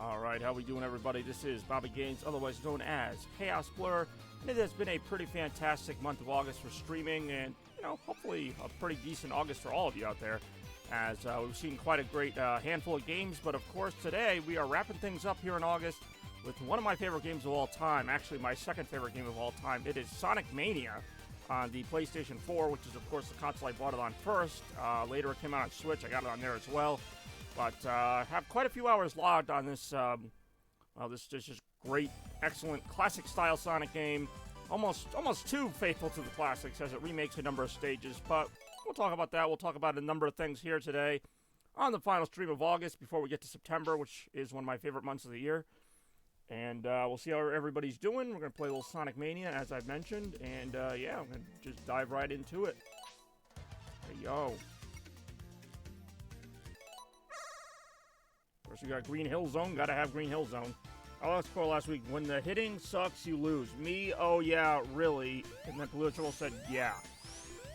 Alright, how we doing, everybody? This is Bobby Gaines, otherwise known as Chaos Blur, and it has been a pretty fantastic month of August for streaming, and, hopefully a pretty decent August for all of you out there, as we've seen quite a great handful of games, but of course today we are wrapping things up here in August with one of my favorite games of all time, actually my second favorite game of all time. It is Sonic Mania on the PlayStation 4, which is of course the console I bought it on first. Later it came out on Switch, I got it on there as well. But have quite a few hours logged on this, this just great, excellent, classic-style Sonic game. Almost too faithful to the classics as it remakes a number of stages. But we'll talk about that. We'll talk about a number of things here today on the final stream of August before we get to September, which is one of my favorite months of the year. And we'll see how everybody's doing. We're going to play a little Sonic Mania, as I've mentioned. And, yeah, I'm going to just dive right into it. Hey, yo. First, we got Green Hill Zone. Gotta have Green Hill Zone. Oh, let's score last week. When the hitting sucks, you lose. Me? Oh, yeah, really? And then Pollutrial said, yeah.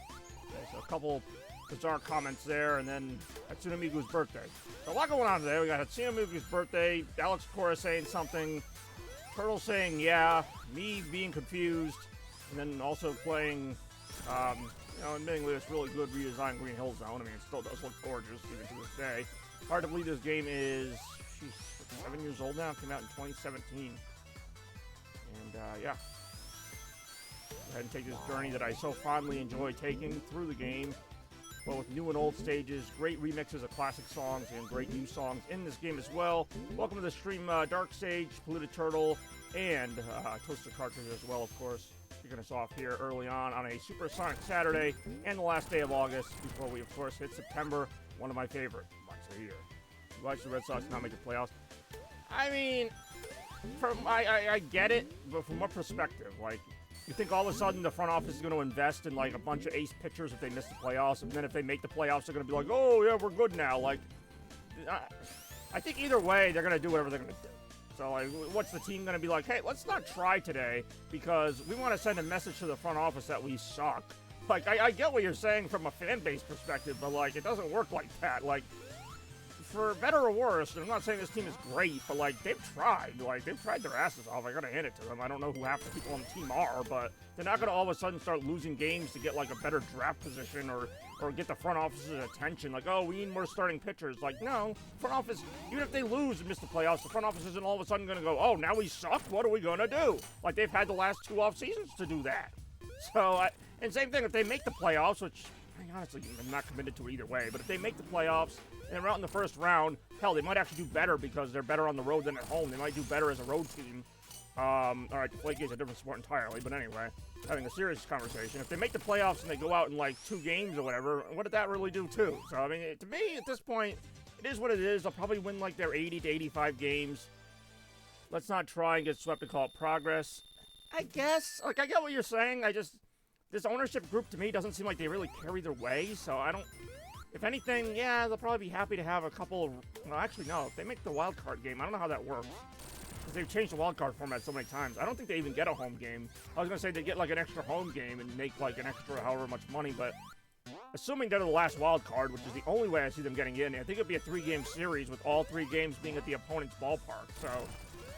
Okay, so a couple bizarre comments there, and then Hatsune Miku's birthday. So a lot going on today. We got Hatsune Miku's birthday, Alex Cora saying something, Turtle saying, yeah, me being confused, and then also playing, admittingly, this really good redesigned Green Hill Zone. I mean, it still does look gorgeous, even to this day. Hard to believe this game is 7 years old now. It came out in 2017. And, yeah. Go ahead and take this journey that I so fondly enjoy taking through the game. But with new and old stages, great remixes of classic songs, and great new songs in this game as well. Welcome to the stream, Dark Sage, Polluted Turtle, and Toaster Cartridge as well, of course. Kicking us off here early on a Super Sonic Saturday and the last day of August before we, of course, hit September. One of my favorite months of the year. Watch the Red Sox not make the playoffs. I mean, I get it, but from what perspective? Like, you think all of a sudden the front office is going to invest in, like, a bunch of ace pitchers if they miss the playoffs, and then if they make the playoffs, they're going to be like, oh, yeah, we're good now. Like, I think either way, they're going to do whatever they're going to do. So, like, what's the team going to be like? Hey, let's not try today because we want to send a message to the front office that we suck. Like, I get what you're saying from a fan base perspective, but, like, it doesn't work like that. Like, for better or worse, and I'm not saying this team is great, but, like, they've tried. Like, they've tried their asses off. I gotta hand it to them. I don't know who half the people on the team are, but they're not gonna all of a sudden start losing games to get, like, a better draft position or get the front office's attention. Like, oh, we need more starting pitchers. Like, no. Front office, even if they lose and miss the playoffs, the front office isn't all of a sudden gonna go, oh, now we suck? What are we gonna do? Like, they've had the last 2 off seasons to do that. So, and same thing, if they make the playoffs, which, honestly, I'm not committed to it either way, but if they make the playoffs and they're out in the first round, hell, they might actually do better because they're better on the road than at home. They might do better as a road team. Alright, Deflategate is a different sport entirely, but anyway, having a serious conversation. If they make the playoffs and they go out in, like, 2 games or whatever, what did that really do, too? So, I mean, to me, at this point, it is what it is. They'll probably win, like, their 80 to 85 games. Let's not try and get swept and call it progress. I guess. Like, I get what you're saying. This ownership group, to me, doesn't seem like they really carry their way, so I don't... If anything, yeah, they'll probably be happy to have a couple of... Well, actually, no. If they make the wildcard game, I don't know how that works. Because they've changed the wildcard format so many times. I don't think they even get a home game. I was going to say they get, like, an extra home game and make, like, an extra however much money, but... Assuming they're the last wildcard, which is the only way I see them getting in, I think it'd be a 3-game series with all 3 games being at the opponent's ballpark, so...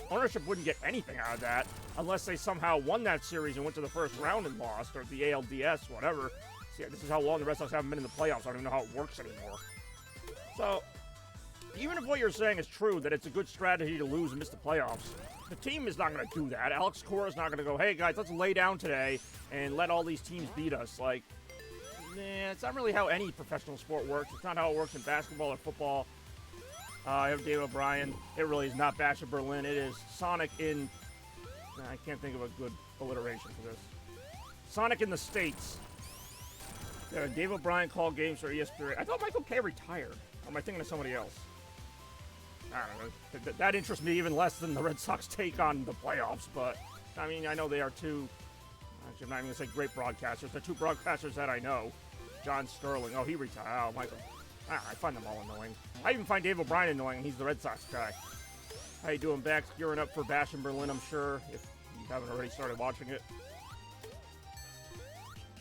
Ownership wouldn't get anything out of that unless they somehow won that series and went to the first round and lost, or the ALDS, whatever. See, this is how long the Red Sox haven't been in the playoffs. I don't even know how it works anymore. So, even if what you're saying is true, that it's a good strategy to lose and miss the playoffs, the team is not going to do that. Alex Cora is not going to go, hey guys, let's lay down today and let all these teams beat us. Like, nah, it's not really how any professional sport works. It's not how it works in basketball or football. I have Dave O'Brien. It really is not Bash of Berlin. It is Sonic in... I can't think of a good alliteration for this. Sonic in the States. Dave O'Brien called games for ESPN. I thought Michael Kay retired. Or am I thinking of somebody else? I don't know. That interests me even less than the Red Sox take on the playoffs, but... I mean, I know they are 2... Actually, I'm not even going to say great broadcasters. They're 2 broadcasters that I know. John Sterling. Oh, he retired. Oh, Michael... I find them all annoying. I even find Dave O'Brien annoying. He's the Red Sox guy. How you doing, Bax? Gearing up for Bash in Berlin, I'm sure, if you haven't already started watching it.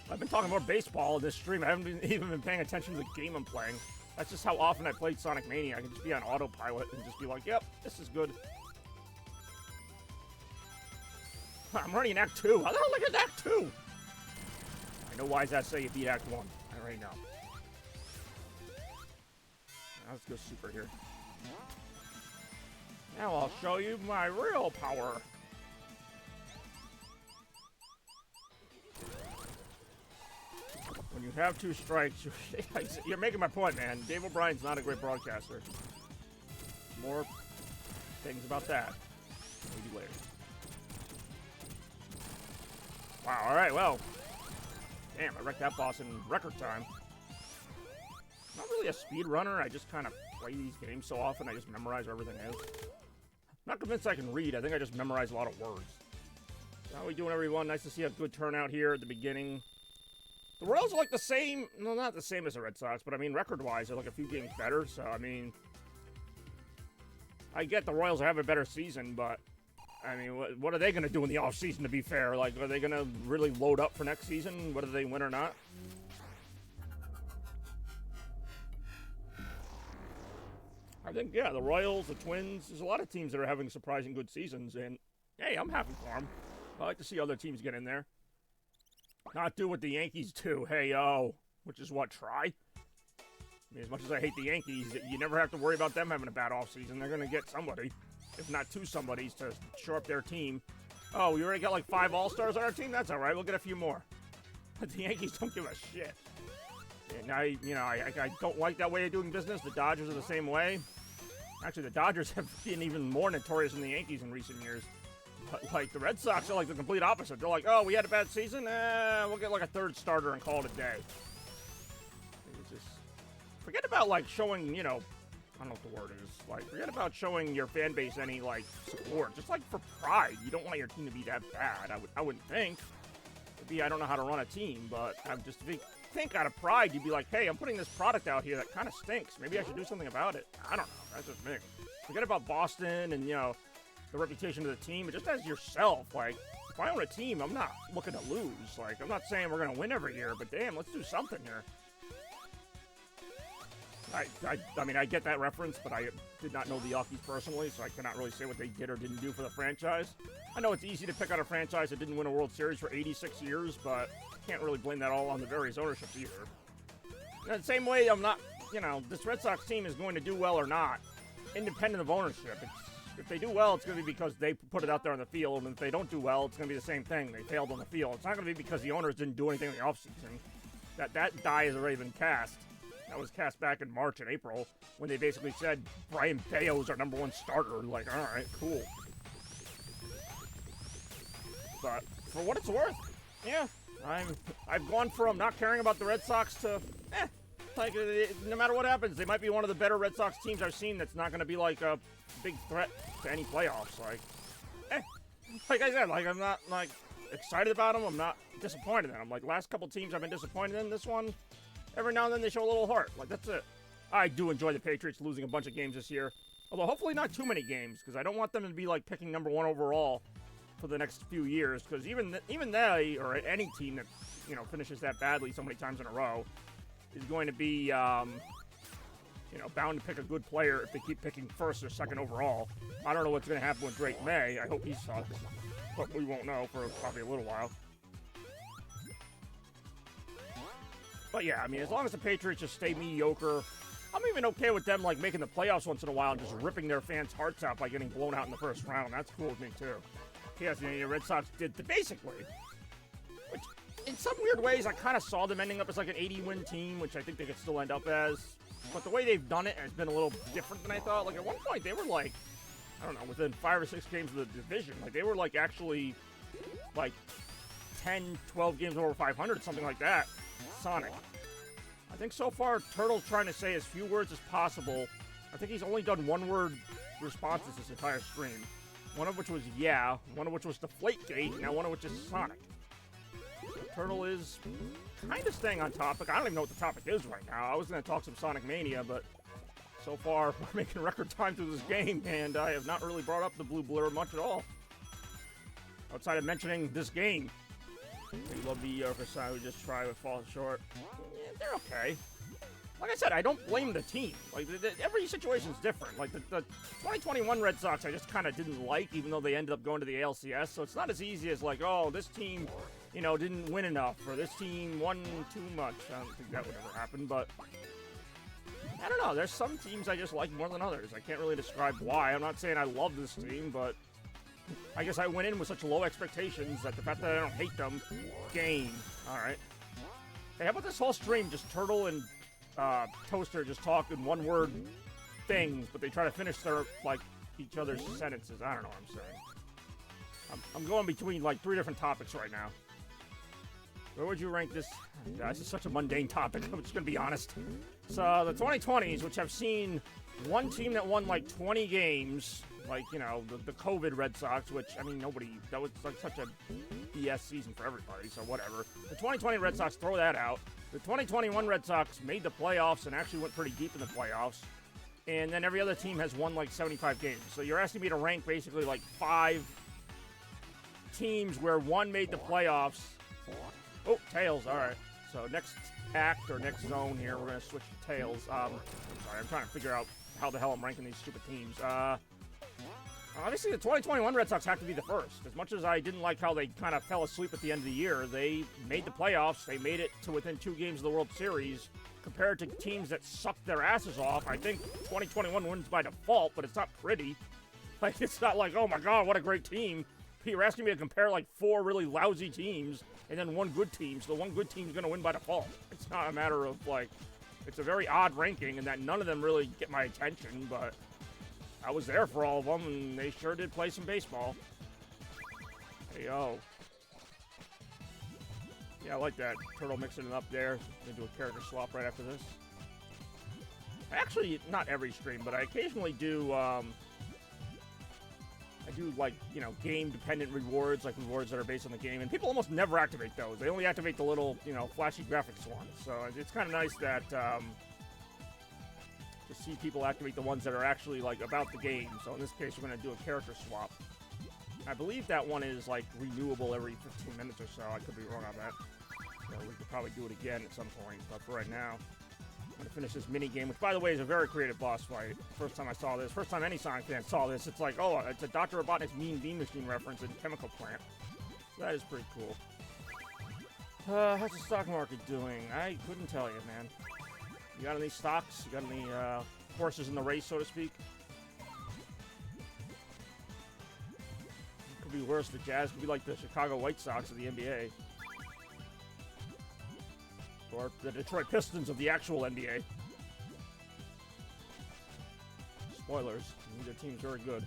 I've been talking more baseball in this stream. I haven't even been paying attention to the game I'm playing. That's just how often I played Sonic Mania. I can just be on autopilot and just be like, yep, this is good. I'm running in Act 2. How the hell did I get to Act 2? I know why does that say you beat Act 1. I already know. Now let's go super here. Now I'll show you my real power. When you have 2 strikes, you're making my point, man. Dave O'Brien's not a great broadcaster. More things about that. Maybe later. Wow, alright, well. Damn, I wrecked that boss in record time. I'm not really a speedrunner, I just kind of play these games so often, I just memorize where everything is. Not convinced I can read, I think I just memorize a lot of words. So how are we doing, everyone? Nice to see a good turnout here at the beginning. The Royals are like the same, no, not the same as the Red Sox, but I mean, record-wise, they're like a few games better, so I mean, I get the Royals have a better season, but I mean, what are they going to do in the offseason, to be fair? Like, are they going to really load up for next season, whether they win or not? I think, yeah, the Royals, the Twins, there's a lot of teams that are having surprising good seasons, and hey, I'm happy for them. I like to see other teams get in there. Not do what the Yankees do, hey, yo, which is what, try? I mean, as much as I hate the Yankees, you never have to worry about them having a bad offseason. They're going to get somebody, if not 2 somebodies, to shore up their team. Oh, we already got like 5 All-Stars on our team? That's all right, we'll get a few more. But the Yankees don't give a shit. And I don't like that way of doing business. The Dodgers are the same way. Actually, the Dodgers have been even more notorious than the Yankees in recent years. But, like, the Red Sox are like the complete opposite. They're like, oh, we had a bad season? We'll get like a 3rd starter and call it a day. It's just... Forget about, like, showing, you know... I don't know what the word is. Like, forget about showing your fan base any, like, support. Just, like, for pride. You don't want your team to be that bad, I wouldn't think. Maybe I don't know how to run a team, but I would just think out of pride, you'd be like, hey, I'm putting this product out here that kind of stinks. Maybe I should do something about it. I don't know. That's just me. Forget about Boston and, you know, the reputation of the team, but just as yourself, like, if I own a team, I'm not looking to lose. Like, I'm not saying we're going to win every year, but damn, let's do something here. I mean, I get that reference, but I did not know the Yankees personally, so I cannot really say what they did or didn't do for the franchise. I know it's easy to pick out a franchise that didn't win a World Series for 86 years, but can't really blame that all on the various ownerships either. In the same way, I'm not, you know, this Red Sox team is going to do well or not, independent of ownership. If they do well, it's going to be because they put it out there on the field, and if they don't do well, it's going to be the same thing. They failed on the field. It's not going to be because the owners didn't do anything in the offseason. That die has already been cast. That was cast back in March and April when they basically said Brian Bayo is our #1 starter. Like, all right, cool. But for what it's worth, yeah, I've gone from not caring about the Red Sox to, like, no matter what happens, they might be one of the better Red Sox teams I've seen that's not going to be like a big threat to any playoffs. Like, like I said, like, I'm not like excited about them. I'm not disappointed in them. Like, last couple teams I've been disappointed in. This one, every now and then they show a little heart. Like, that's it. I do enjoy the Patriots losing a bunch of games this year. Although, hopefully not too many games, because I don't want them to be, like, picking #1 overall for the next few years. Because even they, or any team that, you know, finishes that badly so many times in a row, is going to be, you know, bound to pick a good player if they keep picking 1st or 2nd overall. I don't know what's going to happen with Drake May. I hope he sucks. But we won't know for probably a little while. But yeah, I mean, as long as the Patriots just stay mediocre, I'm even okay with them, like, making the playoffs once in a while and just ripping their fans' hearts out by getting blown out in the 1st round. That's cool with me, too. Yes, the Red Sox did basically. Which, in some weird ways, I kind of saw them ending up as, like, an 80-win team, which I think they could still end up as. But the way they've done it has been a little different than I thought. Like, at one point, they were, like, I don't know, within 5 or 6 games of the division. Like, they were, like, actually, like, 10, 12 games over 500, something like that. Sonic. I think so far, Turtle's trying to say as few words as possible. I think he's only done 1-word responses this entire stream. One of which was yeah, one of which was Deflategate, now one of which is Sonic. So Turtle is kind of staying on topic. I don't even know what the topic is right now. I was going to talk some Sonic Mania, but so far we're making record time through this game, and I have not really brought up the Blue Blur much at all. Outside of mentioning this game. We love the Yorker side, we just try to fall short. Yeah, they're okay. like I said, I don't blame the team. Like, every situation's different. Like, the 2021 Red Sox I just kind of didn't like, even though they ended up going to the ALCS. So it's not as easy as, like, oh, this team, you know, didn't win enough, or this team won too much. I don't think that would ever happen, but I don't know. There's some teams I just like more than others. I can't really describe why. I'm not saying I love this team, but I guess I went in with such low expectations that the fact that I don't hate them, gain. All right. Hey, how about this whole stream, just Turtle and Toaster just talk in one-word things, but they try to finish their, like, each other's sentences. I don't know what I'm saying. I'm going between, like, 3 different topics right now. Where would you rank this? This is such a mundane topic. I'm just going to be honest. So, the 2020s, which have seen one team that won, like, 20 games, like, you know, the COVID Red Sox, which, I mean, that was, like, such a BS season for everybody, so whatever. The 2020 Red Sox, throw that out. The 2021 Red Sox made the playoffs and actually went pretty deep in the playoffs. And then every other team has won, like, 75 games. So you're asking me to rank basically, like, 5 teams where one made the playoffs. Oh, Tails, all right. So next act or next zone here, we're going to switch to Tails. I'm sorry, I'm trying to figure out how the hell I'm ranking these stupid teams. Obviously, the 2021 Red Sox have to be the first. As much as I didn't like how they kind of fell asleep at the end of the year, they made the playoffs. They made it to within 2 games of the World Series. Compared to teams that sucked their asses off, I think 2021 wins by default, but it's not pretty. Like, it's not like, oh my god, what a great team. You're asking me to compare, like, 4 really lousy teams and then 1 good team, so the 1 good team's going to win by default. It's not a matter of, like, it's a very odd ranking, and that none of them really get my attention, but I was there for all of them, and they sure did play some baseball. Hey, yo. Yeah, I like that. Turtle mixing it up there. Gonna do a character swap right after this. Actually, not every stream, but I occasionally do, like, you know, game-dependent rewards, like rewards that are based on the game, and people almost never activate those. They only activate the little, you know, flashy graphics ones. So it's kind of nice that, to see people activate the ones that are actually, like, about the game. So in this case, we're going to do a character swap. I believe that one is, like, renewable every 15 minutes or so. I could be wrong on that. So we could probably do it again at some point, but for right now, I'm going to finish this mini-game, which, by the way, is a very creative boss fight. First time I saw this, first time any Sonic fan saw this, it's like, oh, it's a Dr. Robotnik's Mean Bean Machine reference in Chemical Plant. That is pretty cool. How's the stock market doing? I couldn't tell you, man. You got any stocks? You got any horses in the race, so to speak? Could be worse. The Jazz could be like the Chicago White Sox of the NBA. Or the Detroit Pistons of the actual NBA. Spoilers. Neither team's very good.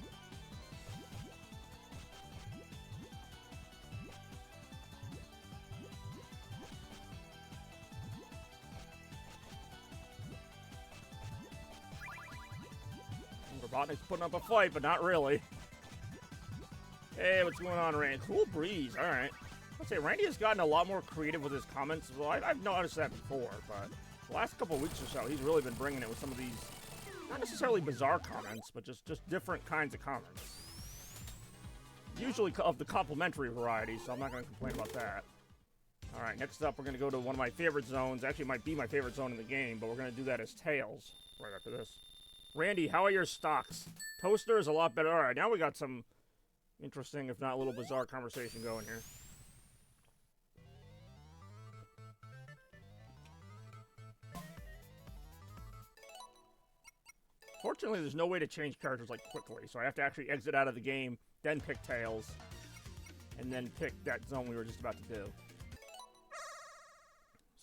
Robotnik's putting up a fight, but not really. Hey, what's going on, Randy? Cool breeze. All right. I'd say Randy has gotten a lot more creative with his comments. Well, I've noticed that before, but the last couple of weeks or so, he's really been bringing it with some of these, not necessarily bizarre comments, but just different kinds of comments. Usually of the complimentary variety, so I'm not going to complain about that. All right, next up, we're going to go to one of my favorite zones. Actually, it might be my favorite zone in the game, but we're going to do that as Tails right after this. Randy, how are your stocks? Toaster is a lot better. All right, now we got some interesting, if not a little bizarre conversation going here. Fortunately, there's no way to change characters, like, quickly, so I have to actually exit out of the game, then pick Tails, and then pick that zone we were just about to do.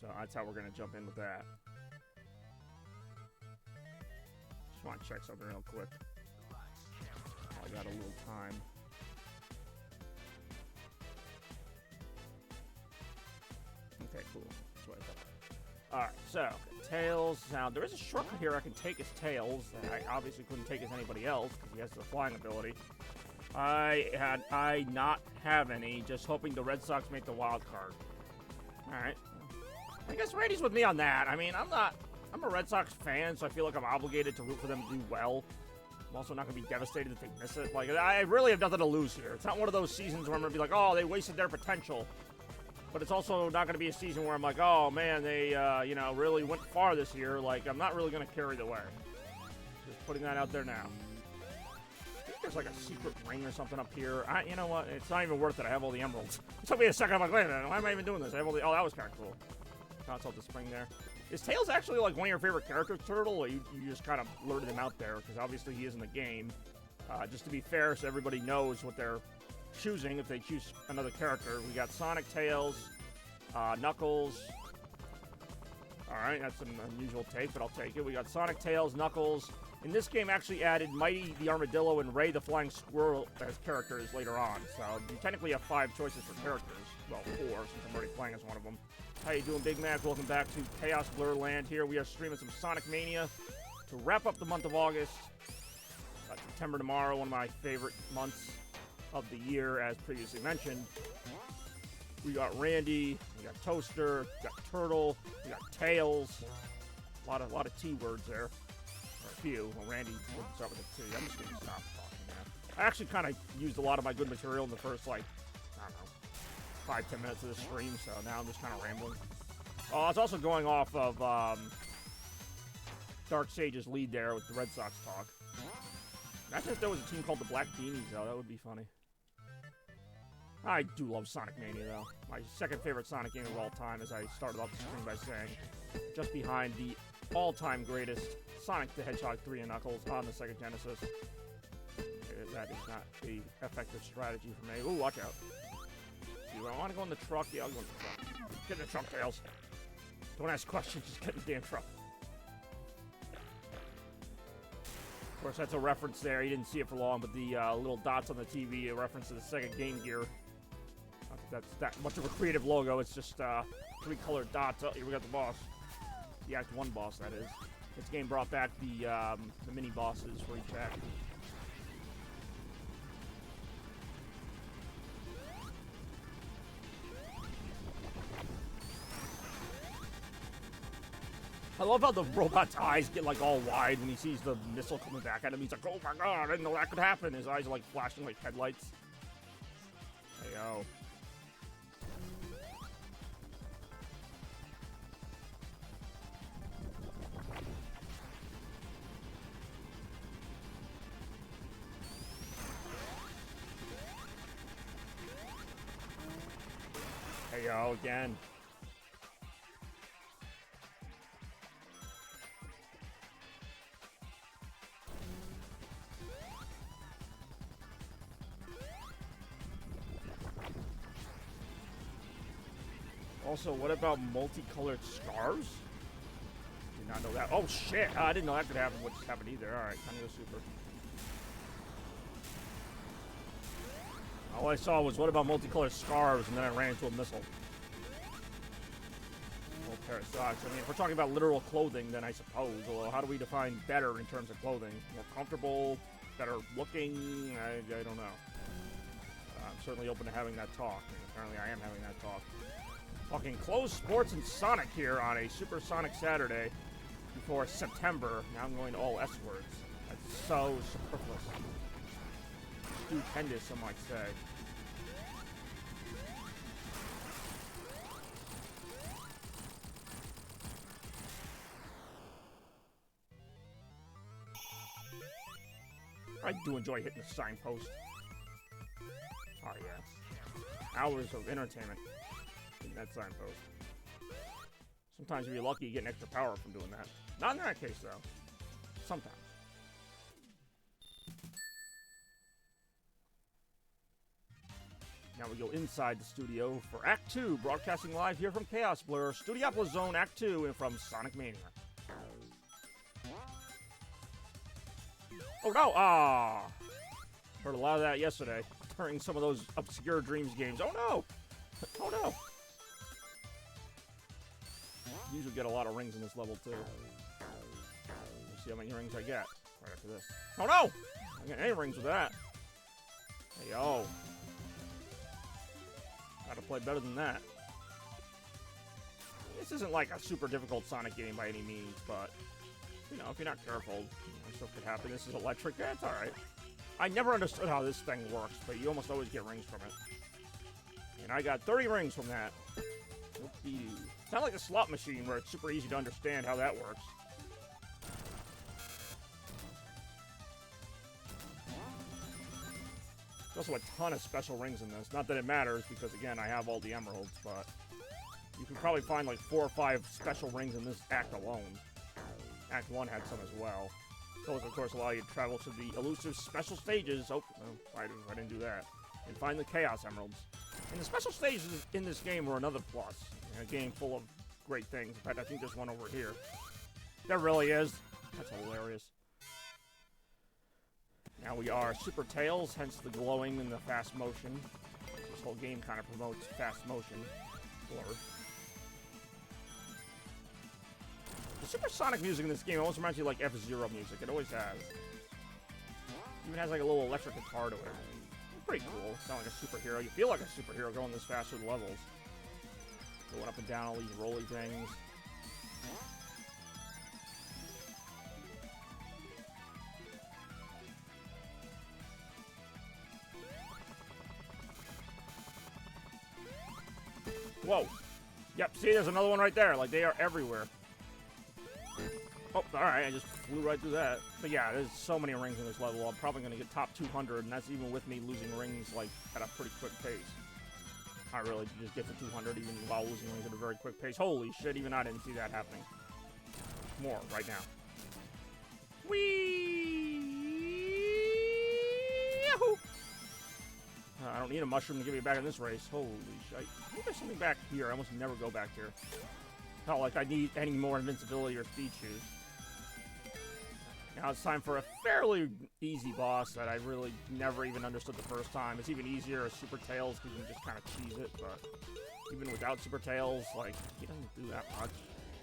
So that's how we're going to jump in with that. Just want to check something real quick. I got a little time. Okay, cool. That's what I thought. Alright, so, Tails. Now, there is a shortcut here I can take as Tails that I obviously couldn't take as anybody else because he has the flying ability. I not have any, just hoping the Red Sox make the wild card. Alright. I guess Randy's with me on that. I mean, I'm a Red Sox fan, so I feel like I'm obligated to root for them to do well. I'm also not going to be devastated if they miss it. Like, I really have nothing to lose here. It's not one of those seasons where I'm going to be like, oh, they wasted their potential. but it's also not going to be a season where I'm like, oh man, they you know, really went far this year. Like, I'm not really going to carry the way. Just putting that out there now. I think there's like a secret ring or something up here. You know what? It's not even worth it. I have all the emeralds. It took me a second. I'm like, wait a minute, why am I even doing this? I have all the. Oh, that was kind of cool. Console display there. Is Tails actually like one of your favorite characters, Turtle, or you just kind of blurted him out there because obviously he is in the game? Just to be fair, so everybody knows what they're choosing if they choose another character. We got Sonic, Tails, Knuckles. All right, that's an unusual take, but I'll take it. We got Sonic, Tails, Knuckles. In this game, actually added Mighty the Armadillo and Ray the Flying Squirrel as characters later on. So you technically have 5 choices for characters. Well, 4, since I'm already playing as one of them. How you doing, Big Mac? Welcome back to Chaos Blur Land here. We are streaming some Sonic Mania to wrap up the month of August. September tomorrow, one of my favorite months of the year, as previously mentioned. We got Randy, we got Toaster, we got Turtle, we got Tails. A lot of T words there. Or a few. Well, Randy would start with a T. I'm just going to stop talking now. I actually kind of used a lot of my good material in the first, like, I don't know, 5-10 minutes of the stream, so now I'm just kind of rambling. Oh, I was also going off of Dark Sage's lead there with the Red Sox talk. Imagine if there was a team called the Black Beanies, though. That would be funny. I do love Sonic Mania, though. My second favorite Sonic game of all time, as I started off the stream by saying. Just behind the all-time greatest Sonic the Hedgehog 3 and Knuckles on the Sega Genesis. That is not the effective strategy for me. Ooh, watch out. Do I want to go in the truck? Yeah, I'll go in the truck. Get in the truck, Tails. Don't ask questions, just get in the damn truck. Of course, that's a reference there. You didn't see it for long, but the little dots on the TV, a reference to the Sega Game Gear. I think that's that much of a creative logo. It's just 3 colored dots. Oh, here we got the boss. The Act 1 boss, that is. This game brought back the mini bosses for each act. I love how the robot's eyes get like all wide when he sees the missile coming back at him. He's like, oh my god, I didn't know that could happen. His eyes are like flashing like headlights. Hey, yo. Hey, yo, again. Also, what about multicolored scars? Did not know that. Oh shit! I didn't know that could happen. What just happened either? All right, time to go super. All I saw was what about multicolored scars, and then I ran into a missile. Well, pair of socks. I mean, if we're talking about literal clothing, then I suppose. Well, how do we define better in terms of clothing? More comfortable, better looking? I don't know. I'm certainly open to having that talk, and apparently I am having that talk. Talking clothes, sports, and Sonic here on a Super Sonic Saturday before September. Now I'm going to all S words. That's so superfluous. Stupendous, some might say. I do enjoy hitting the signpost. Oh, yeah. Hours of entertainment. That signpost. Sometimes if you're lucky, you get an extra power from doing that. Not in that case, though. Sometimes. Now we go inside the studio for Act 2, broadcasting live here from Chaos Blur, Studiopolis Zone Act 2, and from Sonic Mania. Oh no! Ah! Heard a lot of that yesterday during some of those Obscure Dreams games. Oh no! Oh no! Usually get a lot of rings in this level too. We'll see how many rings I get right after this. Oh no! I don't get any rings with that. Hey yo. Gotta play better than that. This isn't like a super difficult Sonic game by any means, but you know, if you're not careful, stuff could happen. This is electric. Yeah, it's alright. I never understood how this thing works, but you almost always get rings from it. And I got 30 rings from that. It's not like a slot machine where it's super easy to understand how that works. There's also a ton of special rings in this. Not that it matters, because again, I have all the emeralds, but you can probably find like 4 or 5 special rings in this act alone. Act 1 had some as well. Those, of course, allow you to travel to the elusive special stages. Oh, no, I didn't do that. And find the Chaos Emeralds. And the special stages in this game were another plus. In a game full of great things. In fact, I think there's one over here. There really is. That's hilarious. Now we are Super Tails, hence the glowing and the fast motion. This whole game kind of promotes fast motion. Lord. The supersonic music in this game almost reminds you of like F-Zero music. It always has. Even has like a little electric guitar to it. It's pretty cool. Sound like a superhero. You feel like a superhero going this fast through the levels. Going up and down all these rolly things. Whoa. Yep, see, there's another one right there. Like, they are everywhere. Oh, alright, I just flew right through that. But yeah, there's so many rings in this level. I'm probably going to get top 200, and that's even with me losing rings, like, at a pretty quick pace. I really just get to 200 even while losing rings at a very quick pace. Holy shit, even I didn't see that happening. More, right now. Whee! Yahoo! I don't need a mushroom to get me back in this race. Holy shit. I think there's something back here. I almost never go back here. Not like I need any more invincibility or speed shoes. Now it's time for a fairly easy boss that I really never even understood the first time. It's even easier as Super Tails because you can just kind of cheese it, but even without Super Tails, like, he doesn't do that much.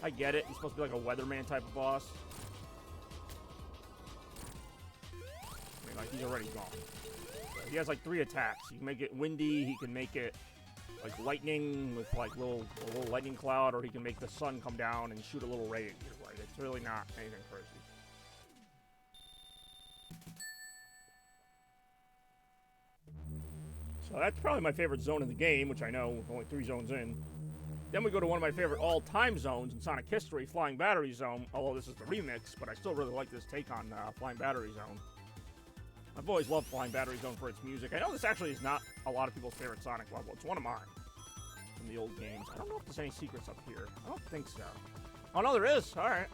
I get it. He's supposed to be like a Weatherman type of boss. I mean, like, he's already gone. He has like 3 attacks. He can make it windy, he can make it like lightning with like a little lightning cloud, or he can make the sun come down and shoot a little ray at you. Like, it's really not anything crazy. So that's probably my favorite zone in the game, which I know with only 3 zones in. Then we go to one of my favorite all-time zones in Sonic history, Flying Battery Zone. Although this is the remix, but I still really like this take on Flying Battery Zone. I've always loved Flying Battery Zone for its music. I know this actually is not a lot of people's favorite Sonic level. It's one of mine from the old games. I don't know if there's any secrets up here. I don't think so. Oh, no, there is. All right.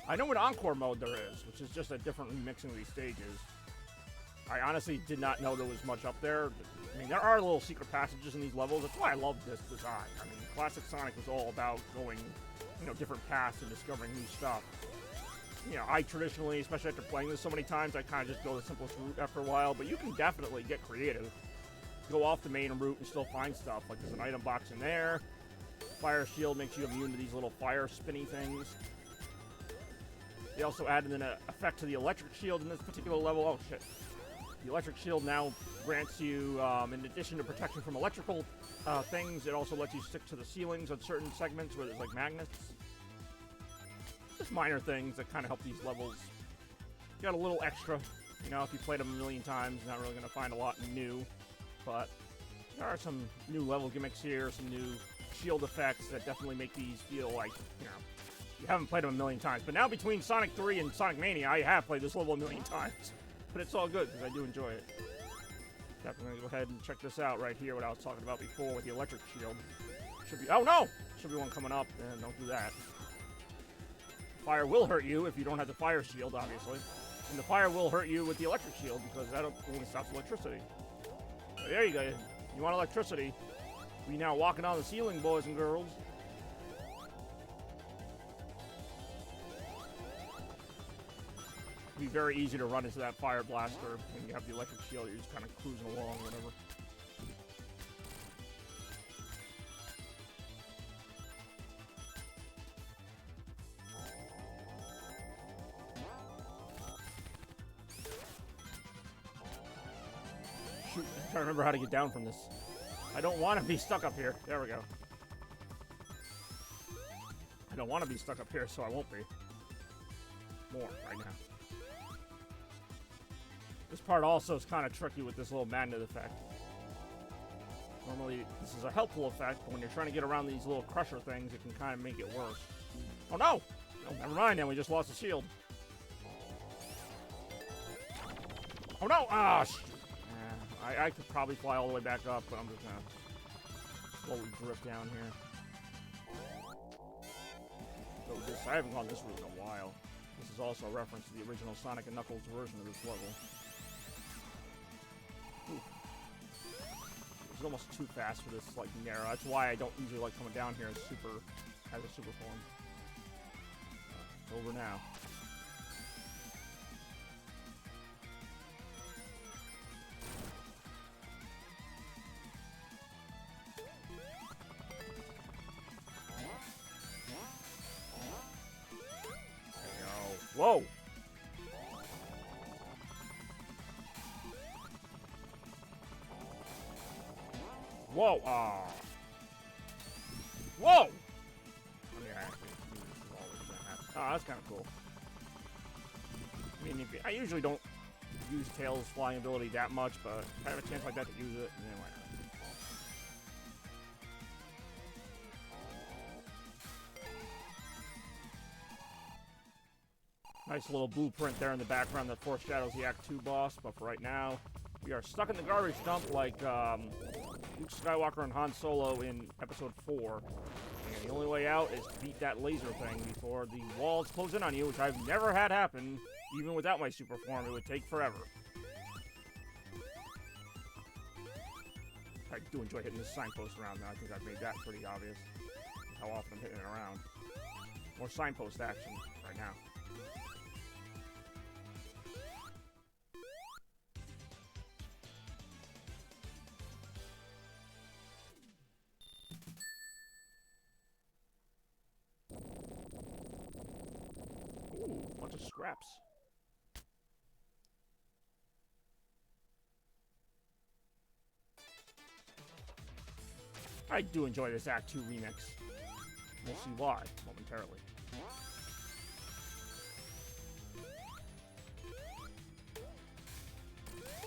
I know what Encore mode there is, which is just a different remixing of these stages. I honestly did not know there was much up there. I mean, there are little secret passages in these levels. That's why I love this design. I mean, classic Sonic was all about going, you know, different paths and discovering new stuff. You know, I traditionally, especially after playing this so many times, I kind of just go the simplest route after a while, but you can definitely get creative. Go off the main route and still find stuff. Like, there's an item box in there. Fire shield makes you immune to these little fire spinny things. They also added an effect to the electric shield in this particular level. Oh, shit. The electric shield now grants you, in addition to protection from electrical things, it also lets you stick to the ceilings on certain segments where there's, like, magnets. Just minor things that kind of help these levels. You got a little extra. You know, if you played them a million times, you're not really going to find a lot new. But there are some new level gimmicks here, some new shield effects that definitely make these feel like, you know, you haven't played them a million times. But now between Sonic 3 and Sonic Mania, I have played this level a million times. But it's all good, because I do enjoy it. Definitely go ahead and check this out right here, what I was talking about before with the electric shield. Should be, oh no! Should be one coming up, and don't do that. Fire will hurt you if you don't have the fire shield, obviously. And the fire will hurt you with the electric shield, because that only stops electricity. So there you go. You want electricity. We now walking on the ceiling, boys and girls. It'd be very easy to run into that fire blaster when you have the electric shield. You're just kind of cruising along or whatever. Shoot, I'm trying to remember how to get down from this. I don't want to be stuck up here. There we go. I don't want to be stuck up here, so I won't be. More right now. This part also is kind of tricky with this little magnet effect. Normally, this is a helpful effect, but when you're trying to get around these little crusher things, it can kind of make it worse. Oh no! No, never mind, then we just lost the shield. Oh no! Ah, I could probably fly all the way back up, but I'm just gonna slowly drift down here. So this, I haven't gone this route in a while. This is also a reference to the original Sonic and Knuckles version of this level. Ooh. It's almost too fast for this, like, narrow. That's why I don't usually like coming down here as a super form. It's over now. Whoa! Whoa! Ah! Whoa! I mean, oh, that's kind of cool. I mean, I usually don't use Tails' flying ability that much, but if I have a chance like that to use it, then why not? Nice little blueprint there in the background that foreshadows the Act 2 boss, but for right now, we are stuck in the garbage dump like Luke Skywalker and Han Solo in Episode 4. And the only way out is to beat that laser thing before the walls close in on you, which I've never had happen. Even without my super form, it would take forever. I do enjoy hitting this signpost around, though. I think I've made that pretty obvious. How often I'm hitting it around. More signpost action right now. Ooh, bunch of scraps. I do enjoy this Act 2 remix. We'll see why momentarily.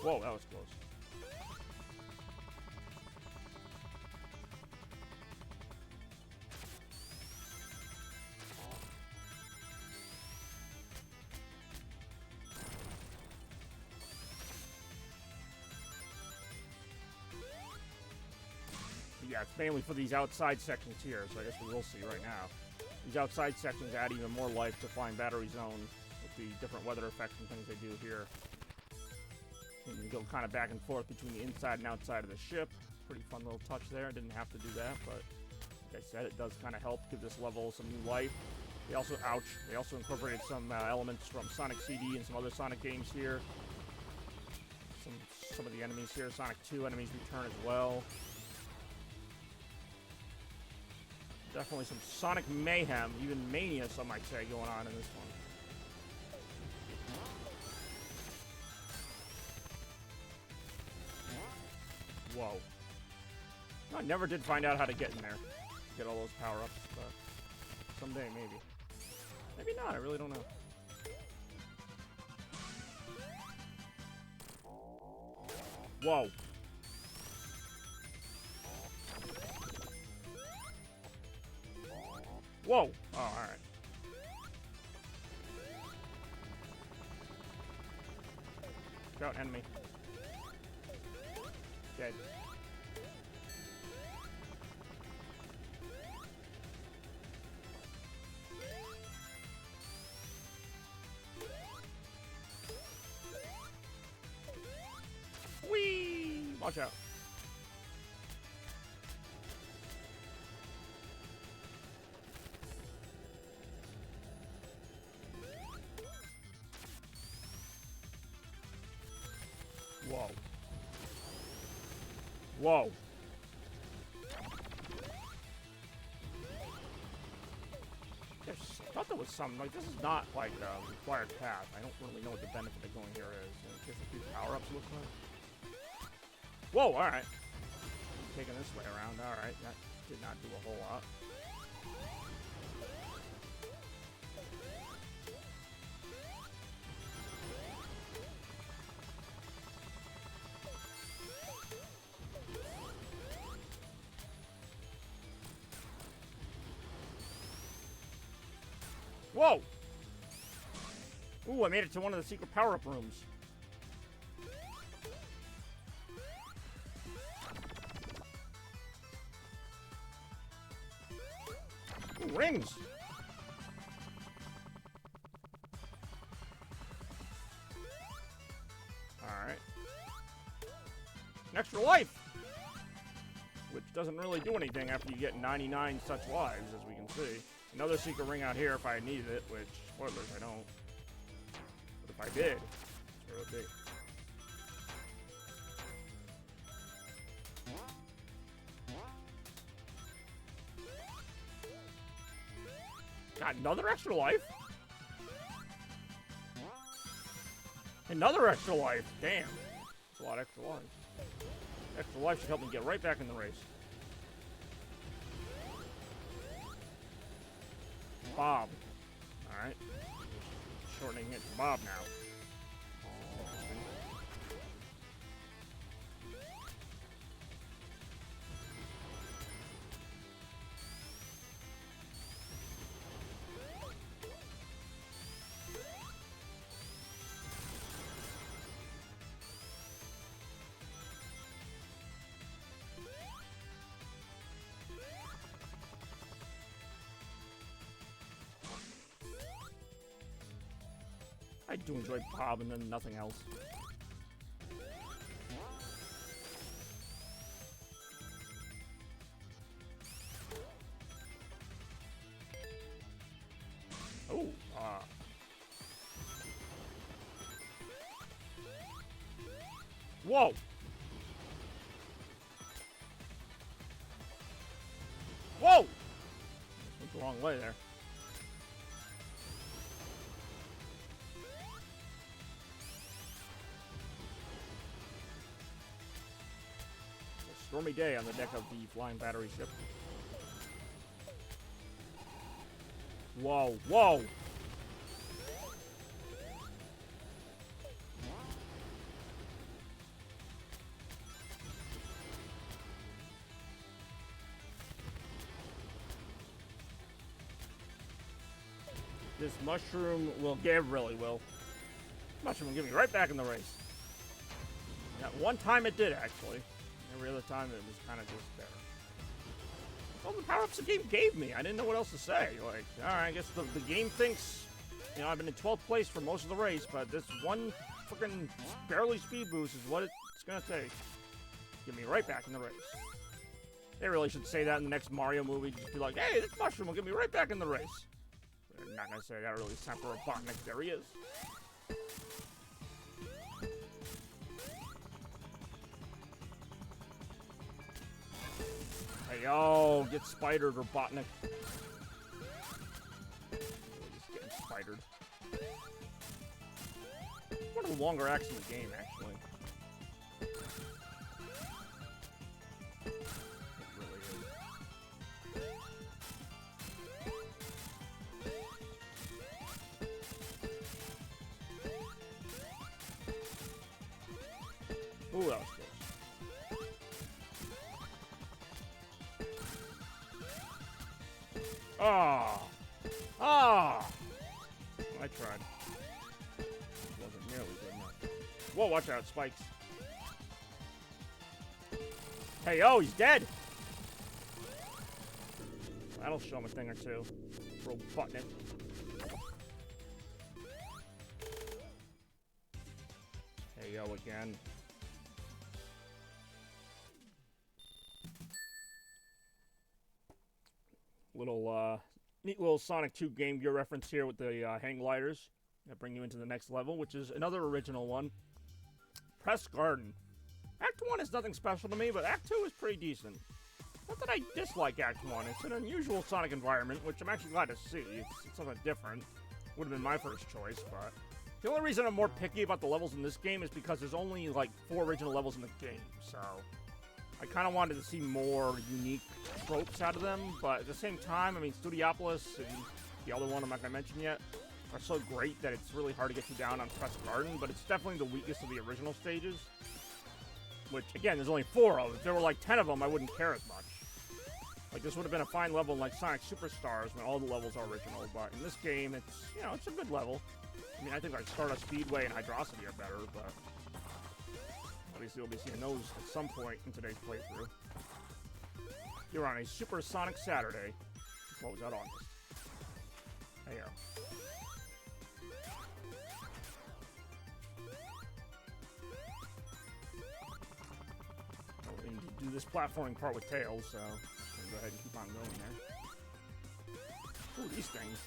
Whoa, that was close. Yeah, it's mainly for these outside sections here, so I guess we will see right now. These outside sections add even more life to Flying Battery Zone with the different weather effects and things they do here. And you go kind of back and forth between the inside and outside of the ship. Pretty fun little touch there. Didn't have to do that, but like I said, it does kind of help give this level some new life. They also, they also incorporated some elements from Sonic CD and some other Sonic games here. Some of the enemies here, Sonic 2 enemies return as well. Definitely some Sonic mayhem, even Mania, some might say, going on in this one. Whoa. I never did find out how to get in there. Get all those power-ups, but someday, maybe. Maybe not, I really don't know. Whoa. Whoa! Oh, alright. Scout enemy. Dead. Whee! Watch out. Whoa. Whoa. I thought there was some, like, this is not, like, a required path. I don't really know what the benefit of going here is. Just a few power-ups look like. Whoa, alright. Taking this way around, alright. That did not do a whole lot. Whoa! Ooh, I made it to one of the secret power-up rooms. Ooh, rings! Alright. An extra life! Which doesn't really do anything after you get 99 such lives, as we can see. Another secret ring out here if I needed it, which, spoilers, I don't. But if I did, where it would be. Got another extra life? Another extra life! Damn. That's a lot of extra life. Extra life should help me get right back in the race. Bob. Alright. Shortening it to Bob now. Interesting. I do enjoy Bob and then nothing else. Oh, whoa! Whoa! Went the wrong way there. Stormy day on the deck of the flying battery ship. Whoa, whoa! This mushroom will give, really will. Mushroom will get me right back in the race. That one time it did, actually. Every other time it was kind of just there. All the power-ups the game gave me. I didn't know what else to say. Like, alright, I guess the game thinks, you know, I've been in 12th place for most of the race, but this one freaking barely speed boost is what it's gonna take. Get me right back in the race. They really should say that in the next Mario movie. Just be like, hey, this mushroom will get me right back in the race. They're not gonna say that, really. It's time for Robotnik. There he is. Hey, yo, get spidered, Robotnik. Just getting spidered. One of the longer acts in the game, actually. It really is. Ooh, that was close. Ah! Ah! I tried. Wasn't nearly good enough. Whoa, watch out, spikes. Hey, oh, he's dead! That'll show him a thing or two. Throw button it. Hey, yo, again. Neat little Sonic 2 Game Gear reference here with the hang gliders that bring you into the next level, which is another original one. Press Garden. Act 1 is nothing special to me, but Act 2 is pretty decent. Not that I dislike Act 1. It's an unusual Sonic environment, which I'm actually glad to see. It's something different. Would have been my first choice, but the only reason I'm more picky about the levels in this game is because there's only like 4 original levels in the game, so I kind of wanted to see more unique tropes out of them, but at the same time, I mean, Studiopolis and the other one I'm not going to mention yet are so great that it's really hard to get you down on Press Garden, but it's definitely the weakest of the original stages, which, again, there's only 4 of them. If there were like 10 of them, I wouldn't care as much. Like, this would have been a fine level in, like, Sonic Superstars when all the levels are original, but in this game, it's, you know, it's a good level. I mean, I think, like, Stardust Speedway and Hydrocity are better, but obviously we'll be seeing those at some point in today's playthrough. You're on a Super Sonic Saturday. What was that on? There you go. Well, do this platforming part with Tails, so I'll go ahead and keep on going there. Ooh, these things.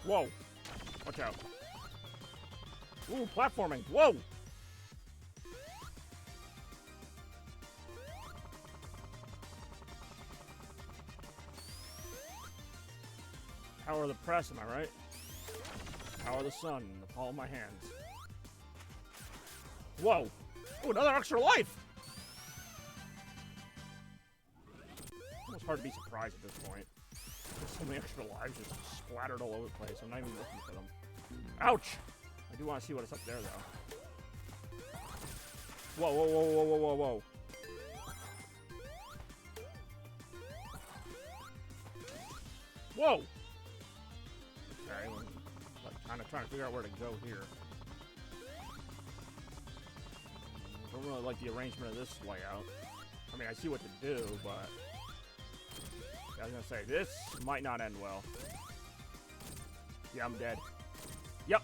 Whoa! Watch out. Ooh, platforming. Whoa! Power of the press, am I right? Power of the sun in the palm of my hands. Whoa! Ooh, another extra life! Almost hard to be surprised at this point. There's so many extra lives just splattered all over the place. I'm not even looking for them. Ouch! I do want to see what's up there, though. Whoa, whoa, whoa, whoa, whoa, whoa, whoa. Whoa! Okay, I'm trying to figure out where to go here. I don't really like the arrangement of this layout. I mean, I see what to do, but I was gonna say, this might not end well. Yeah, I'm dead. Yep.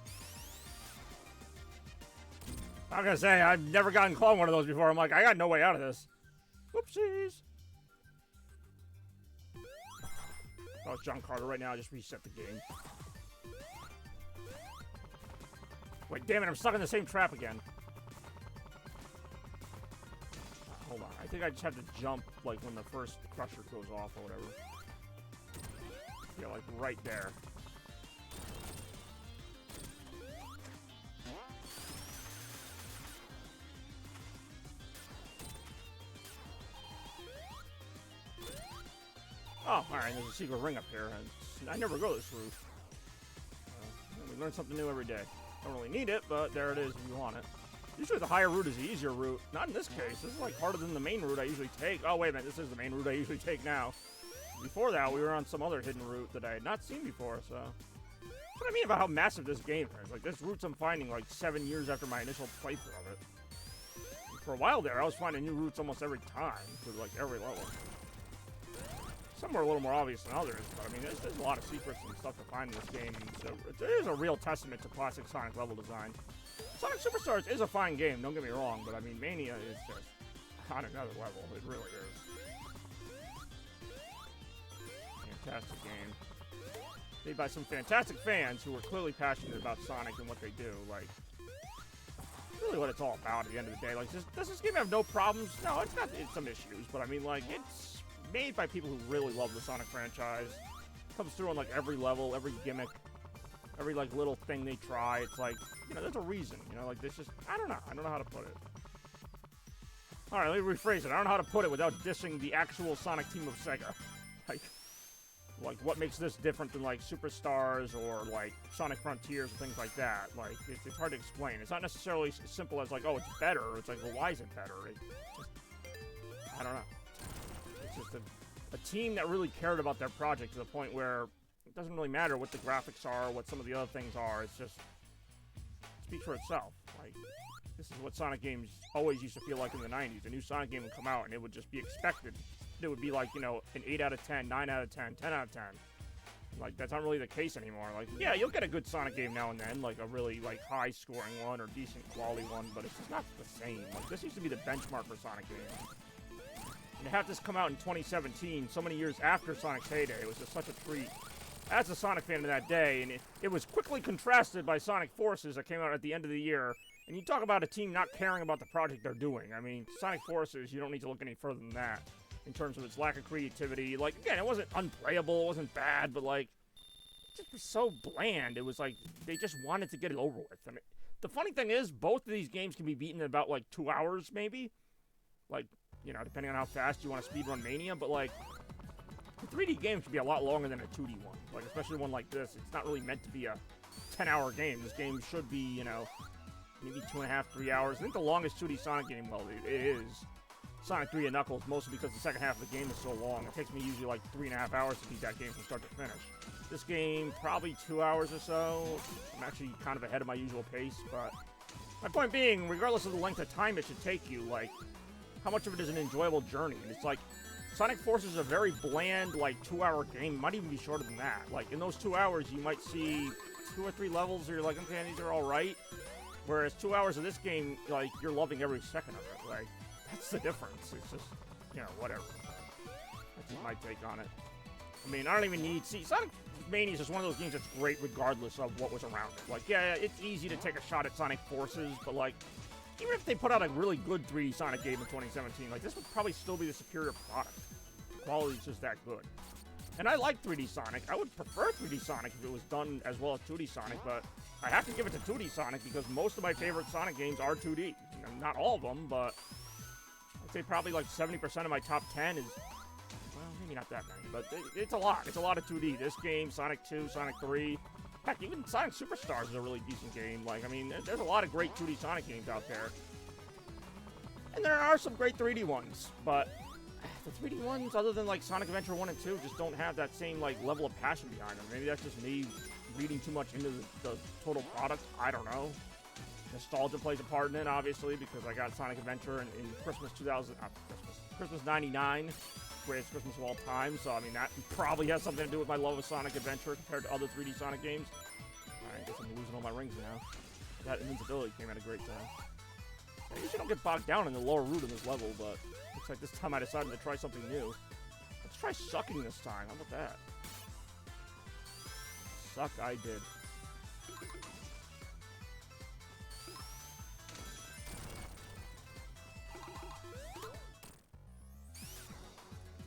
I was gonna say, I've never gotten clone one of those before. I'm like, I got no way out of this. Whoopsies. Oh, it's John Carter right now. I just reset the game. Wait, damn it, I'm stuck in the same trap again. Hold on, I think I just have to jump, like, when the first crusher goes off or whatever. Yeah, like, right there. Oh, alright, there's a secret ring up here. I never go this route. We learn something new every day. Don't really need it, but there it is if you want it. Usually the higher route is the easier route. Not in this case. This is like harder than the main route I usually take. Oh, wait a minute. This is the main route I usually take now. Before that, we were on some other hidden route that I had not seen before, so... That's what I mean about how massive this game is. Like, this route's I'm finding like 7 years after my initial playthrough of it. And for a while there, I was finding new routes almost every time for like every level. Some are a little more obvious than others, but I mean, there's a lot of secrets and stuff to find in this game, so it is a real testament to classic Sonic level design. Sonic Superstars is a fine game, don't get me wrong, but I mean, Mania is just on another level. It really is. Fantastic game. Made by some fantastic fans who are clearly passionate about Sonic and what they do. Like, really what it's all about at the end of the day. Like, does this game have no problems? No, it's got some issues, but I mean, like, it's made by people who really love the Sonic franchise. Comes through on like every level, every gimmick, every like little thing they try. It's like, you know, there's a reason. You know, like there's just, I don't know how to put it. All right, let me rephrase it. I don't know how to put it without dissing the actual Sonic team of Sega. Like what makes this different than like Superstars or like Sonic Frontiers and things like that. Like it's hard to explain. It's not necessarily as simple as like, oh, it's better. It's like, well, why is it better? It just, I don't know. It's just a team that really cared about their project to the point where it doesn't really matter what the graphics are, what some of the other things are. It's just, it speaks for itself. Like, this is what Sonic games always used to feel like in the 90s. A new Sonic game would come out and it would just be expected. It would be like, you know, an 8 out of 10, 9 out of 10, 10 out of 10. Like, that's not really the case anymore. Like, yeah, you'll get a good Sonic game now and then, like a really, like, high-scoring one or decent quality one, but it's just not the same. Like, this used to be the benchmark for Sonic games. And to have this come out in 2017, so many years after Sonic's heyday, it was just such a treat. As a Sonic fan of that day, and it was quickly contrasted by Sonic Forces that came out at the end of the year. And you talk about a team not caring about the project they're doing. I mean, Sonic Forces, you don't need to look any further than that in terms of its lack of creativity. Like, again, it wasn't unplayable, it wasn't bad, but, like, it just was so bland. It was like, they just wanted to get it over with. I mean, the funny thing is, both of these games can be beaten in about, like, 2 hours, maybe. Like, you know, depending on how fast you want to speedrun Mania, but, like, a 3D game should be a lot longer than a 2D one. Like, especially one like this. It's not really meant to be a 10-hour game. This game should be, you know, maybe 2.5, 3 hours. I think the longest 2D Sonic game, well, it is Sonic 3 and Knuckles, mostly because the second half of the game is so long. It takes me usually like 3.5 hours to beat that game from start to finish. This game, probably 2 hours or so. I'm actually kind of ahead of my usual pace, but my point being, regardless of the length of time it should take you, like, how much of it is an enjoyable journey? And it's like, Sonic Forces is a very bland, like, 2-hour game. It might even be shorter than that. Like, in those 2 hours, you might see 2 or 3 levels where you're like, okay, these are all right. Whereas 2 hours of this game, like, you're loving every second of it. Like, that's the difference. It's just, you know, whatever. That's just my take on it. I mean, I don't even need... See, Sonic Mania is just one of those games that's great regardless of what was around it. Like, yeah, it's easy to take a shot at Sonic Forces, but, like, even if they put out a really good 3D Sonic game in 2017, like, this would probably still be the superior product. The quality's just that good. And I like 3D Sonic. I would prefer 3D Sonic if it was done as well as 2D Sonic, but I have to give it to 2D Sonic because most of my favorite Sonic games are 2D. You know, not all of them, but I'd say probably like 70% of my top 10 is, well, maybe not that many, but it's a lot. It's a lot of 2D. This game, Sonic 2, Sonic 3, heck, even Sonic Superstars is a really decent game. Like, I mean, there's a lot of great 2D Sonic games out there. And there are some great 3D ones, but the 3D ones, other than, like, Sonic Adventure 1 and 2, just don't have that same, like, level of passion behind them. Maybe that's just me reading too much into the total product. I don't know. Nostalgia plays a part in it, obviously, because I got Sonic Adventure in Christmas 99, greatest Christmas of all time. So, I mean, that probably has something to do with my love of Sonic Adventure compared to other 3D Sonic games. Alright, I guess I'm losing all my rings now. That invincibility came at a great time. I usually don't get bogged down in the lower root of this level, but looks like this time I decided to try something new. Let's try sucking this time. How about that? Suck, I did.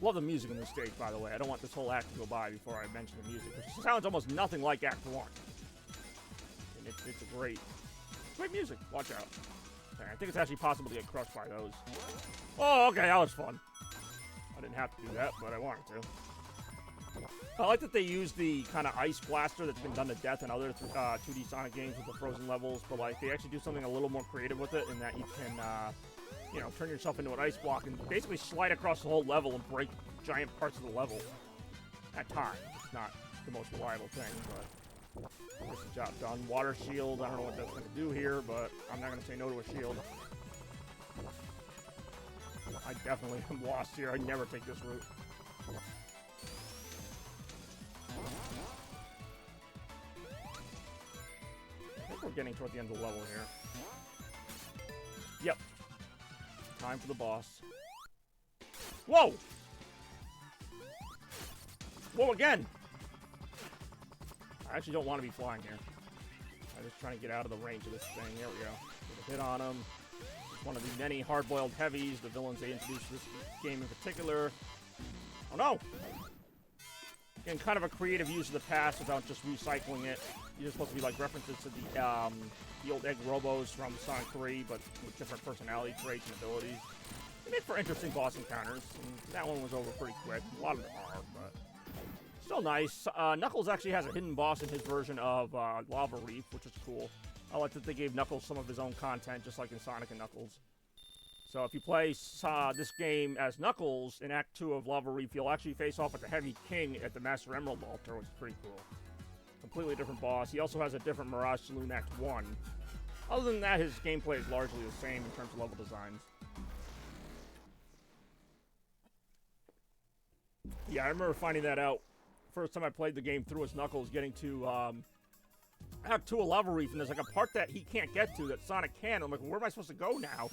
Love the music in this stage, by the way. I don't want this whole act to go by before I mention the music, which sounds almost nothing like Act 1. And it's a great music. Watch out. Okay, I think it's actually possible to get crushed by those. Oh, okay, that was fun. I didn't have to do that, but I wanted to. I like that they use the kind of ice blaster that's been done to death in other 2D Sonic games with the frozen levels, but like they actually do something a little more creative with it in that you can, you know, turn yourself into an ice block and basically slide across the whole level and break giant parts of the level at times. It's not the most reliable thing, but gets the job done. Water shield, I don't know what that's going to do here, but I'm not going to say no to a shield. I definitely am lost here. I'd never take this route. I think we're getting toward the end of the level here. Yep. Time for the boss. Whoa! Whoa, again! I actually don't want to be flying here. I'm just trying to get out of the range of this thing. There we go. Get a hit on him. It's one of the many hard-boiled heavies, the villains they introduced to this game in particular. Oh no! Again, kind of a creative use of the past without just recycling it. These are supposed to be like references to the old Egg Robos from Sonic 3, but with different personality traits and abilities. They make for interesting boss encounters. And that one was over pretty quick. A lot of them are, but still nice. Knuckles actually has a hidden boss in his version of Lava Reef, which is cool. I like that they gave Knuckles some of his own content, just like in Sonic and Knuckles. So if you play this game as Knuckles in Act 2 of Lava Reef, you'll actually face off with the Heavy King at the Master Emerald altar, which is pretty cool. Completely different boss. He also has a different Mirage Saloon Act 1. Other than that, his gameplay is largely the same in terms of level designs. Yeah, I remember finding that out. First time I played the game through as Knuckles, getting to Act 2 of Lava Reef, and there's like a part that he can't get to that Sonic can. I'm like, where am I supposed to go now?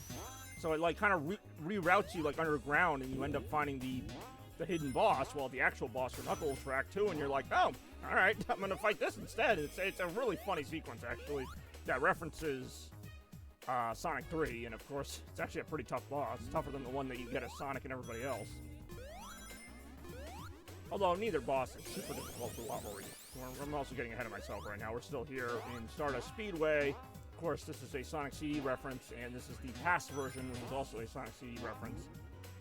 So it like kind of reroutes you like underground, and you end up finding the hidden boss, well, the actual boss for Knuckles for Act 2, and you're like, oh, all right, I'm gonna fight this instead. It's a really funny sequence actually that references Sonic 3, and of course, it's actually a pretty tough boss. It's tougher than the one that you get as Sonic and everybody else. Although neither boss is super difficult for Lava Reef. I'm also getting ahead of myself right now. We're still here in Stardust Speedway. Of course, this is a Sonic CD reference, and this is the past version, which is also a Sonic CD reference.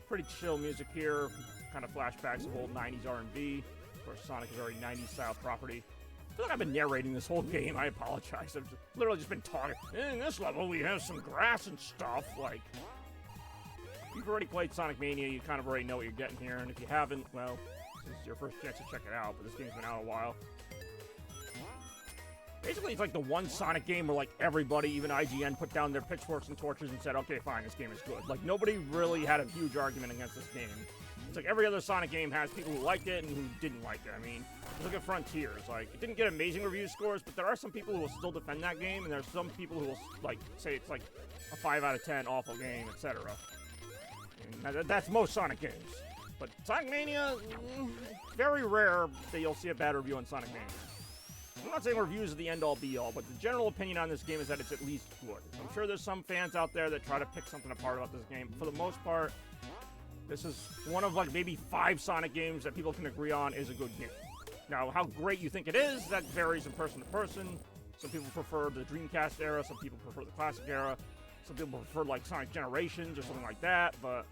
Pretty chill music here, kind of flashbacks of old 90s R&B. Of course, Sonic is a very 90s style property. I feel like I've been narrating this whole game. I apologize. I've literally just been talking. In this level, we have some grass and stuff. Like, if you've already played Sonic Mania, you kind of already know what you're getting here. And if you haven't, well, this is your first chance to check it out. But this game's been out a while. Basically, it's like the one Sonic game where, like, everybody, even IGN, put down their pitchforks and torches and said, okay, fine, this game is good. Like, nobody really had a huge argument against this game. It's like every other Sonic game has people who liked it and who didn't like it. I mean, look at Frontiers. Like, it didn't get amazing review scores, but there are some people who will still defend that game, and there's some people who will, like, say it's like a 5 out of 10 awful game, etc. That's most Sonic games. But Sonic Mania, very rare that you'll see a bad review on Sonic Mania. I'm not saying reviews are the end-all be-all, but the general opinion on this game is that it's at least good. I'm sure there's some fans out there that try to pick something apart about this game. For the most part, this is one of, like, maybe 5 Sonic games that people can agree on is a good game. Now, how great you think it is, that varies from person to person. Some people prefer the Dreamcast era, some people prefer the classic era, some people prefer, like, Sonic Generations or something like that, but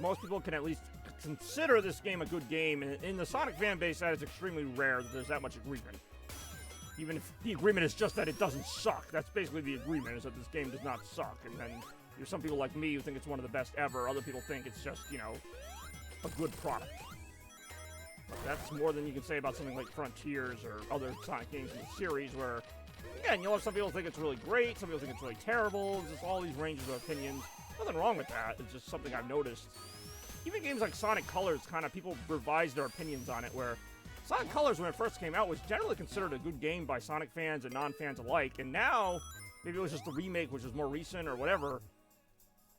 most people can at least consider this game a good game, and in the Sonic fan base, that is extremely rare that there's that much agreement. Even if the agreement is just that it doesn't suck. That's basically the agreement, is that this game does not suck. And then there's some people like me who think it's one of the best ever. Other people think it's just, you know, a good product. But that's more than you can say about something like Frontiers or other Sonic games in the series where, again, you'll have some people think it's really great, some people think it's really terrible. There's just all these ranges of opinions. Nothing wrong with that. It's just something I've noticed. Even games like Sonic Colors, kind of people revise their opinions on it, where Sonic Colors, when it first came out, was generally considered a good game by Sonic fans and non-fans alike, and now, maybe it was just the remake, which was more recent or whatever,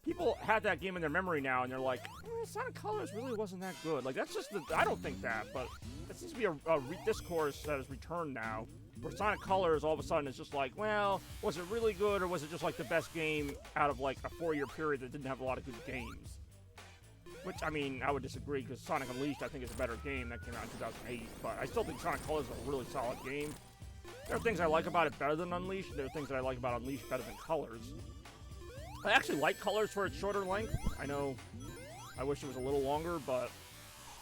people had that game in their memory now, and they're like, Sonic Colors really wasn't that good. Like, that's just I don't think that, but that seems to be a discourse that has returned now, where Sonic Colors, all of a sudden, is just like, well, was it really good, or was it just, like, the best game out of, like, a 4-year period that didn't have a lot of good games? Which, I mean, I would disagree, because Sonic Unleashed, I think, is a better game. That came out in 2008, but I still think Sonic Colors is a really solid game. There are things I like about it better than Unleashed. There are things that I like about Unleashed better than Colors. I actually like Colors for its shorter length. I know I wish it was a little longer, but,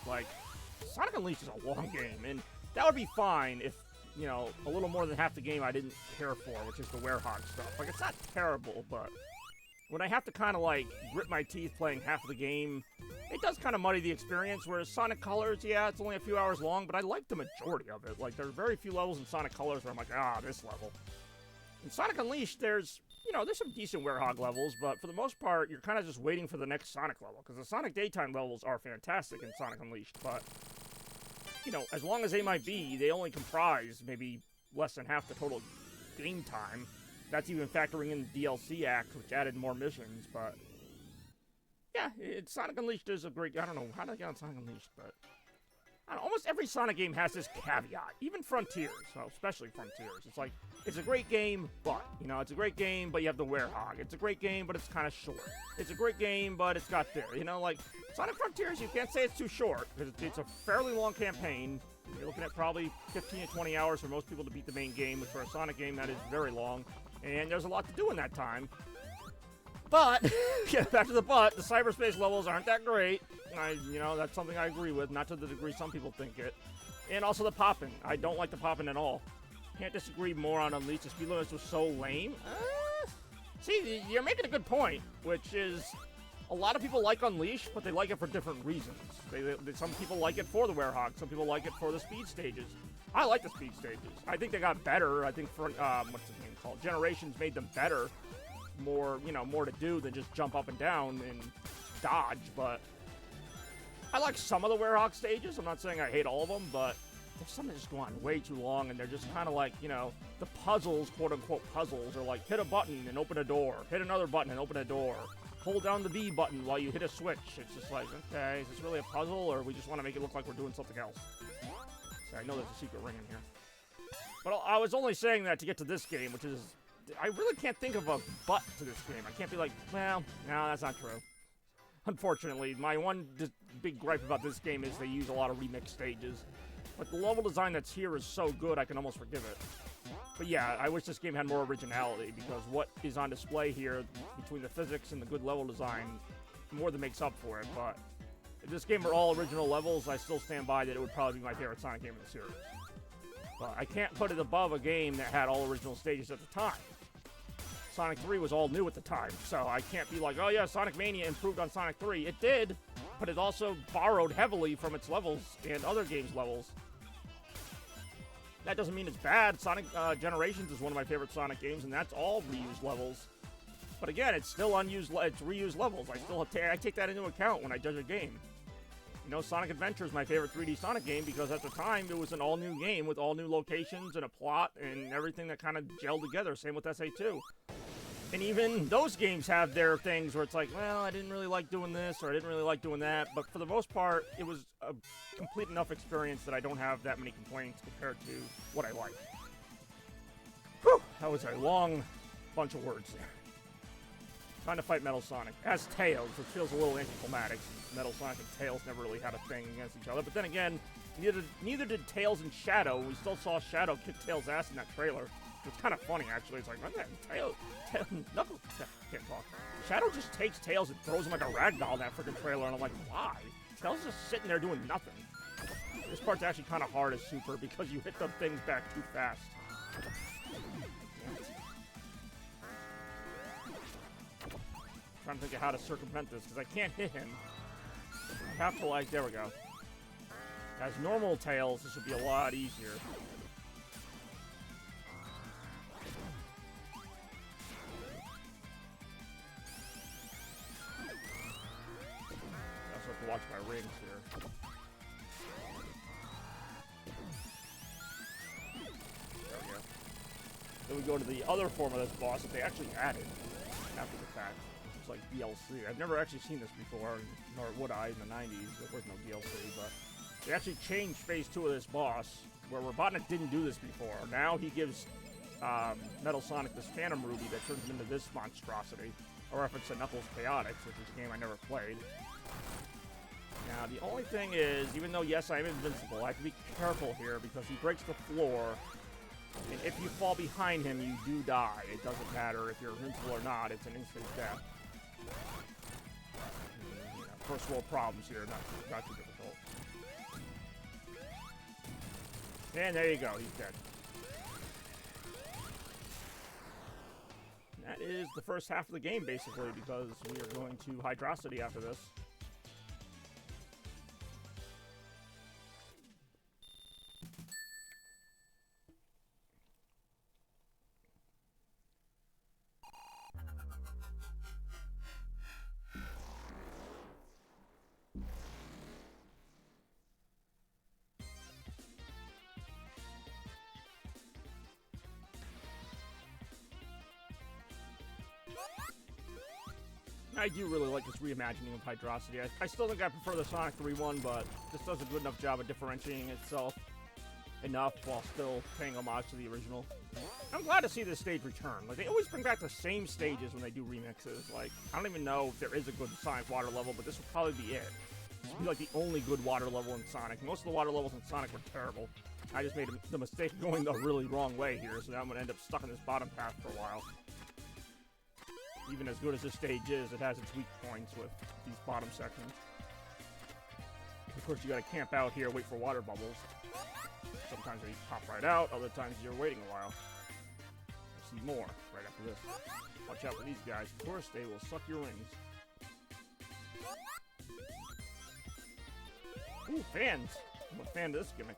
like, Sonic Unleashed is a long game, and that would be fine if, you know, a little more than half the game I didn't care for, which is the Werehog stuff. Like, it's not terrible, but when I have to kind of, like, grit my teeth playing half of the game, it does kind of muddy the experience, whereas Sonic Colors, yeah, it's only a few hours long, but I like the majority of it. Like, there are very few levels in Sonic Colors where I'm like, this level. In Sonic Unleashed, there's some decent Werehog levels, but for the most part, you're kind of just waiting for the next Sonic level, because the Sonic Daytime levels are fantastic in Sonic Unleashed, but, you know, as long as they might be, they only comprise maybe less than half the total game time. That's even factoring in the DLC act, which added more missions, but yeah, Sonic Unleashed is a great, I don't know, how did I get on Sonic Unleashed, but I don't know, almost every Sonic game has this caveat, even Frontiers, well, especially Frontiers. It's like, it's a great game, but, you know, it's a great game, but you have the Werehog. It's a great game, but it's kind of short. It's a great game, but it's got there, you know, like, Sonic Frontiers, you can't say it's too short, because it's a fairly long campaign. You're looking at probably 15 to 20 hours for most people to beat the main game, which for a Sonic game, that is very long. And there's a lot to do in that time. But, back to the but, the cyberspace levels aren't that great. You know, that's something I agree with, not to the degree some people think it. And also the popping. I don't like the popping at all. Can't disagree more on Unleashed. The speed limits was so lame. See, you're making a good point, which is a lot of people like Unleashed, but they like it for different reasons. Some people like it for the Werehog. Some people like it for the speed stages. I like the speed stages. I think they got better. I think for, what's the game called? Generations made them better. More, you know, more to do than just jump up and down and dodge, but I like some of the Werehog stages. I'm not saying I hate all of them, but there's some that just go on way too long, and they're just kind of like, you know, the puzzles, quote-unquote puzzles, are like, hit a button and open a door, hit another button and open a door, hold down the B button while you hit a switch. It's just like, okay, is this really a puzzle, or we just want to make it look like we're doing something else? So I know there's a secret ring in here. But I was only saying that to get to this game, which is, I really can't think of a but to this game. I can't be like, well, no, that's not true. Unfortunately, my one big gripe about this game is they use a lot of remix stages. But the level design that's here is so good, I can almost forgive it. But yeah, I wish this game had more originality, because what is on display here, between the physics and the good level design, more than makes up for it. But if this game were all original levels, I still stand by that it would probably be my favorite Sonic game in the series. But I can't put it above a game that had all original stages at the time. Sonic 3 was all new at the time, so I can't be like, oh yeah, Sonic Mania improved on Sonic 3. It did, but it also borrowed heavily from its levels and other games' levels. That doesn't mean it's bad. Sonic Generations is one of my favorite Sonic games, and that's all reused levels. But again, it's still it's reused levels. I take that into account when I judge a game. You know, Sonic Adventure is my favorite 3D Sonic game because at the time it was an all-new game with all new locations and a plot and everything that kind of gelled together. Same with SA2. And even those games have their things where it's like, well, I didn't really like doing this or I didn't really like doing that. But for the most part, it was a complete enough experience that I don't have that many complaints compared to what I like. Whew! That was a long bunch of words there. Trying to fight Metal Sonic as Tails, which feels a little anticlimactic. Metal Sonic and Tails never really had a thing against each other. But then again, neither did Tails and Shadow. We still saw Shadow kick Tails' ass in that trailer. It's kind of funny, actually. It's like, what the Tails, Knuckles, can't talk. Shadow just takes Tails and throws him like a ragdoll in that freaking trailer, and I'm like, why? Tails is just sitting there doing nothing. This part's actually kind of hard as Super because you hit the things back too fast. Trying to think of how to circumvent this because I can't hit him. I have to, like, there we go. As normal Tails, this would be a lot easier. I also have to watch my rings here. There we go. Then we go to the other form of this boss that they actually added after the fact. It's like DLC. I've never actually seen this before, nor would I in the 90s. There was no DLC, but they actually changed Phase 2 of this boss, where Robotnik didn't do this before. Now he gives Metal Sonic this Phantom Ruby that turns him into this monstrosity. A reference to Knuckles Chaotix, which is a game I never played. Now, the only thing is, even though, yes, I'm invincible, I have to be careful here because he breaks the floor. And if you fall behind him, you do die. It doesn't matter if you're invincible or not. It's an instant death. You know, first world problems here, not too difficult. And there you go, he's dead. That is the first half of the game, basically, because we are going to Hydrocity after this. I do really like this reimagining of Hydrocity. I still think I prefer the Sonic 3 one, but this does a good enough job of differentiating itself enough while still paying homage to the original. I'm glad to see this stage return. Like, they always bring back the same stages when they do remixes. Like, I don't even know if there is a good Sonic water level, but this would probably be it. This would be like the only good water level in Sonic. Most of the water levels in Sonic were terrible. I just made the mistake of going the really wrong way here, so now I'm going to end up stuck in this bottom path for a while. Even as good as this stage is, it has its weak points with these bottom sections. Of course, you gotta camp out here, wait for water bubbles. Sometimes they pop right out, other times you're waiting a while. You'll see more right after this. Watch out for these guys. Of course, they will suck your rings. Ooh, fans! I'm a fan of this gimmick.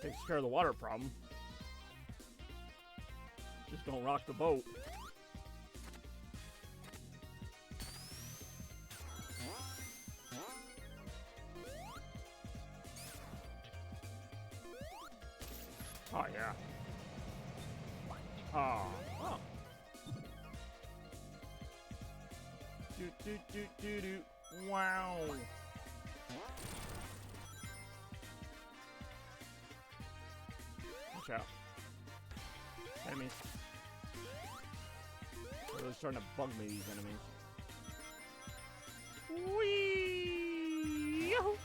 Takes care of the water problem. Just don't rock the boat. Oh, yeah. Oh. Do. Wow. Watch out. Enemies. They're really starting to bug me, these enemies. Whee! Yahoo!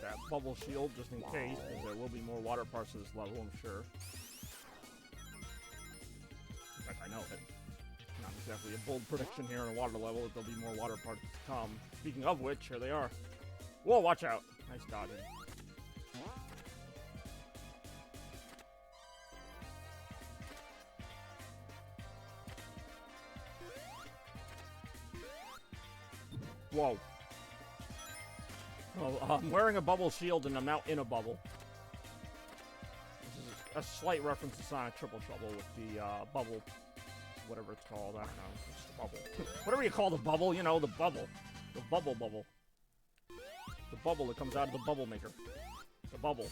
that bubble shield just in case, because there will be more water parts to this level, I'm sure. In fact, I know it. Not exactly a bold prediction here on a water level that there'll be more water parts to come. Speaking of which, here they are. Whoa, watch out. Nice dodging. Whoa. Oh, I'm wearing a bubble shield and I'm now in a bubble. This is a slight reference to Sonic Triple Trouble with the bubble, whatever it's called. I don't know. It's just a bubble. Whatever you call the bubble, you know, the bubble. The bubble. The bubble that comes out of the bubble maker. The bubble.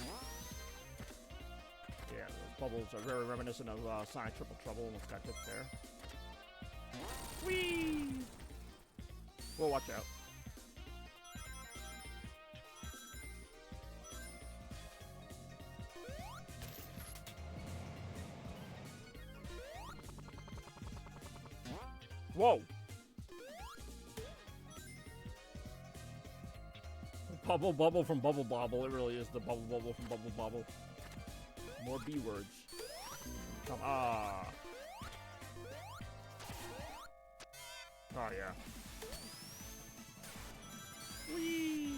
Yeah, the bubbles are very reminiscent of Sonic Triple Trouble. Almost got hit there. Whee! Well, watch out. Whoa! Bubble Bubble from Bubble Bobble. It really is the Bubble Bubble from Bubble Bobble. More B words. Come ah. Oh yeah. Whee!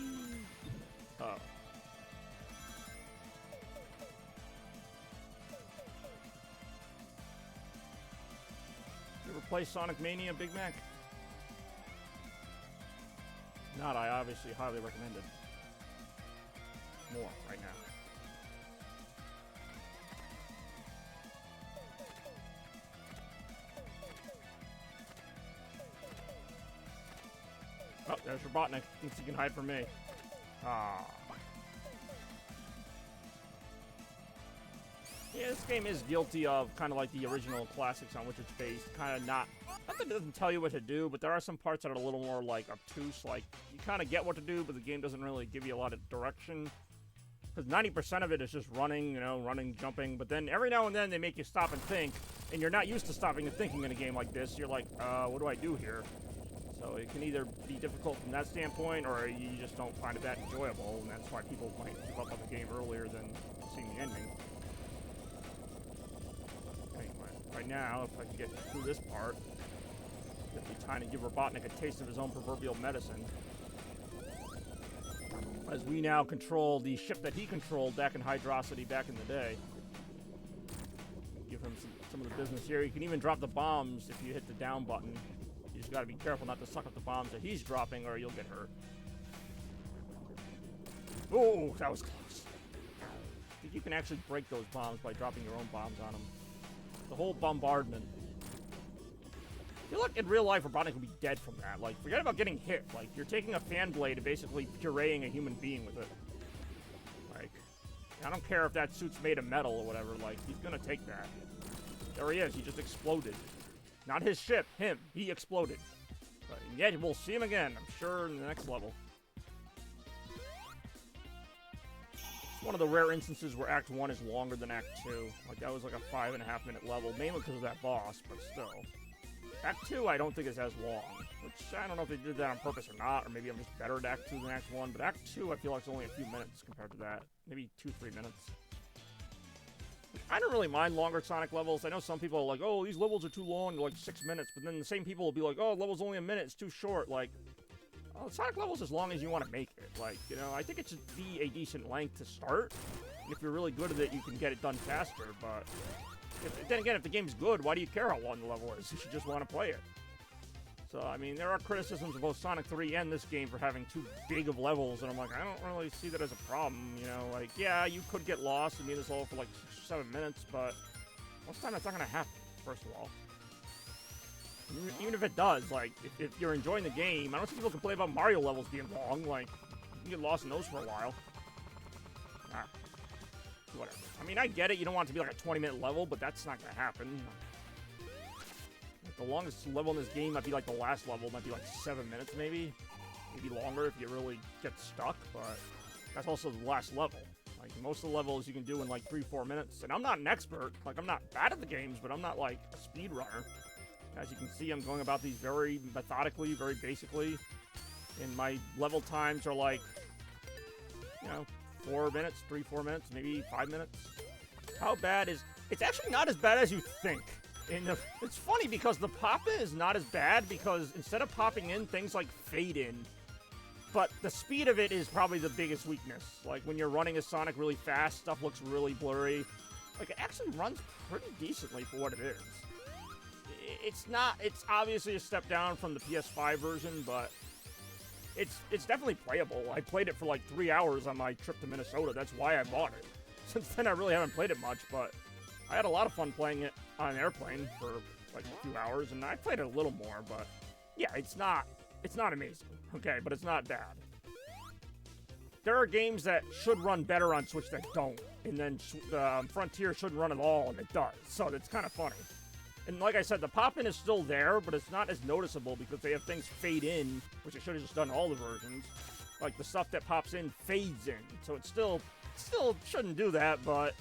Oh. You ever play Sonic Mania, Big Mac? Not, I obviously highly recommend it. More right now. Oh, there's Robotnik. Thinks he can hide from me. Ah. Yeah, this game is guilty of kind of like the original classics on which it's based. Kind of not that it doesn't tell you what to do, but there are some parts that are a little more like obtuse. Like you kind of get what to do, but the game doesn't really give you a lot of direction. Because 90% of it is just running, you know, running, jumping. But then every now and then they make you stop and think, and you're not used to stopping and thinking in a game like this. You're like, what do I do here? So it can either be difficult from that standpoint, or you just don't find it that enjoyable, and that's why people might give up on the game earlier than seeing the ending. Anyway, right now, if I can get through this part, it'll be time to give Robotnik a taste of his own proverbial medicine. As we now control the ship that he controlled back in Hydrocity back in the day. Give him some of the business here. You can even drop the bombs if you hit the down button. You just gotta be careful not to suck up the bombs that he's dropping or you'll get hurt. Oh, that was close. I think you can actually break those bombs by dropping your own bombs on them. The whole bombardment. I feel like in real life, Robotnik would be dead from that. Like, forget about getting hit. Like, you're taking a fan blade and basically pureeing a human being with it. Like, I don't care if that suit's made of metal or whatever. Like, he's gonna take that. There he is. He just exploded. Not his ship. Him. He exploded. But yet, we'll see him again, I'm sure, in the next level. It's one of the rare instances where Act 1 is longer than Act 2. Like, that was like a 5.5 minute level, mainly because of that boss, but still. Act 2, I don't think is as long, which I don't know if they did that on purpose or not, or maybe I'm just better at Act 2 than Act 1, but Act 2 I feel like it's only a few minutes compared to that. Maybe 2-3 minutes. I don't really mind longer Sonic levels. I know some people are like, oh, these levels are too long, like 6 minutes, but then the same people will be like, oh, the level's only a minute, it's too short. Like, oh, Sonic level's as long as you want to make it. Like, you know, I think it should be a decent length to start, and if you're really good at it, you can get it done faster, but... then again, if the game's good, why do you care how long the level is? You should just want to play it. So, I mean, there are criticisms of both Sonic 3 and this game for having too big of levels, and I'm like, I don't really see that as a problem, you know? Like, yeah, you could get lost and be in this level for like 6 or 7 minutes, but most of the time that's not going to happen, first of all. Even if it does, like, if you're enjoying the game, I don't see people complain about Mario levels being long. Like, you can get lost in those for a while. Ah. Whatever. I mean, I get it. You don't want it to be like a 20-minute level, but that's not going to happen. Like, the longest level in this game might be like the last level. Might be like 7 minutes, maybe. Maybe longer if you really get stuck, but that's also the last level. Like, most of the levels you can do in like 3-4 minutes. And I'm not an expert. Like, I'm not bad at the games, but I'm not like a speedrunner. As you can see, I'm going about these very methodically, very basically. And my level times are like... You know, 4 minutes, 3-4 minutes, maybe 5 minutes. How bad is... It's actually not as bad as you think. It's funny because the pop-in is not as bad because instead of popping in, things like fade in. But the speed of it is probably the biggest weakness. Like, when you're running a Sonic really fast, stuff looks really blurry. Like, it actually runs pretty decently for what it is. It's not... It's obviously a step down from the PS5 version, but... It's definitely playable. I played it for like 3 hours on my trip to Minnesota. That's why I bought it. Since then, I really haven't played it much, but... I had a lot of fun playing it on an airplane for like a few hours, and I played it a little more, but yeah, it's not amazing, okay, but it's not bad. There are games that should run better on Switch that don't, and then Frontier shouldn't run at all, and it does, so it's kind of funny. And like I said, the pop-in is still there, but it's not as noticeable because they have things fade in, which I should have just done all the versions. Like, the stuff that pops in fades in, so it still shouldn't do that, but...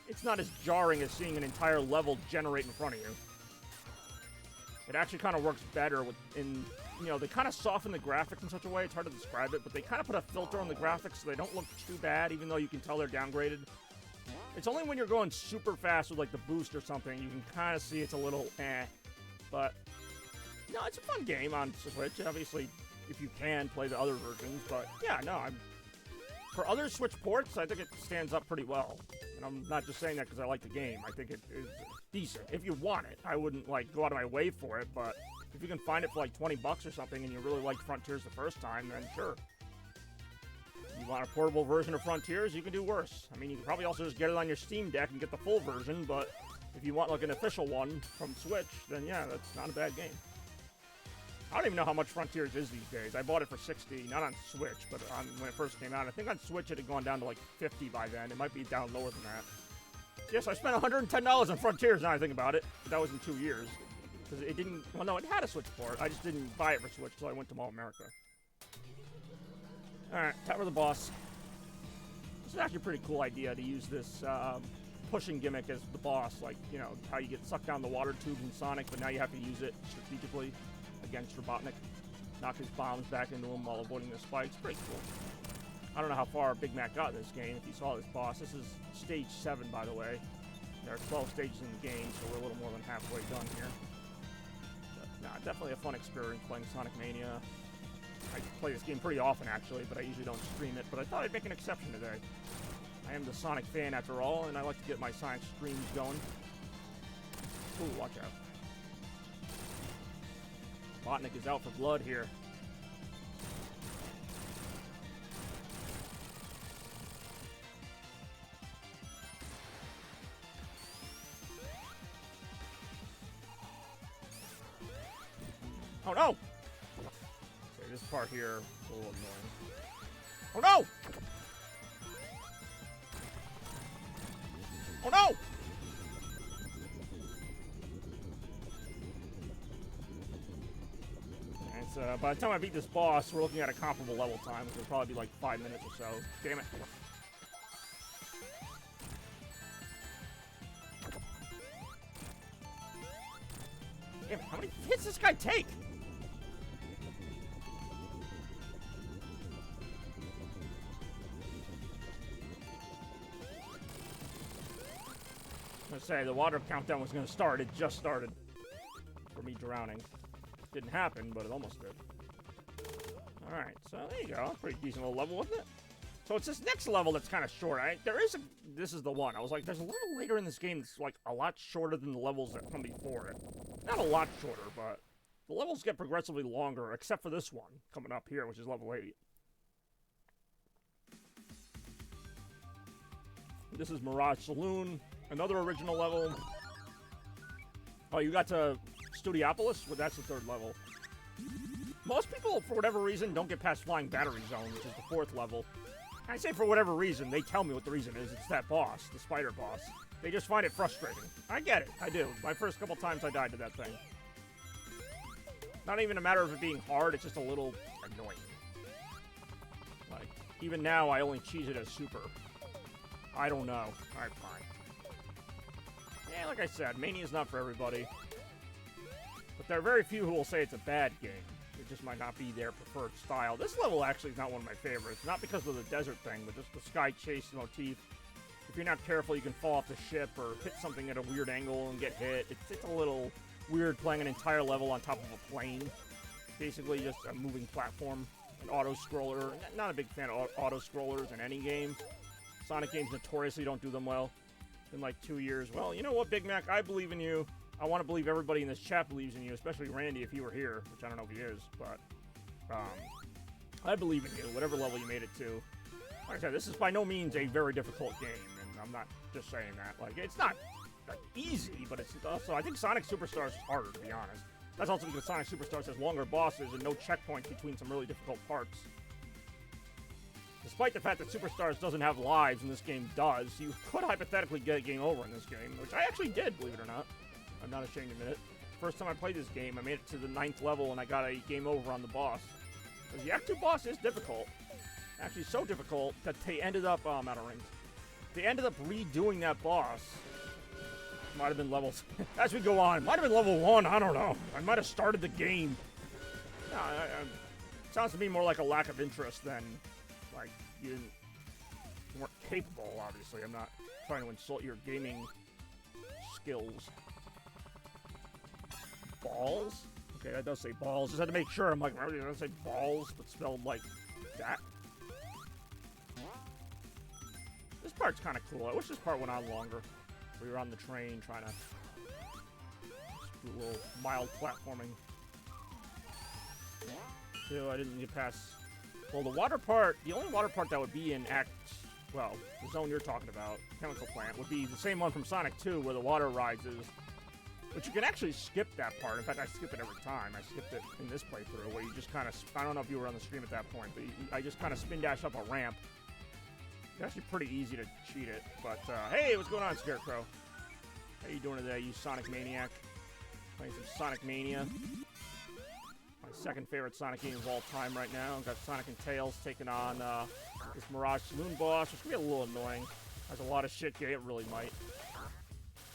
It's not as jarring as seeing an entire level generate in front of you. It actually kind of works better they kind of soften the graphics in such a way, it's hard to describe it, but they kind of put a filter on the graphics so they don't look too bad, even though you can tell they're downgraded. It's only when you're going super fast with, like, the boost or something, you can kind of see it's a little But, no, it's a fun game on Switch. Obviously, if you can, play the other versions, but, yeah, no, for other Switch ports, I think it stands up pretty well. And I'm not just saying that because I like the game. I think it is decent. If you want it, I wouldn't, like, go out of my way for it, but if you can find it for, like, 20 bucks or something and you really liked Frontiers the first time, then sure. If you want a portable version of Frontiers, you can do worse. I mean, you can probably also just get it on your Steam Deck and get the full version, but if you want, like, an official one from Switch, then yeah, that's not a bad game. I don't even know how much Frontiers is these days. I bought it for $60, not on Switch, but when it first came out. I think on Switch it had gone down to like $50 by then. It might be down lower than that. Yes, I spent $110 on Frontiers now I think about it. But that was in 2 years. Because it didn't... Well, no, it had a Switch port. I just didn't buy it for Switch until I went to Mall America. Alright, Tower of the Boss. This is actually a pretty cool idea to use this pushing gimmick as the boss. Like, you know, how you get sucked down the water tubes in Sonic, but now you have to use it strategically against Robotnik. Knock his bombs back into him while avoiding the spikes. Pretty cool. I don't know how far Big Mac got in this game, if you saw this boss. This is stage 7, by the way. There are 12 stages in the game, so we're a little more than halfway done here. But, nah, definitely a fun experience playing Sonic Mania. I play this game pretty often, actually, but I usually don't stream it. But I thought I'd make an exception today. I am the Sonic fan, after all, and I like to get my Sonic streams going. Ooh, watch out. Robotnik is out for blood here. Oh no! Okay, this part here is a little annoying. Oh no! Oh no! By the time I beat this boss, we're looking at a comparable level time, which will probably be like 5 minutes or so. Damn it. Damn it, how many hits does this guy take? I was gonna say, the water countdown was gonna start. It just started for me drowning. Didn't happen, but it almost did. Alright, so there you go. Pretty decent little level, wasn't it? So it's this next level that's kind of short. This is the one. I was like, there's a level later in this game that's like a lot shorter than the levels that come before it. Not a lot shorter, but the levels get progressively longer, except for this one coming up here, which is level 8. This is Mirage Saloon, another original level. Oh, you got to Studiopolis? Well, that's the 3rd level. Most people, for whatever reason, don't get past Flying Battery Zone, which is the 4th level. I say for whatever reason, they tell me what the reason is. It's that boss, the spider boss. They just find it frustrating. I get it, I do. My first couple times I died to that thing. Not even a matter of it being hard, it's just a little annoying. Like, even now, I only cheese it as super. I don't know. Alright, fine. Yeah, like I said, Mania is not for everybody. But there are very few who will say it's a bad game. It just might not be their preferred style. This level actually is not one of my favorites. Not because of the desert thing, but just the sky chase motif. If you're not careful, you can fall off the ship or hit something at a weird angle and get hit. It's a little weird playing an entire level on top of a plane. Basically just a moving platform, an auto-scroller. Not a big fan of auto-scrollers in any game. Sonic games notoriously don't do them well. In like 2 years. Well, you know what, Big Mac? I believe in you. I want to believe everybody in this chat believes in you, especially Randy if he were here, which I don't know if he is, but I believe in you, whatever level you made it to. Like I said, this is by no means a very difficult game, and I'm not just saying that. Like, it's not easy, but it's also, I think Sonic Superstars is harder, to be honest. That's also because Sonic Superstars has longer bosses and no checkpoints between some really difficult parts. Despite the fact that Superstars doesn't have lives and this game does, you could hypothetically get a game over in this game, which I actually did, believe it or not. I'm not ashamed to admit it. First time I played this game, I made it to the 9th level and I got a game over on the boss. Because the Act 2 boss is difficult. Actually so difficult that they ended up, I'm out of rings. They ended up redoing that boss. Might have been levels, as we go on, might have been level 1, I don't know. I might have started the game. No, sounds to me more like a lack of interest than, like, you weren't capable, obviously. I'm not trying to insult your gaming skills. Balls? Okay, that does say balls. Just had to make sure. I'm like, it doesn't say balls, but spelled like that. This part's kind of cool. I wish this part went on longer. We were on the train trying to just do a little mild platforming. So I didn't get past. Well, the water part, the only water part that would be in the zone you're talking about, Chemical Plant, would be the same one from Sonic 2 where the water rises. But you can actually skip that part. In fact, I skip it every time. I skipped it in this playthrough where you just kind of, I don't know if you were on the stream at that point, but I just kind of spin dash up a ramp. It's actually pretty easy to cheat it. But, hey, what's going on, Scarecrow? How you doing today, you Sonic Maniac? Playing some Sonic Mania. My second favorite Sonic game of all time right now. I've got Sonic and Tails taking on this Mirage Saloon boss, which can be a little annoying. Has a lot of shit game, it really might.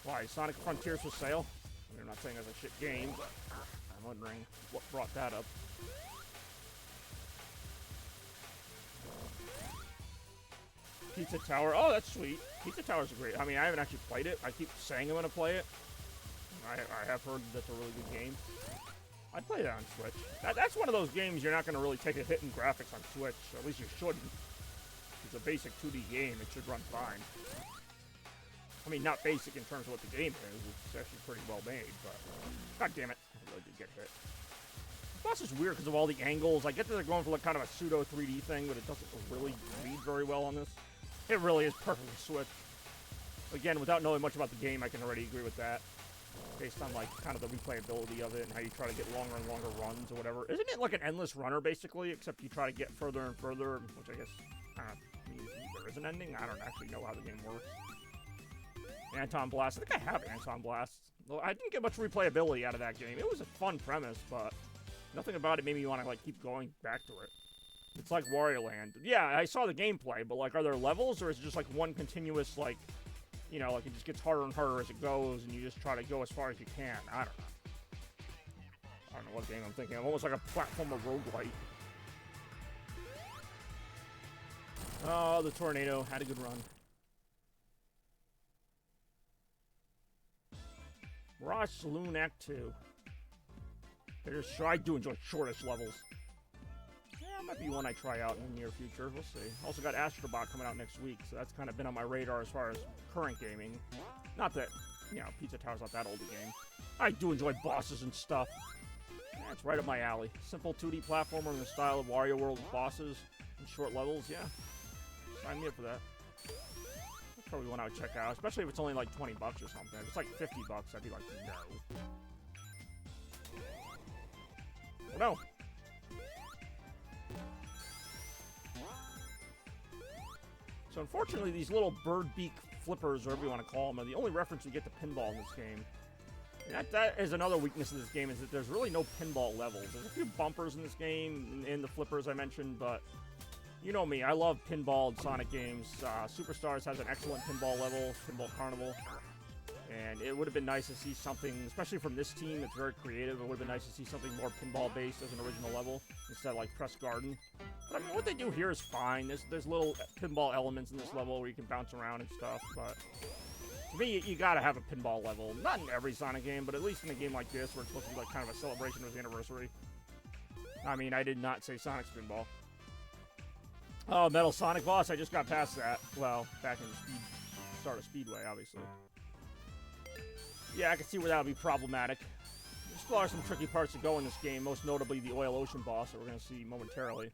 Why, Sonic Frontiers for sale? I mean, I'm not saying it's a shit game, but I'm wondering what brought that up. Pizza Tower, oh, that's sweet. Pizza Tower's great. I mean, I haven't actually played it. I keep saying I'm gonna play it. I have heard that's a really good game. I'd play that on Switch. That's one of those games you're not gonna really take a hit in graphics on Switch. At least you shouldn't. It's a basic 2D game. It should run fine. I mean, not basic in terms of what the game is. It's actually pretty well made, but god damn it, I really did get hit. The boss is weird because of all the angles. I get that they're going for like kind of a pseudo 3D thing, but it doesn't really read very well on this. It really is perfectly Switch. Again, without knowing much about the game, I can already agree with that. Based on like kind of the replayability of it and how you try to get longer and longer runs or whatever. Isn't it like an endless runner basically, except you try to get further and further, which I guess means there is an ending. I don't actually know how the game works. Anton Blast. I think I have Anton Blast. Well, I didn't get much replayability out of that game. It was a fun premise, but nothing about it made me want to like keep going back to it. It's like Wario Land. Yeah, I saw the gameplay, but like, are there levels or is it just like one continuous like, you know, like it just gets harder and harder as it goes, and you just try to go as far as you can? I don't know. I don't know what game I'm thinking of. Almost like a platformer roguelite. Oh, the tornado had a good run. Mirage Saloon Act 2. I do enjoy shortish levels. Yeah, might be one I try out in the near future. We'll see. Also got Astrobot coming out next week, so that's kind of been on my radar as far as current gaming. Not that, you know, Pizza Tower's not that old a game. I do enjoy bosses and stuff. Yeah, it's right up my alley. Simple 2D platformer in the style of Wario World with bosses and short levels, yeah. Sign me up for that. That's probably one I would check out, especially if it's only like 20 bucks or something. If it's like 50 bucks, I'd be like, no. No. So unfortunately, these little bird beak flippers, or whatever you want to call them, are the only reference we get to pinball in this game. And that is another weakness of this game, is that there's really no pinball levels. There's a few bumpers in this game, in the flippers I mentioned, but you know me, I love pinball and Sonic games. Superstars has an excellent pinball level, Pinball Carnival. And it would have been nice to see something, especially from this team that's very creative, it would have been nice to see something more pinball-based as an original level, instead of, like, Press Garden. But, I mean, what they do here is fine. There's little pinball elements in this level where you can bounce around and stuff, but... To me, you gotta have a pinball level. Not in every Sonic game, but at least in a game like this, where it's supposed to be, like, kind of a celebration of his anniversary. I mean, I did not say Sonic Spinball. Oh, Metal Sonic boss, I just got past that. Well, back in the start of Speedway, obviously. Yeah, I can see where that would be problematic. There still are some tricky parts to go in this game, most notably the Oil Ocean boss that we're going to see momentarily.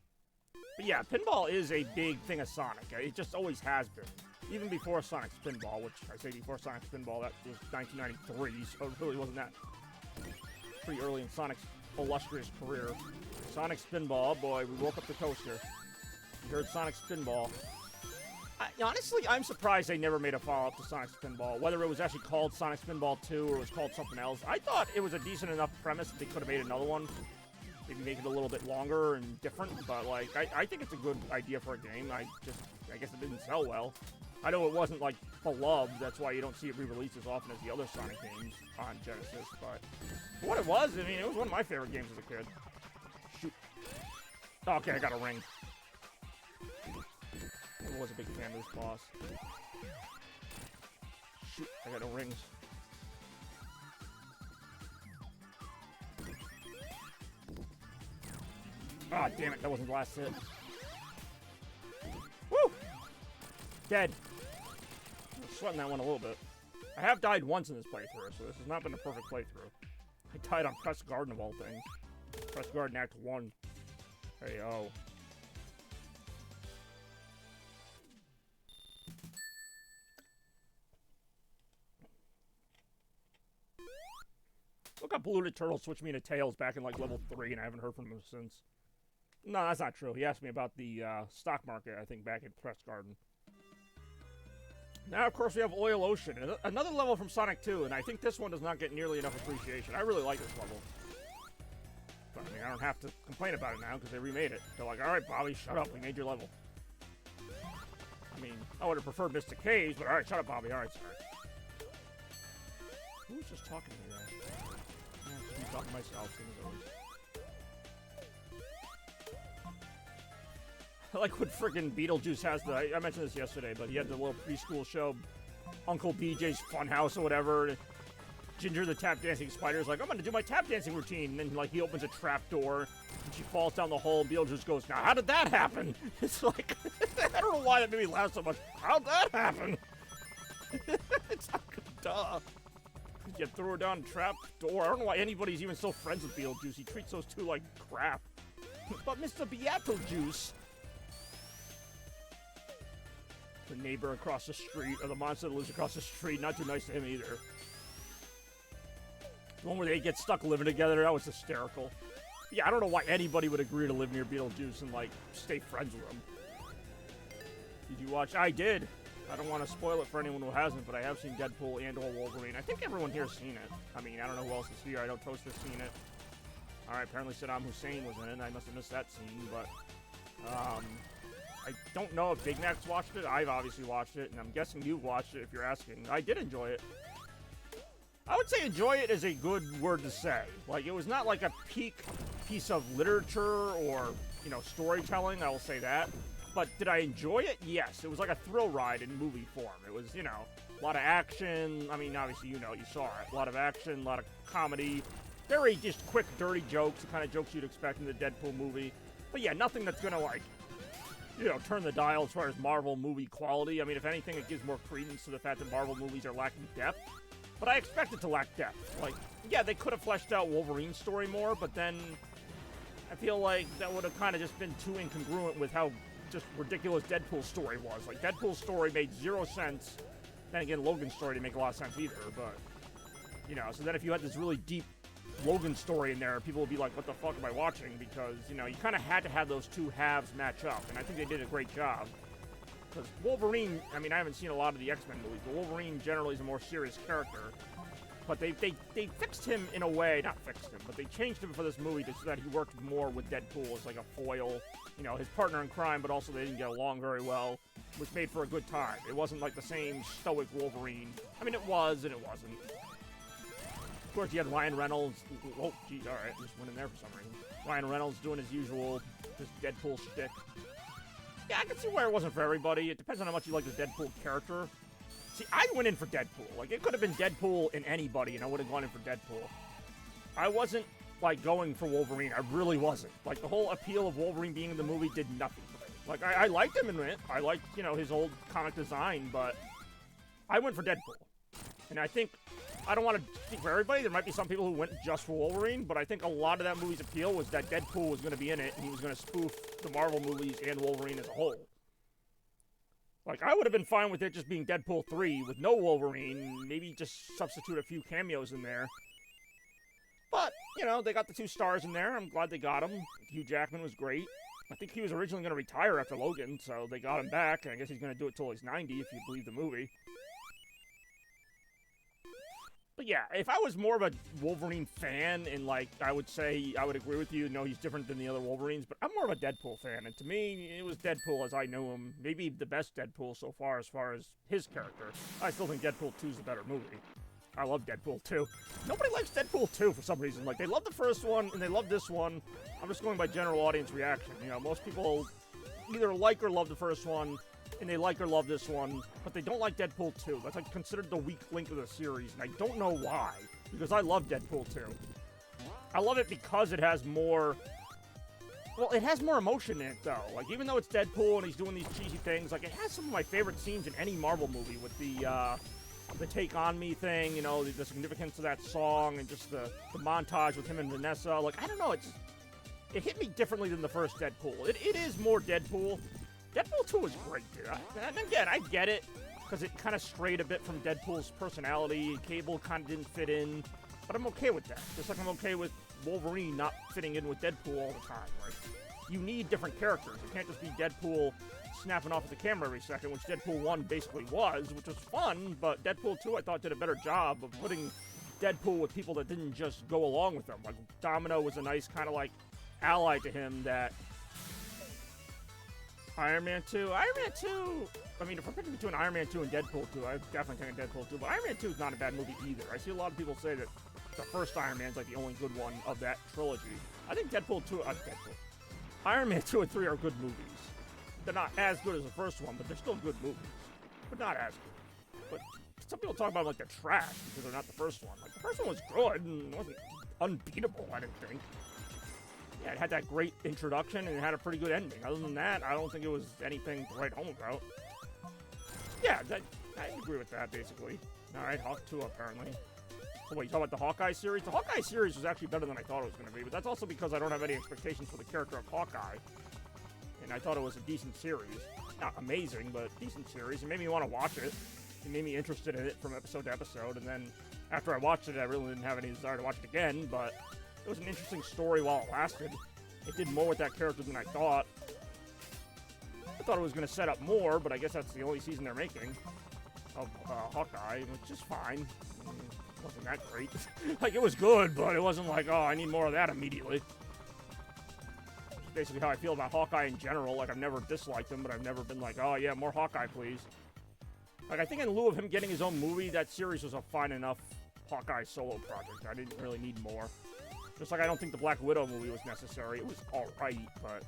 But yeah, pinball is a big thing of Sonic. It just always has been. Even before Sonic Spinball, which I say before Sonic Spinball, that was 1993, so it really wasn't that pretty early in Sonic's illustrious career. Sonic Spinball, oh boy, we woke up the toaster. You heard Sonic Spinball. Honestly, I'm surprised they never made a follow-up to Sonic Spinball. Whether it was actually called Sonic Spinball 2 or it was called something else. I thought it was a decent enough premise that they could have made another one. Maybe make it a little bit longer and different, but, like, I think it's a good idea for a game. I guess it didn't sell well. I know it wasn't, like, beloved. That's why you don't see it re-released as often as the other Sonic games on Genesis, but for what it was, I mean, it was one of my favorite games as a kid. Shoot. Okay, I got a ring. I was a big fan of this boss. Shoot, I got no rings. Ah, damn it, that wasn't the last hit. Woo! Dead. I'm sweating that one a little bit. I have died once in this playthrough, so this has not been a perfect playthrough. I died on Press Garden of all things. Press Garden Act 1. Hey, oh. Look up Polluted Turtle switched me to Tails back in, like, level 3, and I haven't heard from him since. No, that's not true. He asked me about the stock market, I think, back in Press Garden. Now, of course, we have Oil Ocean, another level from Sonic 2, and I think this one does not get nearly enough appreciation. I really like this level. But, I mean, I don't have to complain about it now, because they remade it. They're like, alright, Bobby, shut up, we made your level. I mean, I would have preferred Mr. K's, but alright, shut up, Bobby, alright, sorry. Who was just talking to me there? I'm talking to myself, as always. I like what friggin' Beetlejuice has the... I mentioned this yesterday, but he had the little preschool show, Uncle BJ's Funhouse or whatever. Ginger the tap dancing spider's like, I'm gonna do my tap dancing routine. And then, like, he opens a trap door, and she falls down the hole, and Beetlejuice goes, now, how did that happen? It's like, I don't know why that made me laugh so much. How'd that happen? It's like, duh. You threw her down a trap door. I don't know why anybody's even still friends with Beetlejuice. He treats those two like crap. But Mr. Beetlejuice, the neighbor across the street, or the monster that lives across the street, not too nice to him either. The one where they get stuck living together, that was hysterical. Yeah, I don't know why anybody would agree to live near Beetlejuice and, like, stay friends with him. Did you watch? I did. I don't want to spoil it for anyone who hasn't, but I have seen Deadpool and or Wolverine. I think everyone here's seen it. I mean, I don't know who else is here. I know Toaster's seen it. Alright, apparently Saddam Hussein was in it. I must have missed that scene, but... I don't know if Big Mac's watched it. I've obviously watched it, and I'm guessing you've watched it if you're asking. I did enjoy it. I would say enjoy it is a good word to say. Like, it was not like a peak piece of literature or, you know, storytelling, I will say that. But did I enjoy it? Yes. It was like a thrill ride in movie form. It was, you know, a lot of action. I mean, obviously, you know, you saw it. A lot of action, a lot of comedy. Very just quick, dirty jokes, the kind of jokes you'd expect in the Deadpool movie. But yeah, nothing that's gonna, like, you know, turn the dial as far as Marvel movie quality. I mean, if anything, it gives more credence to the fact that Marvel movies are lacking depth. But I expect it to lack depth. Like, yeah, they could have fleshed out Wolverine's story more, but then I feel like that would have kind of just been too incongruent with how just ridiculous Deadpool's story was. Like, Deadpool's story made zero sense. Then again, Logan's story didn't make a lot of sense either, but, you know, so then if you had this really deep Logan story in there, people would be like, what the fuck am I watching? Because, you know, you kind of had to have those two halves match up, and I think they did a great job. Because Wolverine, I mean, I haven't seen a lot of the X-Men movies, but Wolverine generally is a more serious character. But they fixed him in a way, not fixed him, but they changed him for this movie so that he worked more with Deadpool as like a foil, you know, his partner in crime, but also they didn't get along very well. was made for a good time. It wasn't like the same stoic Wolverine. I mean, it was and it wasn't. Of course, you had Ryan Reynolds. Oh, geez, all right, just went in there for some reason. Ryan Reynolds doing his usual, just Deadpool shtick. Yeah, I can see why it wasn't for everybody. It depends on how much you like the Deadpool character. See, I went in for Deadpool. Like, it could have been Deadpool in anybody, and I would have gone in for Deadpool. I wasn't, like, going for Wolverine. I really wasn't. Like, the whole appeal of Wolverine being in the movie did nothing for me. Like, I liked him in it. I liked, you know, his old comic design, but I went for Deadpool. And I think, I don't want to speak for everybody. There might be some people who went just for Wolverine, but I think a lot of that movie's appeal was that Deadpool was going to be in it, and he was going to spoof the Marvel movies and Wolverine as a whole. Like, I would have been fine with it just being Deadpool 3 with no Wolverine, maybe just substitute a few cameos in there. But, you know, they got the 2 stars in there. I'm glad they got him. Hugh Jackman was great. I think he was originally going to retire after Logan, so they got him back, and I guess he's going to do it till he's 90 if you believe the movie. But yeah, if I was more of a Wolverine fan, and like, I would say, I would agree with you, no, he's different than the other Wolverines, but I'm more of a Deadpool fan, and to me, it was Deadpool as I knew him, maybe the best Deadpool so far as his character. I still think Deadpool 2 is the better movie. I love Deadpool 2. Nobody likes Deadpool 2 for some reason. Like, they love the first one, and they love this one. I'm just going by general audience reaction. You know, most people either like or love the first one, and they like or love this one, but they don't like Deadpool 2. That's like considered the weak link of the series, and I don't know why, because I love Deadpool 2. I love it because it has more, well, it has more emotion in it, though. Like, even though it's Deadpool and he's doing these cheesy things, like, it has some of my favorite scenes in any Marvel movie with the Take On Me thing, you know, the significance of that song, and just the montage with him and Vanessa. Like, I don't know, it hit me differently than the first Deadpool. It is more Deadpool. Deadpool 2 was great, dude. And again, I get it, because it kind of strayed a bit from Deadpool's personality. Cable kind of didn't fit in, but I'm okay with that. Just like I'm okay with Wolverine not fitting in with Deadpool all the time. Like, you need different characters. It can't just be Deadpool snapping off at the camera every second, which Deadpool 1 basically was, which was fun, but Deadpool 2 I thought did a better job of putting Deadpool with people that didn't just go along with him. Like, Domino was a nice kind of like ally to him that... Iron Man 2? Iron Man 2... I mean, if we're picking between Iron Man 2 and Deadpool 2, I definitely think Deadpool 2, but Iron Man 2 is not a bad movie either. I see a lot of people say that the first Iron Man's like the only good one of that trilogy. I think Iron Man 2 and 3 are good movies. They're not as good as the first one, but they're still good movies. But not as good. But some people talk about them like they're trash because they're not the first one. Like, the first one was good and it wasn't unbeatable, I didn't think. Yeah, it had that great introduction and it had a pretty good ending. Other than that, I don't think it was anything to write home about. Yeah, I agree with that, basically. Alright, Hawk 2, apparently. So wait, you talking about the Hawkeye series? The Hawkeye series was actually better than I thought it was going to be, but that's also because I don't have any expectations for the character of Hawkeye. And I thought it was a decent series. Not amazing, but decent series. It made me want to watch it. It made me interested in it from episode to episode, and then after I watched it, I really didn't have any desire to watch it again, but it was an interesting story while it lasted. It did more with that character than I thought. I thought it was going to set up more, but I guess that's the only season they're making of Hawkeye, which is fine. It wasn't that great. Like, it was good, but it wasn't like, oh, I need more of that immediately. Which is basically how I feel about Hawkeye in general. Like, I've never disliked him, but I've never been like, oh, yeah, more Hawkeye, please. Like, I think in lieu of him getting his own movie, that series was a fine enough Hawkeye solo project. I didn't really need more. Just like I don't think the Black Widow movie was necessary. It was alright, but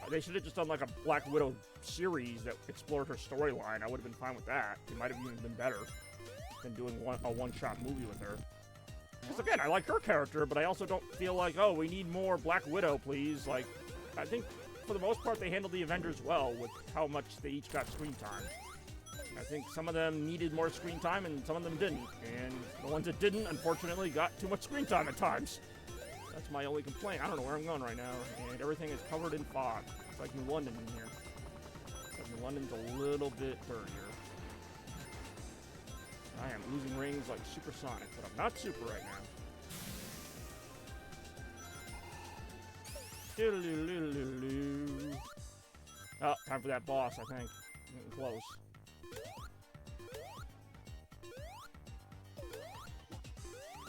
they should have just done like a Black Widow series that explored her storyline. I would have been fine with that. It might have even been better than doing a one-shot movie with her. Because again, I like her character, but I also don't feel like, oh, we need more Black Widow, please. Like, I think for the most part they handled the Avengers well with how much they each got screen time. I think some of them needed more screen time and some of them didn't. And the ones that didn't, unfortunately, got too much screen time at times. That's my only complaint. I don't know where I'm going right now, and everything is covered in fog. It's like New London in here. But New London's a little bit dirtier. I am losing rings like supersonic, but I'm not super right now. Oh, time for that boss, I think. Getting close.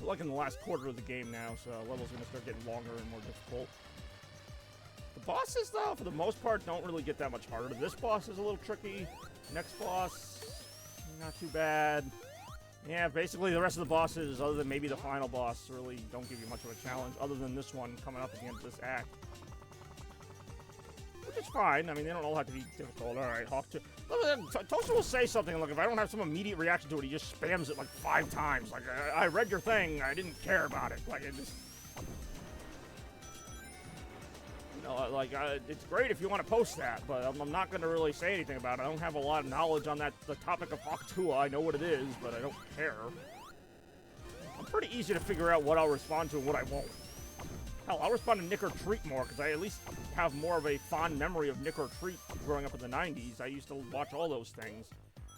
We're like in the last quarter of the game now, so level's gonna start getting longer and more difficult. The bosses, though, for the most part, don't really get that much harder. This boss is a little tricky. Next boss, not too bad. Yeah, basically the rest of the bosses, other than maybe the final boss, really don't give you much of a challenge, other than this one coming up at the end of this act. Which is fine. I mean, they don't all have to be difficult. Alright, Hawk 2. Toaster will say something, like, if I don't have some immediate reaction to it, he just spams it, like, 5 times. Like, I read your thing, I didn't care about it. Like, it just... You know, like, it's great if you want to post that, but I'm not going to really say anything about it. I don't have a lot of knowledge on the topic of Hawk 2. I know what it is, but I don't care. I'm pretty easy to figure out what I'll respond to and what I won't. Hell, I'll respond to Nick or Treat more, because I at least have more of a fond memory of Nick or Treat growing up in the 90s. I used to watch all those things.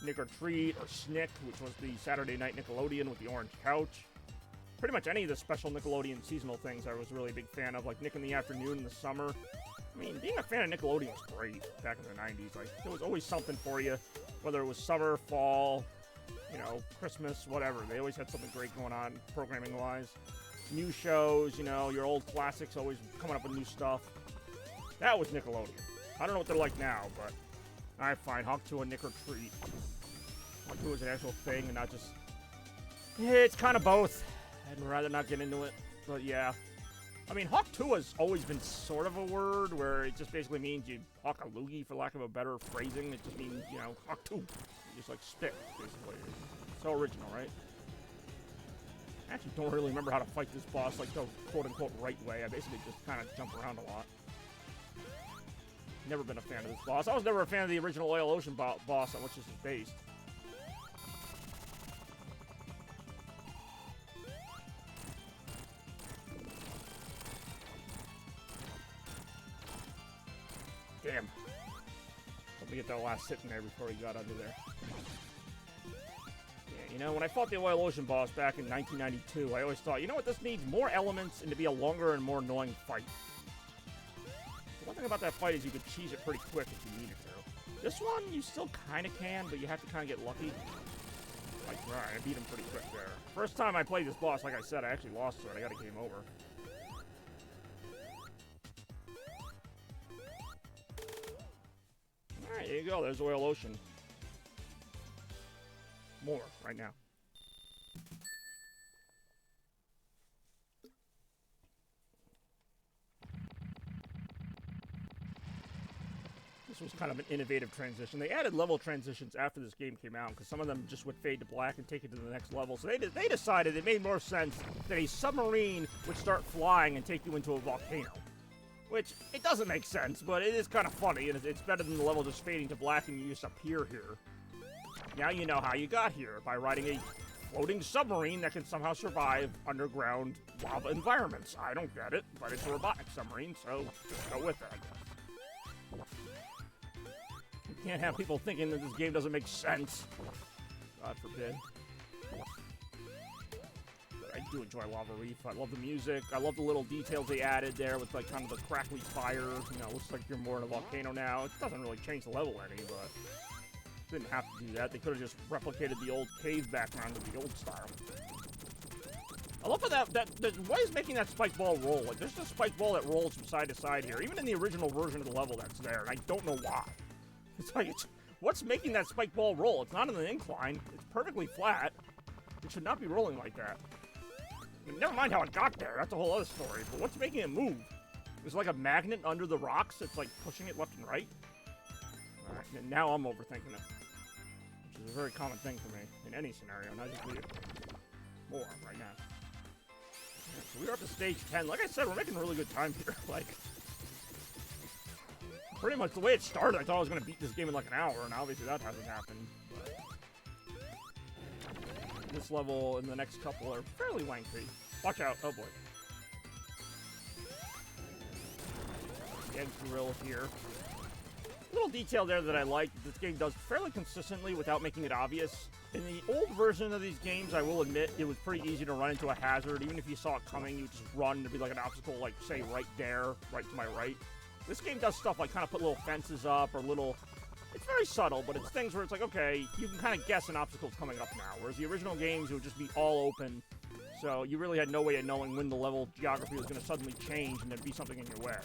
Nick or Treat, or Snick, which was the Saturday night Nickelodeon with the orange couch. Pretty much any of the special Nickelodeon seasonal things I was really a big fan of, like Nick in the Afternoon in the summer. I mean, being a fan of Nickelodeon was great back in the 90s. Like, there was always something for you, whether it was summer, fall, you know, Christmas, whatever. They always had something great going on, programming-wise. New shows, you know, your old classics always coming up with new stuff. That was Nickelodeon. I don't know what they're like now, but alright, fine. Hawk 2 and Nick or Treat. Hawk 2 is an actual thing and not just... Yeah, it's kind of both. I'd rather not get into it, but yeah. I mean, Hawk 2 has always been sort of a word where it just basically means you hawk a loogie, for lack of a better phrasing. It just means, you know, Hawk 2. You just, like, spit, basically. It's so original, right? I actually don't really remember how to fight this boss, like the quote-unquote right way. I basically just kind of jump around a lot. Never been a fan of this boss. I was never a fan of the original Oil Ocean boss on which this is based. Damn. Let me get that last hit in there before he got under there. You know, when I fought the Oil Ocean boss back in 1992, I always thought, you know what, this needs more elements and to be a longer and more annoying fight. The one thing about that fight is you could cheese it pretty quick if you needed to. This one, you still kind of can, but you have to kind of get lucky. Like, alright, I beat him pretty quick there. First time I played this boss, like I said, I actually lost to it. I got a game over. Alright, there you go. There's Oil Ocean. More right now. This was kind of an innovative transition. They added level transitions after this game came out because some of them just would fade to black and take it to the next level. So they decided it made more sense that a submarine would start flying and take you into a volcano. Which, it doesn't make sense, but it is kind of funny, and it's better than the level just fading to black and you just appear here. Now you know how you got here, by riding a floating submarine that can somehow survive underground lava environments. I don't get it, but it's a robotic submarine, so just go with it, I guess. You can't have people thinking that this game doesn't make sense. God forbid. But I do enjoy Lava Reef. I love the music. I love the little details they added there with, like, kind of the crackly fire. You know, it looks like you're more in a volcano now. It doesn't really change the level any, but... Didn't have to do that. They could have just replicated the old cave background to the old style. I love how what is making that spike ball roll? Like, there's just a spike ball that rolls from side to side here, even in the original version of the level that's there, and I don't know why. It's like, what's making that spike ball roll? It's not in an incline. It's perfectly flat. It should not be rolling like that. I mean, never mind how it got there. That's a whole other story. But what's making it move? There's like a magnet under the rocks that's like pushing it left and right. Alright, now I'm overthinking it. Which is a very common thing for me in any scenario, not just video. More right now. Right, so we're up to stage 10. Like I said, we're making really good time here. Like, pretty much the way it started, I thought I was going to beat this game in like an hour, and obviously that hasn't happened. But this level and the next couple are fairly lengthy. Watch out. Oh boy. Egg grill here. Little detail there that I like that this game does fairly consistently without making it obvious. In the old version of these games, I will admit, it was pretty easy to run into a hazard. Even if you saw it coming, you just run. There'd be like an obstacle, like, say, right there, right to my right. This game does stuff like kind of put little fences up or little... It's very subtle, but it's things where it's like, okay, you can kind of guess an obstacle's coming up now. Whereas the original games, it would just be all open. So you really had no way of knowing when the level geography was going to suddenly change and there'd be something in your way.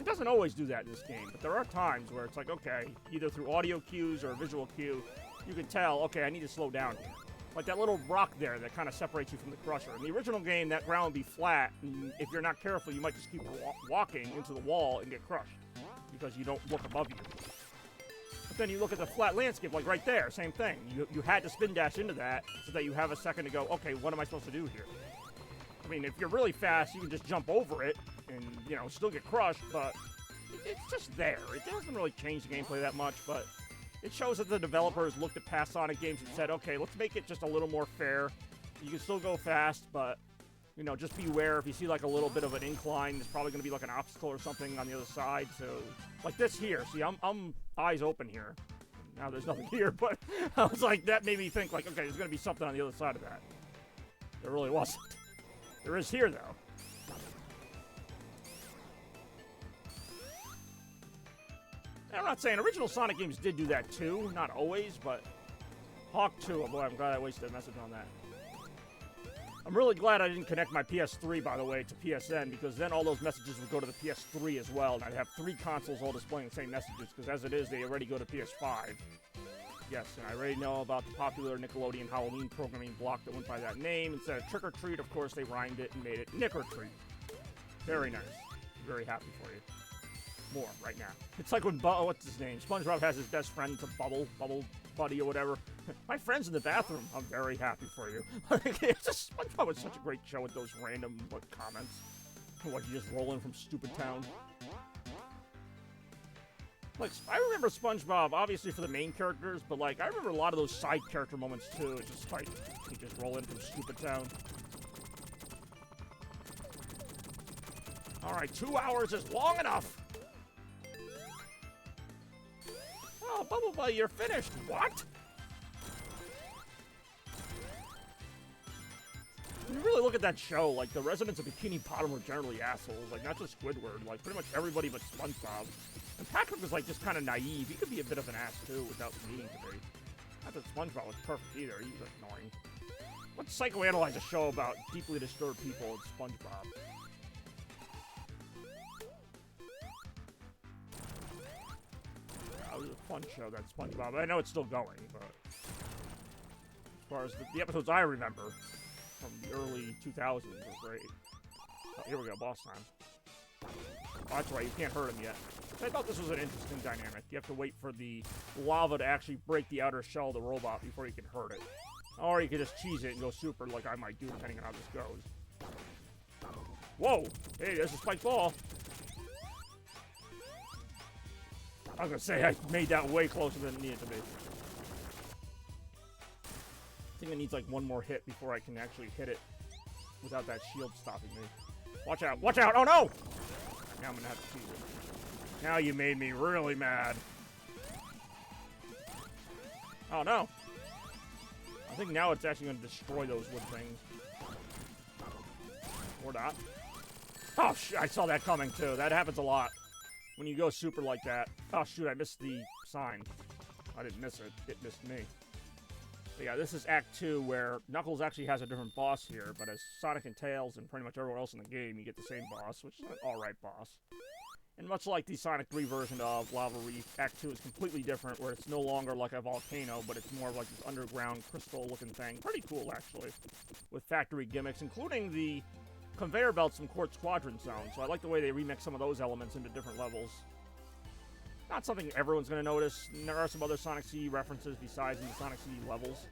doesn't always do that in this game, but there are times where it's like, okay, either through audio cues or a visual cue, you can tell, okay, I need to slow down here. Like that little rock there that kind of separates you from the crusher. In the original game, that ground would be flat, and if you're not careful, you might just keep walking into the wall and get crushed because you don't look above you. But then you look at the flat landscape, like right there, same thing. You had to spin dash into that so that you have a second to go, okay, what am I supposed to do here? I mean, if you're really fast, you can just jump over it and, you know, still get crushed, but it's just there. It doesn't really change the gameplay that much, but it shows that the developers looked at past Sonic games and said, okay, let's make it just a little more fair. You can still go fast, but, you know, just beware. If you see, like, a little bit of an incline, there's probably going to be, like, an obstacle or something on the other side. So, like this here. See, I'm eyes open here. Now there's nothing here, but I was like, that made me think, like, okay, there's going to be something on the other side of that. There really wasn't. There is here, though. I'm not saying original Sonic games did do that too, not always, but Hawk 2, oh boy, I'm glad I wasted a message on that. I'm really glad I didn't connect my PS3, by the way, to PSN, because then all those messages would go to the PS3 as well, and I'd have 3 consoles all displaying the same messages, because as it is, they already go to PS5. Yes, and I already know about the popular Nickelodeon Halloween programming block that went by that name. Instead of Trick or Treat, of course, they rhymed it and made it Nick or Treat. Very nice. Very happy for you. More right now. It's like when, what's his name? SpongeBob has his best friend, it's a Bubble Buddy or whatever. My friend's in the bathroom. I'm very happy for you. It's just, SpongeBob was such a great show with those random comments. Like you just roll in from Stupid Town. Like, I remember SpongeBob, obviously for the main characters, but like, I remember a lot of those side character moments too. It's just like, you just roll in from Stupid Town. Alright, 2 hours is long enough! Oh, Bubble Buddy, you're finished! What? When you really look at that show, like, the residents of Bikini Bottom were generally assholes. Like, not just Squidward, like, pretty much everybody but SpongeBob. And Patrick was, like, just kind of naive. He could be a bit of an ass, too, without meaning to be. Not that SpongeBob was perfect, either. He was annoying. Let's psychoanalyze a show about deeply disturbed people in SpongeBob. It was a fun show, that SpongeBob. I know it's still going, but as far as the episodes I remember from the early 2000s were great. Oh, here we go, boss time. Oh, that's right, you can't hurt him yet. I thought this was an interesting dynamic. You have to wait for the lava to actually break the outer shell of the robot before you can hurt it. Or you can just cheese it and go super like I might do, depending on how this goes. Whoa! Hey, there's a spiked ball. I was gonna say, I made that way closer than it needed to be. I think it needs like one more hit before I can actually hit it without that shield stopping me. Watch out! Watch out! Oh no! Now I'm gonna have to cheese it. Now you made me really mad. Oh no! I think now it's actually gonna destroy those wood things. Or not. Oh I saw that coming too. That happens a lot. When you go super like that. Oh shoot, I missed the sign. I didn't miss it. It missed me. But yeah, this is Act 2, where Knuckles actually has a different boss here, but as Sonic and Tails and pretty much everyone else in the game, you get the same boss, which is an alright boss. And much like the Sonic 3 version of Lava Reef, Act 2 is completely different, where it's no longer like a volcano, but it's more of like this underground crystal-looking thing. Pretty cool, actually, with factory gimmicks, including the conveyor belts from Quartz Quadrant Zone, so I like the way they remix some of those elements into different levels. Not something everyone's going to notice. And there are some other Sonic CD references besides in the Sonic CD levels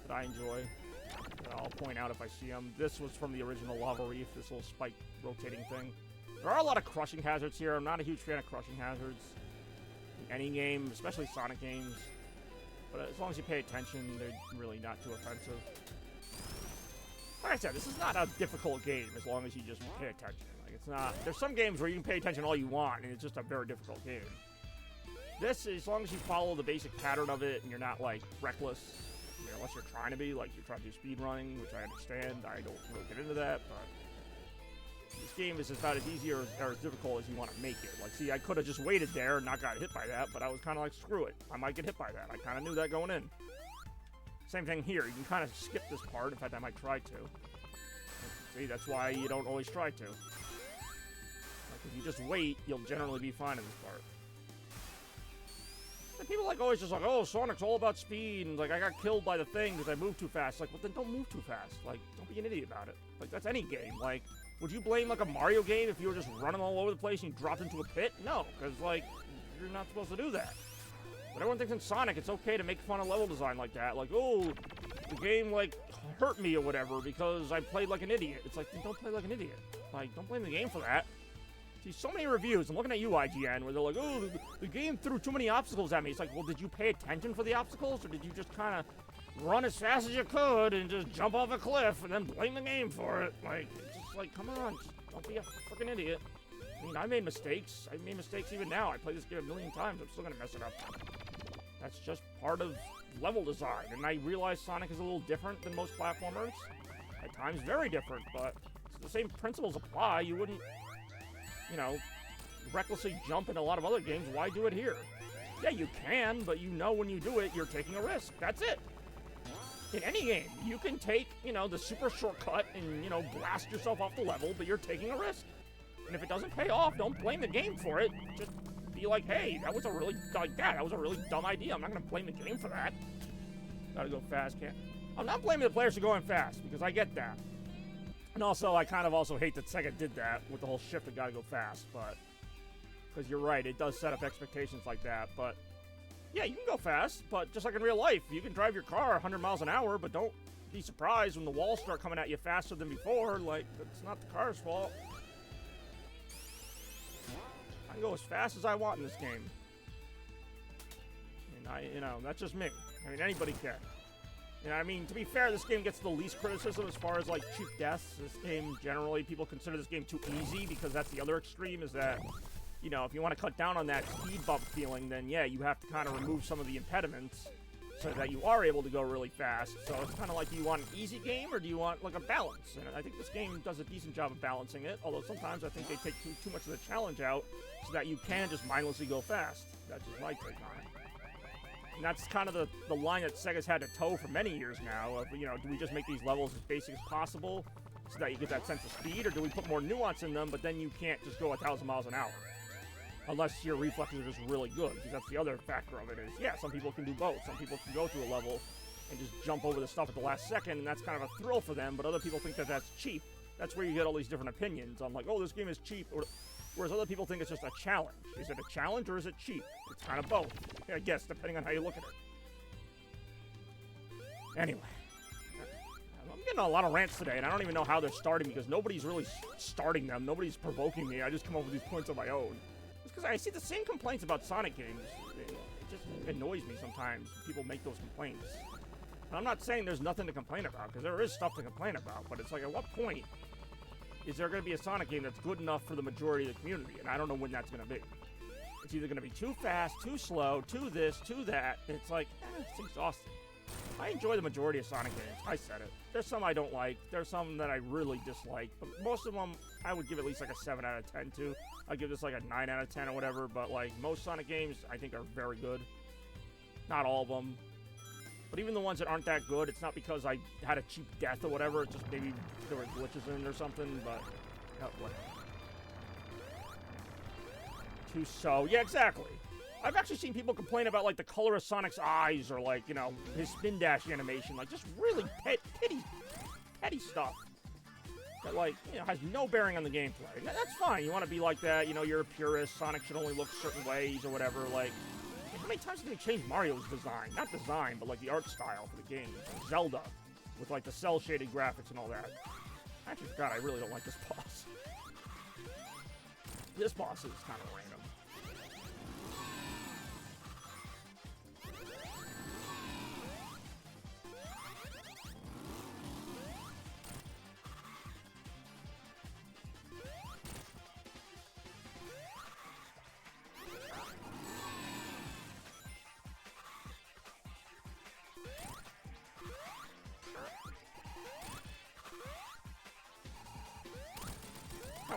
that I enjoy. That I'll point out if I see them. This was from the original Lava Reef, this little spike rotating thing. There are a lot of crushing hazards here. I'm not a huge fan of crushing hazards in any game, especially Sonic games. But as long as you pay attention, they're really not too offensive. Like I said, this is not a difficult game as long as you just pay attention. Like, it's not... There's some games where you can pay attention all you want, and it's just a very difficult game. This, as long as you follow the basic pattern of it, and you're not, like, reckless, you know, unless you're trying to be, like, you're trying to do speedrunning, which I understand. I don't really get into that, but... This game is about as easy or as difficult as you want to make it. Like, see, I could have just waited there and not got hit by that, but I was kind of like, screw it. I might get hit by that. I kind of knew that going in. Same thing here. You can kind of skip this part. In fact, I might try to. See, that's why you don't always try to. Like If you just wait, you'll generally be fine in this part. And people like always just like, oh, Sonic's all about speed, and like I got killed by the thing because I moved too fast. Like, well then don't move too fast. Like, don't be an idiot about it. Like, that's any game. Like, would you blame like a Mario game if you were just running all over the place and you dropped into a pit? No, because like you're not supposed to do that. But everyone thinks in Sonic it's okay to make fun of level design like that. Like, oh, the game like hurt me or whatever because I played like an idiot. It's like, don't play like an idiot. Like, don't blame the game for that. See, so many reviews, I'm looking at you, IGN, where they're like, oh, the game threw too many obstacles at me. It's like, well, did you pay attention for the obstacles, or did you just kind of run as fast as you could and just jump off a cliff and then blame the game for it? Like, it's just like, come on, just don't be a freaking idiot. I mean, I made mistakes. I made mistakes even now. I play this game a million times. I'm still gonna mess it up. That's just part of level design, and I realize Sonic is a little different than most platformers. At times, very different, but the same principles apply. You wouldn't, you know, recklessly jump in a lot of other games. Why do it here? Yeah, you can, but you know when you do it, you're taking a risk. That's it. In any game, you can take, you know, the super shortcut and, you know, blast yourself off the level, but you're taking a risk. And if it doesn't pay off, don't blame the game for it. Just be like, hey, that was a really, that was a really dumb idea. I'm not going to blame the game for that. Gotta go fast, can't. I'm not blaming the players for going fast, because I get that. And also, I kind of also hate that Sega did that with the whole shift of gotta go fast, but... Because you're right, it does set up expectations like that, but... Yeah, you can go fast, but just like in real life, you can drive your car 100 miles an hour, but don't be surprised when the walls start coming at you faster than before. Like, it's not the car's fault. I can go as fast as I want in this game. And you know, that's just me. I mean, anybody can. You know, I mean, to be fair, this game gets the least criticism as far as, like, cheap deaths. This game, generally, people consider this game too easy, because that's the other extreme, is that, you know, if you want to cut down on that speed bump feeling, then, yeah, you have to kind of remove some of the impediments so that you are able to go really fast. So it's kind of like, do you want an easy game, or do you want, like, a balance? And I think this game does a decent job of balancing it, although sometimes I think they take too much of the challenge out so that you can just mindlessly go fast. That's just my take on it. And that's kind of the line that Sega's had to toe for many years now, of, you know, do we just make these levels as basic as possible so that you get that sense of speed, or do we put more nuance in them, but then you can't just go 1,000 miles an hour? Unless your reflexes are just really good, because that's the other factor of it is, yeah, some people can do both. Some people can go through a level and just jump over the stuff at the last second, and that's kind of a thrill for them, but other people think that that's cheap. That's where you get all these different opinions on, like, oh, this game is cheap, or... Whereas other people think it's just a challenge. Is it a challenge or is it cheap? It's kind of both, I guess, depending on how you look at it. Anyway, I'm getting a lot of rants today, and I don't even know how they're starting, because nobody's really starting them. Nobody's provoking me. I just come up with these points on my own. It's because I see the same complaints about Sonic games. It just annoys me sometimes people make those complaints. And I'm not saying there's nothing to complain about, because there is stuff to complain about, but it's like, at what point is there going to be a Sonic game that's good enough for the majority of the community? And I don't know when that's going to be. It's either going to be too fast, too slow, too this, too that. And it's like, it's exhausting. I enjoy the majority of Sonic games. I said it. There's some I don't like. There's some that I really dislike. But most of them, I would give at least like a 7 out of 10 to. I'd give this like a 9 out of 10 or whatever. But like most Sonic games, I think are very good. Not all of them. But even the ones that aren't that good, it's not because I had a cheap death or whatever. It's just maybe there were glitches in it or something, but... what? Too so. Yeah, exactly. I've actually seen people complain about, like, the color of Sonic's eyes or, like, you know, his spin dash animation. Like, just really petty stuff. That, like, you know, has no bearing on the gameplay. And that's fine. You want to be like that. You know, you're a purist. Sonic should only look certain ways or whatever. Like... How many times did they change Mario's design? Not design, but like the art style for the game. Zelda, with like the cel-shaded graphics and all that. I actually forgot I really don't like this boss. This boss is kind of random.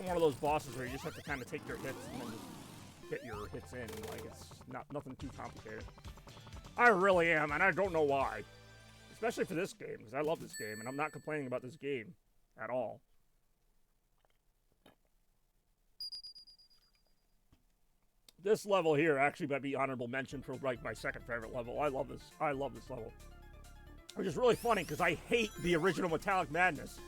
One of those bosses where you just have to kind of take your hits and then just get your hits in. Like, it's nothing too complicated. I really am, and I don't know why. Especially for this game, because I love this game, and I'm not complaining about this game at all. This level here actually might be honorable mention for like my second favorite level. I love this. I love this level. Which is really funny because I hate the original Metallic Madness.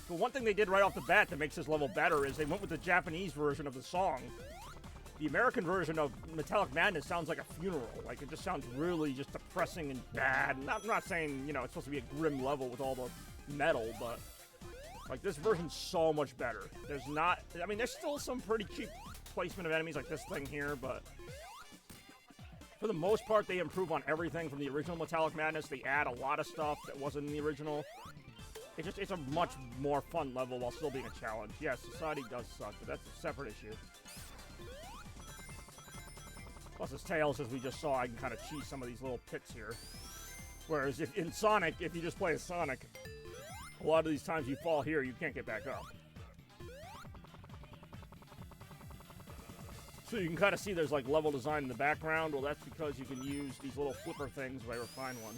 But one thing they did right off the bat that makes this level better is they went with the Japanese version of the song. The American version of Metallic Madness sounds like a funeral. Like, it just sounds really just depressing and bad. And I'm not saying, you know, it's supposed to be a grim level with all the metal, but like, this version's so much better. There's not, I mean, there's still some pretty cheap placement of enemies like this thing here, but for the most part, they improve on everything from the original Metallic Madness. They add a lot of stuff that wasn't in the original. It's a much more fun level while still being a challenge. Yes, society does suck, but that's a separate issue. Plus, as Tails, as we just saw, I can kind of cheese some of these little pits here. Whereas if in Sonic, if you just play as Sonic, a lot of these times you fall here, you can't get back up. So you can kind of see there's like level design in the background. Well, that's because you can use these little flipper things, if I ever find one.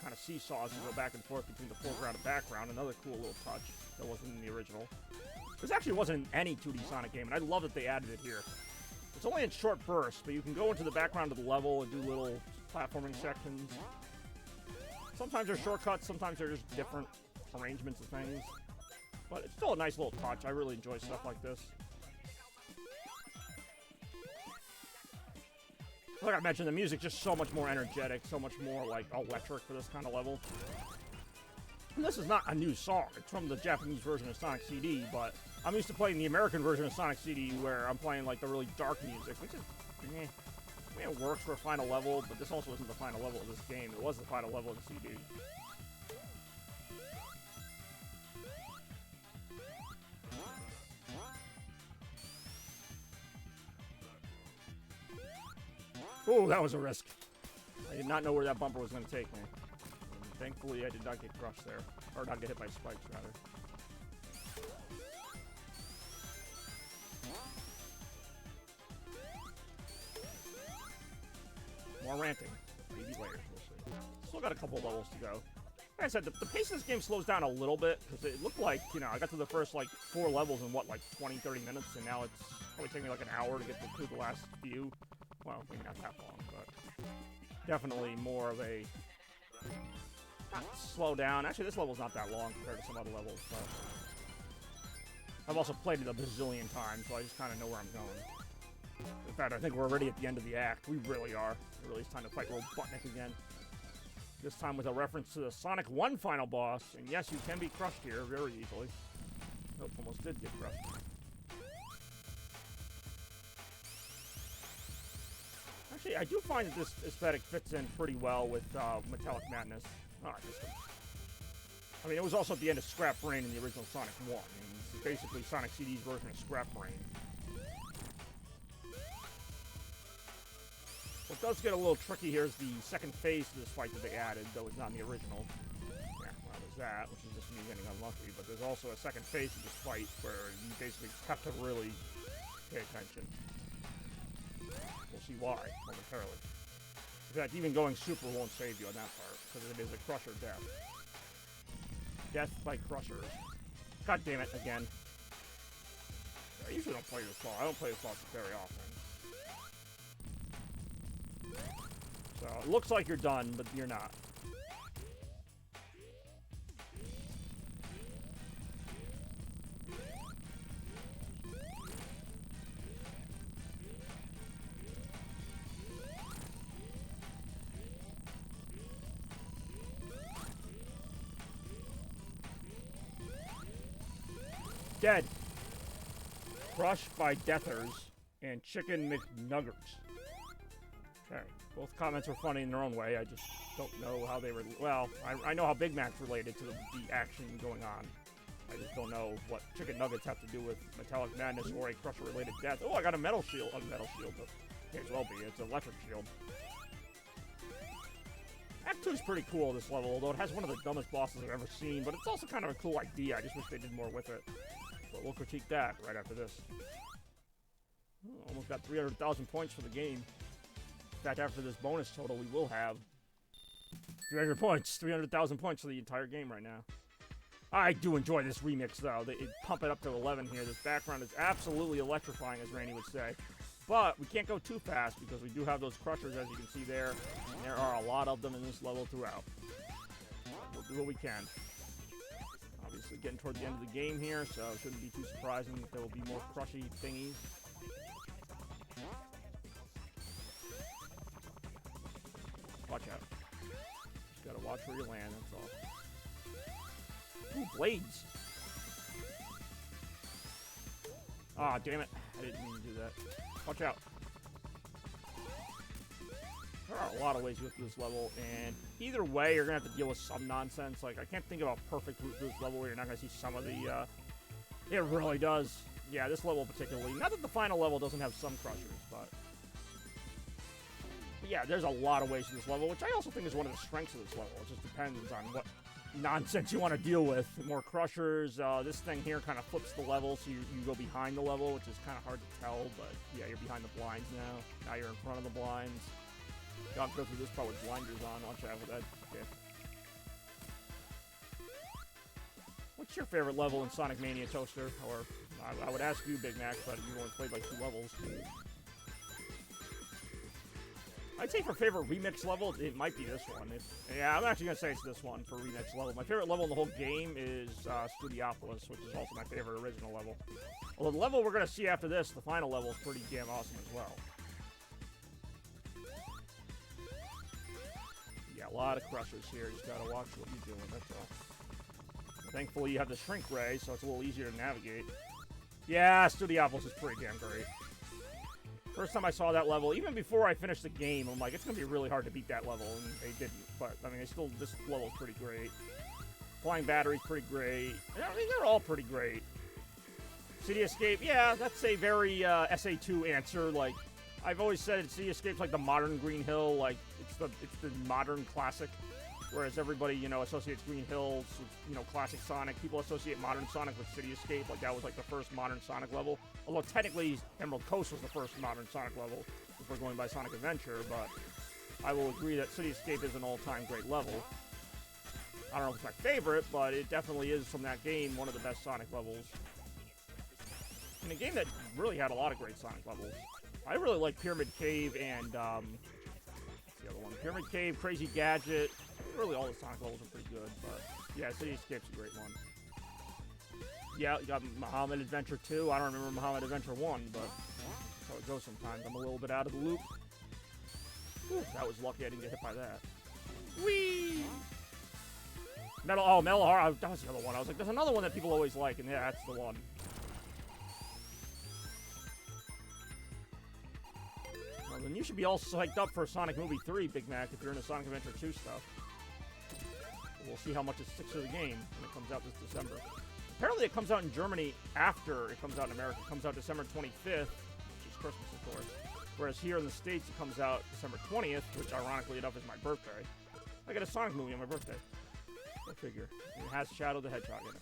Kind of seesaws and go back and forth between the foreground and background. Another cool little touch that wasn't in the original. This actually wasn't in any 2D Sonic game, and I love that they added it here. It's only in short bursts, but you can go into the background of the level and do little platforming sections. Sometimes they're shortcuts, sometimes they're just different arrangements of things. But it's still a nice little touch. I really enjoy stuff like this. Like I mentioned, the music's just so much more energetic, so much more, like, electric for this kind of level. And this is not a new song. It's from the Japanese version of Sonic CD, but I'm used to playing the American version of Sonic CD where I'm playing, like, the really dark music, which is, I mean, it works for a final level, but this also isn't the final level of this game. It was the final level of the CD. Oh, that was a risk. I did not know where that bumper was going to take me. And thankfully, I did not get crushed there. Or not get hit by spikes, rather. More ranting. Maybe later. We'll see. Still got a couple levels to go. Like I said, the pace of this game slows down a little bit, because it looked like, you know, I got to the first, like, 4 levels in, what, like, 20, 30 minutes, and now it's probably taking me, like, an hour to get through the last few. Well, maybe not that long, but definitely more of a, not slow down. Actually, this level's not that long compared to some other levels, but I've also played it a bazillion times, so I just kind of know where I'm going. In fact, I think we're already at the end of the act. We really are. It really is time to fight Robotnik again. This time with a reference to the Sonic 1 final boss, and yes, you can be crushed here very easily. Nope, almost did get crushed. Actually, I do find that this aesthetic fits in pretty well with Metallic Madness. Oh, I mean, it was also at the end of Scrap Brain in the original Sonic 1. I mean, it's basically Sonic CD's version of Scrap Brain. What does get a little tricky here is the second phase to this fight that they added, though it's not in the original. Yeah, well, there's that, which is just me getting unlucky. But there's also a second phase to this fight where you basically have to really pay attention. We'll see why momentarily. In fact, even going super won't save you on that part, because it is a crusher death. Death by crushers. God damn it, again. I usually don't play this boss. I don't play this boss very often. So, it looks like you're done, but you're not. Dead. Crushed by Deathers and Chicken McNuggets. Okay. Both comments were funny in their own way. I just don't know how they were. Well, I know how Big Mac's related to the action going on. I just don't know what Chicken Nuggets have to do with Metallic Madness or a Crusher-related death. Oh, I got a metal shield. A metal shield, but may as well be. It's an electric shield. Act 2 is pretty cool, this level, although it has one of the dumbest bosses I've ever seen, but it's also kind of a cool idea. I just wish they did more with it. But we'll critique that right after this. Oh, almost got 300,000 points for the game. In fact, after this bonus total, we will have 300 points. 300,000 points for the entire game right now. I do enjoy this remix, though. They pump it up to 11 here. This background is absolutely electrifying, as Randy would say. But we can't go too fast because we do have those crushers, as you can see there. And there are a lot of them in this level throughout. We'll do what we can. Obviously getting toward the end of the game here, so it shouldn't be too surprising that there will be more crushy thingies. Watch out. Just gotta watch where you land, that's all. Ooh, blades! Ah, damn it. I didn't mean to do that. Watch out. There are a lot of ways to get through this level, and either way, you're going to have to deal with some nonsense. Like, I can't think of a perfect route through this level where you're not going to see some of the, It really does. Yeah, this level particularly. Not that the final level doesn't have some crushers, but yeah, there's a lot of ways to this level, which I also think is one of the strengths of this level. It just depends on what nonsense you want to deal with. More crushers. This thing here kind of flips the level, so you go behind the level, which is kind of hard to tell, but yeah, you're behind the blinds now. Now you're in front of the blinds. You have to go through this part with blinders on. Watch out for that. Okay. What's your favorite level in Sonic Mania, Toaster? Or I would ask you, Big Mac, but you only played like 2 levels. I'd say for favorite remix level, it might be this one. Yeah, I'm actually going to say it's this one for remix level. My favorite level in the whole game is Studiopolis, which is also my favorite original level. Although the level we're going to see after this, the final level, is pretty damn awesome as well. Yeah, a lot of crushers here. Just got to watch what you're doing, that's all. Thankfully, you have the shrink ray, so it's a little easier to navigate. Yeah, Studiopolis is pretty damn great. First time I saw that level, even before I finished the game, I'm like, it's going to be really hard to beat that level, and they didn't. But, I mean, this level's pretty great. Flying Battery's pretty great. I mean, they're all pretty great. City Escape, yeah, that's a very SA2 answer. Like, I've always said City Escape's like the modern Green Hill, like, it's the modern classic. Whereas everybody, you know, associates Green Hills with, you know, classic Sonic. People associate modern Sonic with City Escape, like that was like the first modern Sonic level. Although technically Emerald Coast was the first modern Sonic level, if we're going by Sonic Adventure, but I will agree that City Escape is an all-time great level. I don't know if it's my favorite, but it definitely is, from that game, one of the best Sonic levels. And a game that really had a lot of great Sonic levels. I really like Pyramid Cave and, what's the other one? Pyramid Cave, Crazy Gadget. Really, all the Sonic levels are pretty good, but yeah, City Escape's a great one. Yeah, you got Muhammad Adventure 2. I don't remember Muhammad Adventure 1, but that's how it goes sometimes. I'm a little bit out of the loop. Whew, that was lucky I didn't get hit by that. Whee! Metal Heart. That was the other one. I was like, there's another one that people always like, and yeah, that's the one. Well, then you should be all psyched up for Sonic Movie 3, Big Mac, if you're into Sonic Adventure 2 stuff. We'll see how much it sticks to the game when it comes out this December. Apparently it comes out in Germany after it comes out in America. It comes out December 25th, which is Christmas, of course. Whereas here in the States, it comes out December 20th, which ironically enough is my birthday. I got a Sonic movie on my birthday. Go figure. And it has Shadow the Hedgehog in it.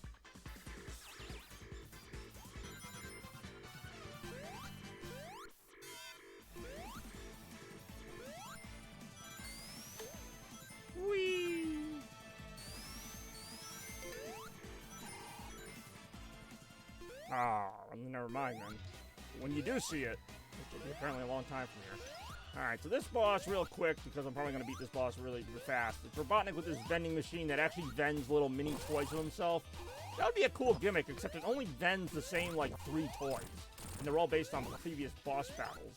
Whee! Ah, never mind then. When you do see it, which will be apparently a long time from here. Alright, so this boss, real quick, because I'm probably going to beat this boss really fast. It's Robotnik with this vending machine that actually vends little mini toys of himself. That would be a cool gimmick, except it only vends the same, like, 3 toys. And they're all based on previous boss battles.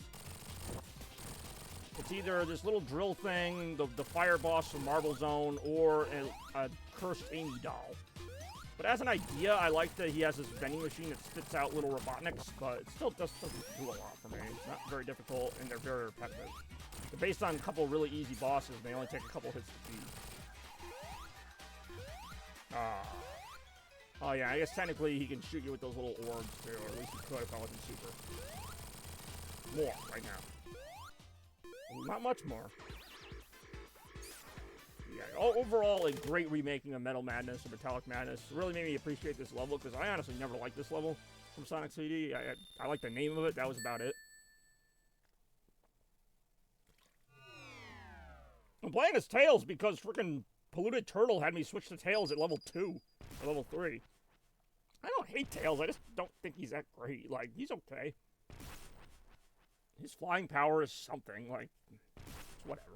It's either this little drill thing, the fire boss from Marble Zone, or a cursed Amy doll. But as an idea, I like that he has this vending machine that spits out little Robotniks, but it still doesn't do a lot for me. It's not very difficult, and they're very repetitive. They're based on a couple really easy bosses, and they only take a couple hits to beat. Oh yeah, I guess technically he can shoot you with those little orbs, too, or at least he could if I wasn't super. More, right now. Not much more. Yeah, overall, a great remaking of Metal Madness or Metallic Madness. It really made me appreciate this level, because I honestly never liked this level from Sonic CD. I like the name of it, that was about it. I'm playing as Tails because freaking Polluted Turtle had me switch to Tails at level 2, or level 3. I don't hate Tails, I just don't think he's that great. Like, he's okay. his flying power is something, like, whatever.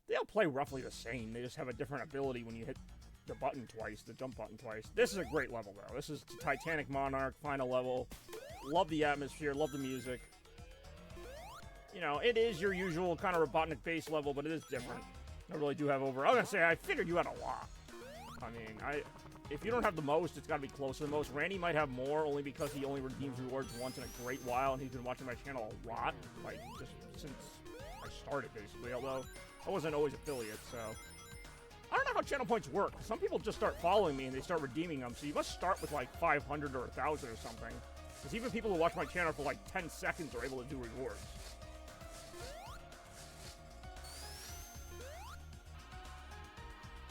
They all play roughly the same. They just have a different ability when you hit the button twice, the jump button twice. This is a great level, though. This is Titanic Monarch, final level. Love the atmosphere, love the music. You know, it is your usual kind of Robotnik-based level, but it is different. I really do have over... I was gonna say, I figured you had a lot. I mean, if you don't have the most, it's gotta be close to the most. Randy might have more, only because he only redeems rewards once in a great while, and he's been watching my channel a lot, like, just since I started, basically, although I wasn't always affiliate, so... I don't know how channel points work. Some people just start following me and they start redeeming them, so you must start with like 500 or 1,000 or something. Because even people who watch my channel for like 10 seconds are able to do rewards.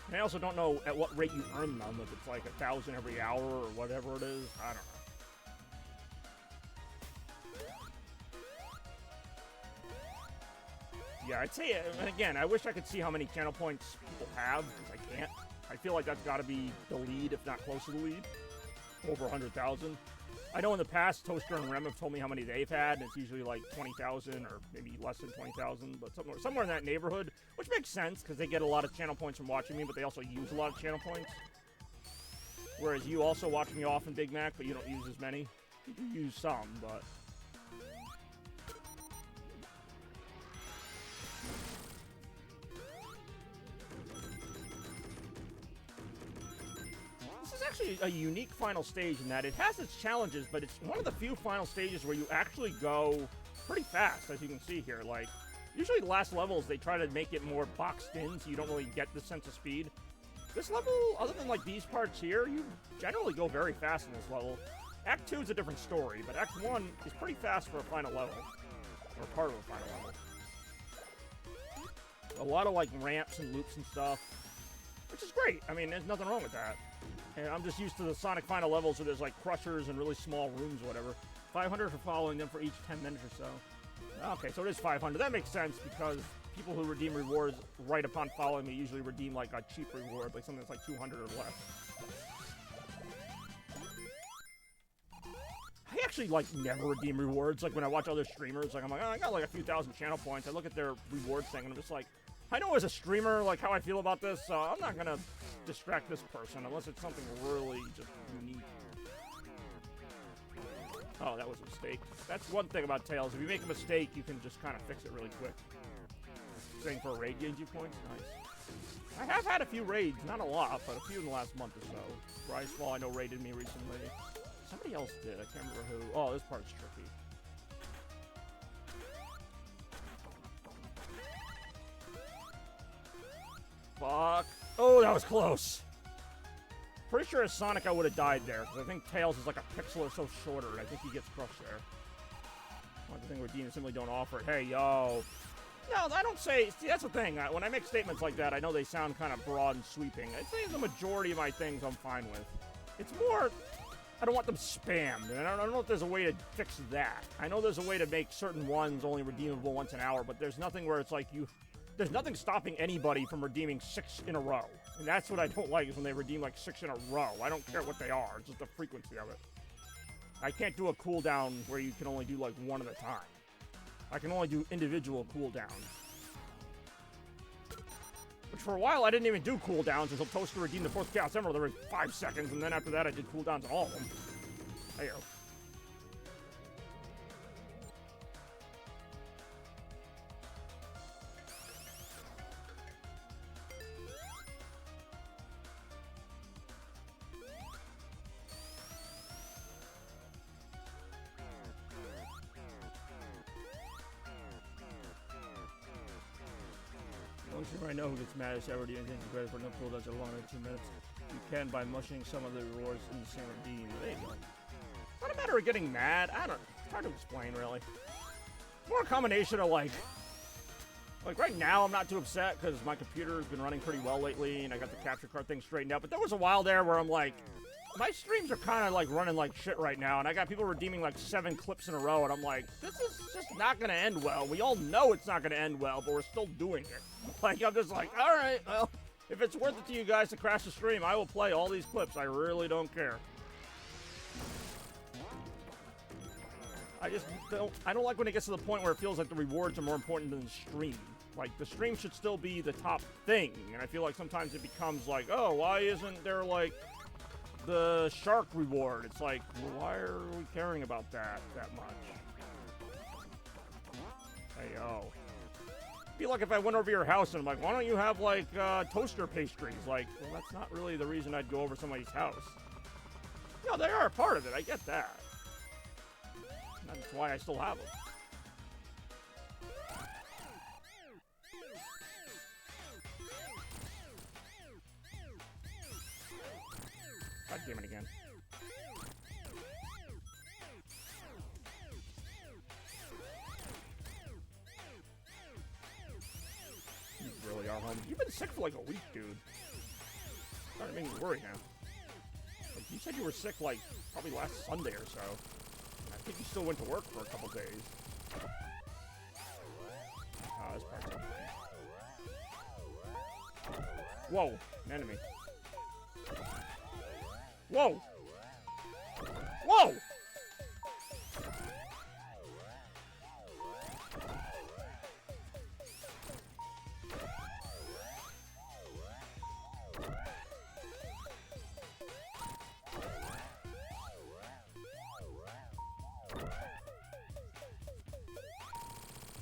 And I also don't know at what rate you earn them, if it's like 1,000 every hour or whatever it is. I don't know. Yeah, I'd say, and again, I wish I could see how many channel points people have, because I can't. I feel like that's got to be the lead, if not close to the lead. Over 100,000. I know in the past, Toaster and Rem have told me how many they've had, and it's usually like 20,000, or maybe less than 20,000, but somewhere in that neighborhood, which makes sense, because they get a lot of channel points from watching me, but they also use a lot of channel points. Whereas you also watch me often, Big Mac, but you don't use as many. You do use some, but... Actually a unique final stage in that it has its challenges, but it's one of the few final stages where you actually go pretty fast, as you can see here. Like, usually the last levels, they try to make it more boxed in, so you don't really get the sense of speed. This level, other than like these parts here, you generally go very fast in this level. Act 2 is a different story, but Act 1 is pretty fast for a final level. Or part of a final level. A lot of like ramps and loops and stuff, which is great. I mean, there's nothing wrong with that. And I'm just used to the Sonic final levels where there's like crushers and really small rooms or whatever. 500 for following them for each 10 minutes or so. Okay, so it is 500. That makes sense because people who redeem rewards right upon following me usually redeem like a cheap reward, like something that's like 200 or less. I actually like never redeem rewards. Like when I watch other streamers, like I'm like, oh, I got like a few thousand channel points. I look at their rewards thing and I'm just like, I know as a streamer, like, how I feel about this, so I'm not gonna distract this person unless it's something really just unique. Oh, that was a mistake. That's one thing about Tails. If you make a mistake, you can just kind of fix it really quick. Saying for a raid gains you points? Nice. I have had a few raids, not a lot, but a few in the last month or so. Ricefall, I know, raided me recently. Somebody else did, I can't remember who. Oh, this part's tricky. Fuck. Oh, that was close. Pretty sure as Sonic I would have died there, because I think Tails is like a pixel or so shorter, and I think he gets crushed there. One thing where Dean simply don't offer it. Hey, yo. No, I don't say... See, that's the thing. When I make statements like that, I know they sound kind of broad and sweeping. I'd say the majority of my things I'm fine with. It's more... I don't want them spammed, and I don't know if there's a way to fix that. I know there's a way to make certain ones only redeemable once an hour, but there's nothing where it's like you... There's nothing stopping anybody from redeeming 6 in a row. And that's what I don't like, is when they redeem like 6 in a row. I don't care what they are, it's just the frequency of it. I can't do a cooldown where you can only do like one at a time. I can only do individual cooldowns. Which for a while I didn't even do cooldowns until Toaster redeemed the 4th Chaos Emerald every 5 seconds, and then after that I did cooldowns on all of them. There you go. I know who gets mad if ever do anything credit for no cooldowns are longer than 2 minutes. You can by mushing some of the rewards in the same redeem. There you go. It's not a matter of getting mad. I don't. It's hard to explain, really. It's more a combination of like right now I'm not too upset because my computer has been running pretty well lately, and I got the capture card thing straightened out. But there was a while there where I'm like, my streams are kind of like running like shit right now, and I got people redeeming like 7 clips in a row, and I'm like, this is just not gonna end well. We all know it's not gonna end well, but we're still doing it. Like, I'm just like, all right, well, if it's worth it to you guys to crash the stream, I will play all these clips. I really don't care. I don't like when it gets to the point where it feels like the rewards are more important than the stream. Like, the stream should still be the top thing, and I feel like sometimes it becomes like, oh, why isn't there, like, the shark reward? It's like, well, why are we caring about that much? Hey, oh. It'd be like if I went over your house and I'm like, why don't you have, like, toaster pastries? Like, well, that's not really the reason I'd go over somebody's house. No, they are a part of it, I get that. That's why I still have them. God damn it again. You really are home. You've been sick for like a week, dude. Starting to make me worry now. Like, you said you were sick like probably last Sunday or so. I think you still went to work for a couple days. Oh, that's part of it. Whoa, an enemy. Whoa! Whoa!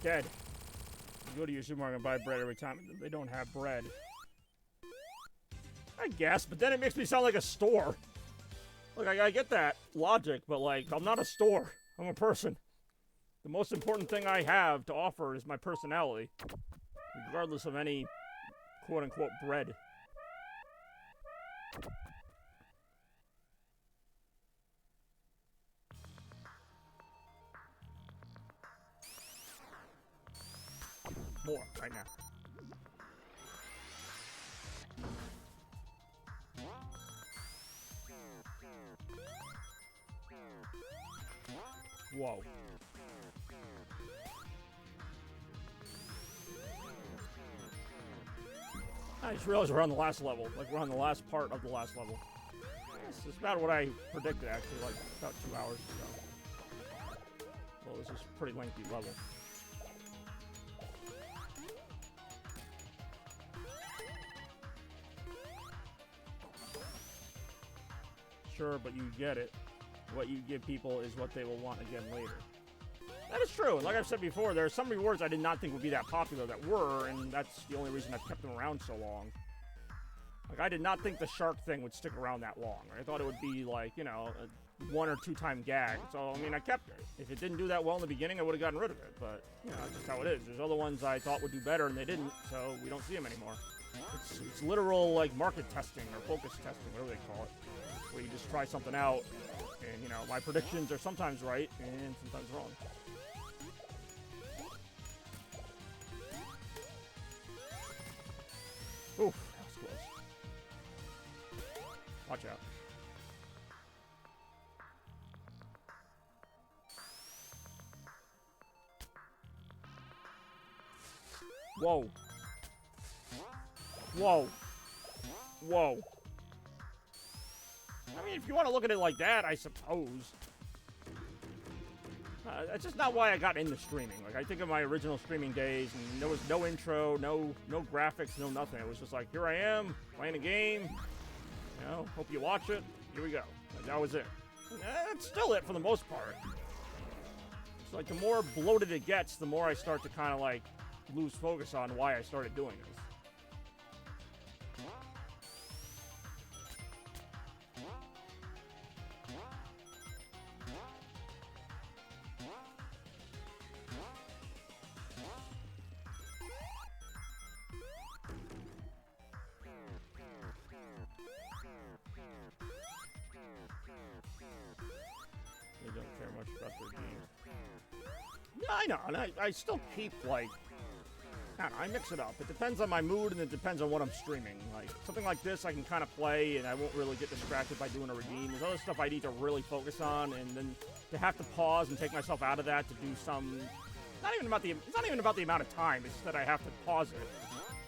Dead. You go to your supermarket and buy bread every time. They don't have bread. I guess, but then it makes me sound like a store. Look, I get that logic, but, like, I'm not a store. I'm a person. The most important thing I have to offer is my personality, regardless of any quote-unquote bread. More, right now. Whoa. I just realized we're on the last level. Like, we're on the last part of the last level. It's about what I predicted, actually, like, about 2 hours ago. Well, this is a pretty lengthy level. Sure, but you get it. What you give people is what they will want again later. That is true, and like I've said before, there are some rewards I did not think would be that popular that were, and that's the only reason I've kept them around so long. Like, I did not think the shark thing would stick around that long. I thought it would be, like, you know, a 1 or 2 time gag. So, I mean, I kept it. If it didn't do that well in the beginning, I would have gotten rid of it. But, you know, that's just how it is. There's other ones I thought would do better, and they didn't, so we don't see them anymore. It's literal, like, market testing or focus testing, whatever they call it. Where you just try something out, and, you know, my predictions are sometimes right, and sometimes wrong. Oof, that was close. Watch out. Whoa. Whoa. Whoa. I mean, if you want to look at it like that, I suppose. That's just not why I got into streaming. Like, I think of my original streaming days, and there was no intro, no graphics, no nothing. It was just like, here I am, playing a game. You know, hope you watch it. Here we go. Like, that was it. That's still it for the most part. It's like, the more bloated it gets, the more I start to kind of, like, lose focus on why I started doing this. They don't care much about their game. Yeah, I know, and I still keep, like, I don't know, I mix it up. It depends on my mood, and it depends on what I'm streaming. Like, something like this I can kind of play, and I won't really get distracted by doing a redeem. There's other stuff I need to really focus on, and then to have to pause and take myself out of that to do some... it's not even about the amount of time, it's just that I have to pause it.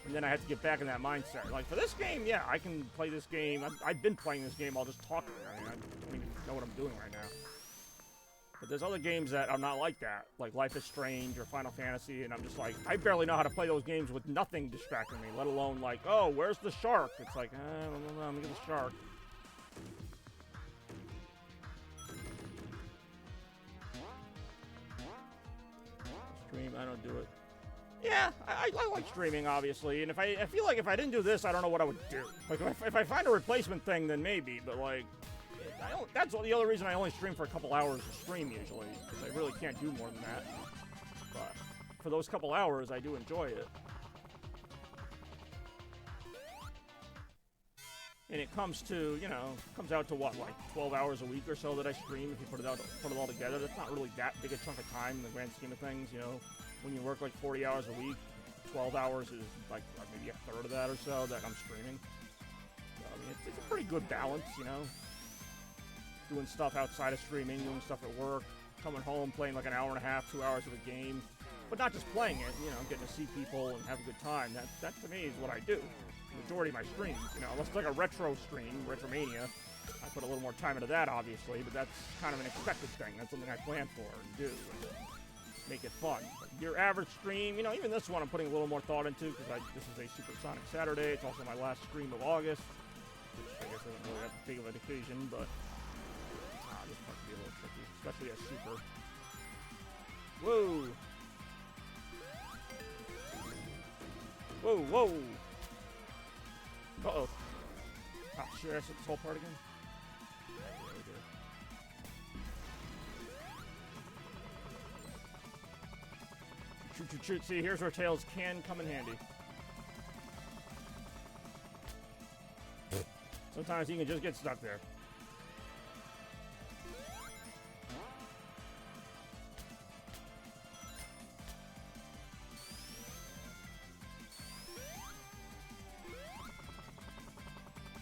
And then I have to get back in that mindset. Like, for this game, yeah, I can play this game. I've been playing this game while just talking. I mean, I don't even know what I'm doing right now. But there's other games that are not like that, like Life is Strange or Final Fantasy, and I'm just like, I barely know how to play those games with nothing distracting me, let alone like, oh, where's the shark? It's like, let me get the shark. Stream, I don't do it. Yeah, I like streaming, obviously, and I feel like if I didn't do this, I don't know what I would do. Like, if I find a replacement thing, then maybe, but like, that's the other reason I only stream for a couple hours of stream usually, because I really can't do more than that. But for those couple hours, I do enjoy it. And it comes to, you know, comes out to what, like 12 hours a week or so that I stream if you put it all together. That's not really that big a chunk of time in the grand scheme of things, you know. When you work like 40 hours a week, 12 hours is like maybe a third of that or so that I'm streaming. So, I mean, it's a pretty good balance, you know. Doing stuff outside of streaming, doing stuff at work, coming home, playing like an hour and a half, 2 hours of a game. But not just playing it, you know, getting to see people and have a good time. That to me is what I do. The majority of my streams, you know, unless it's like a retro stream, Retromania, I put a little more time into that, obviously, but that's kind of an expected thing. That's something I plan for and do. And make it fun. But your average stream, you know, even this one I'm putting a little more thought into because this is a Supersonic Saturday. It's also my last stream of August, which I guess isn't really that big of an occasion, but this might be a little tricky, especially as Super. Whoa! Whoa, whoa! Uh-oh. Ah, should I set this whole part again? Shoot. See, here's where Tails can come in handy. Sometimes you can just get stuck there.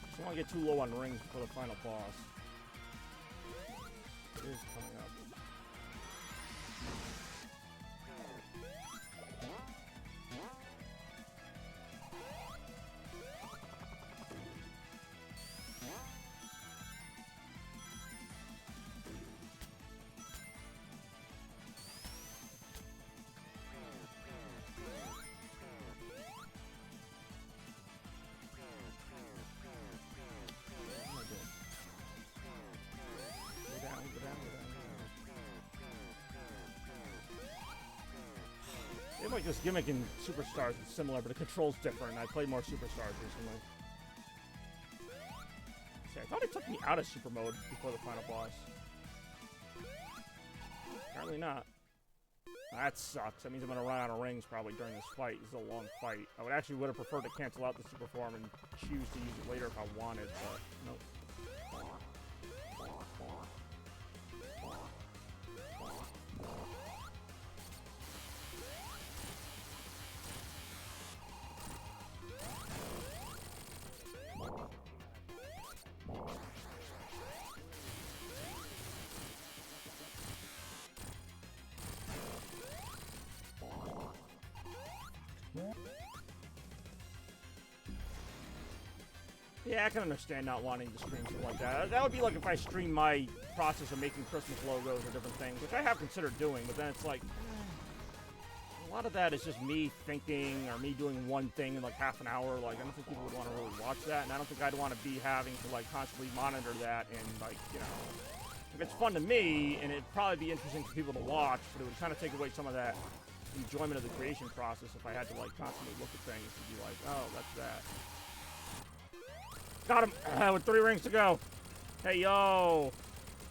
Just don't want to get too low on rings before the final boss. It is coming up. Like this gimmick in Superstars is similar, but the control's different. I played more Superstars recently. See, I thought it took me out of Super Mode before the final boss. Apparently not. That sucks. That means I'm gonna run out of rings probably during this fight. This is a long fight. I would have preferred to cancel out the Super Form and choose to use it later if I wanted, but nope. Yeah, I can understand not wanting to stream something like that. That would be like if I stream my process of making Christmas logos or different things, which I have considered doing, but then it's like, a lot of that is just me thinking or me doing one thing in like half an hour. Like, I don't think people would want to really watch that, and I don't think I'd want to be having to like constantly monitor that and like, you know, if it's fun to me and it'd probably be interesting for people to watch, but it would kind of take away some of that enjoyment of the creation process if I had to like constantly look at things and be like, oh, that's that. Got him! With 3 rings to go. Hey, yo!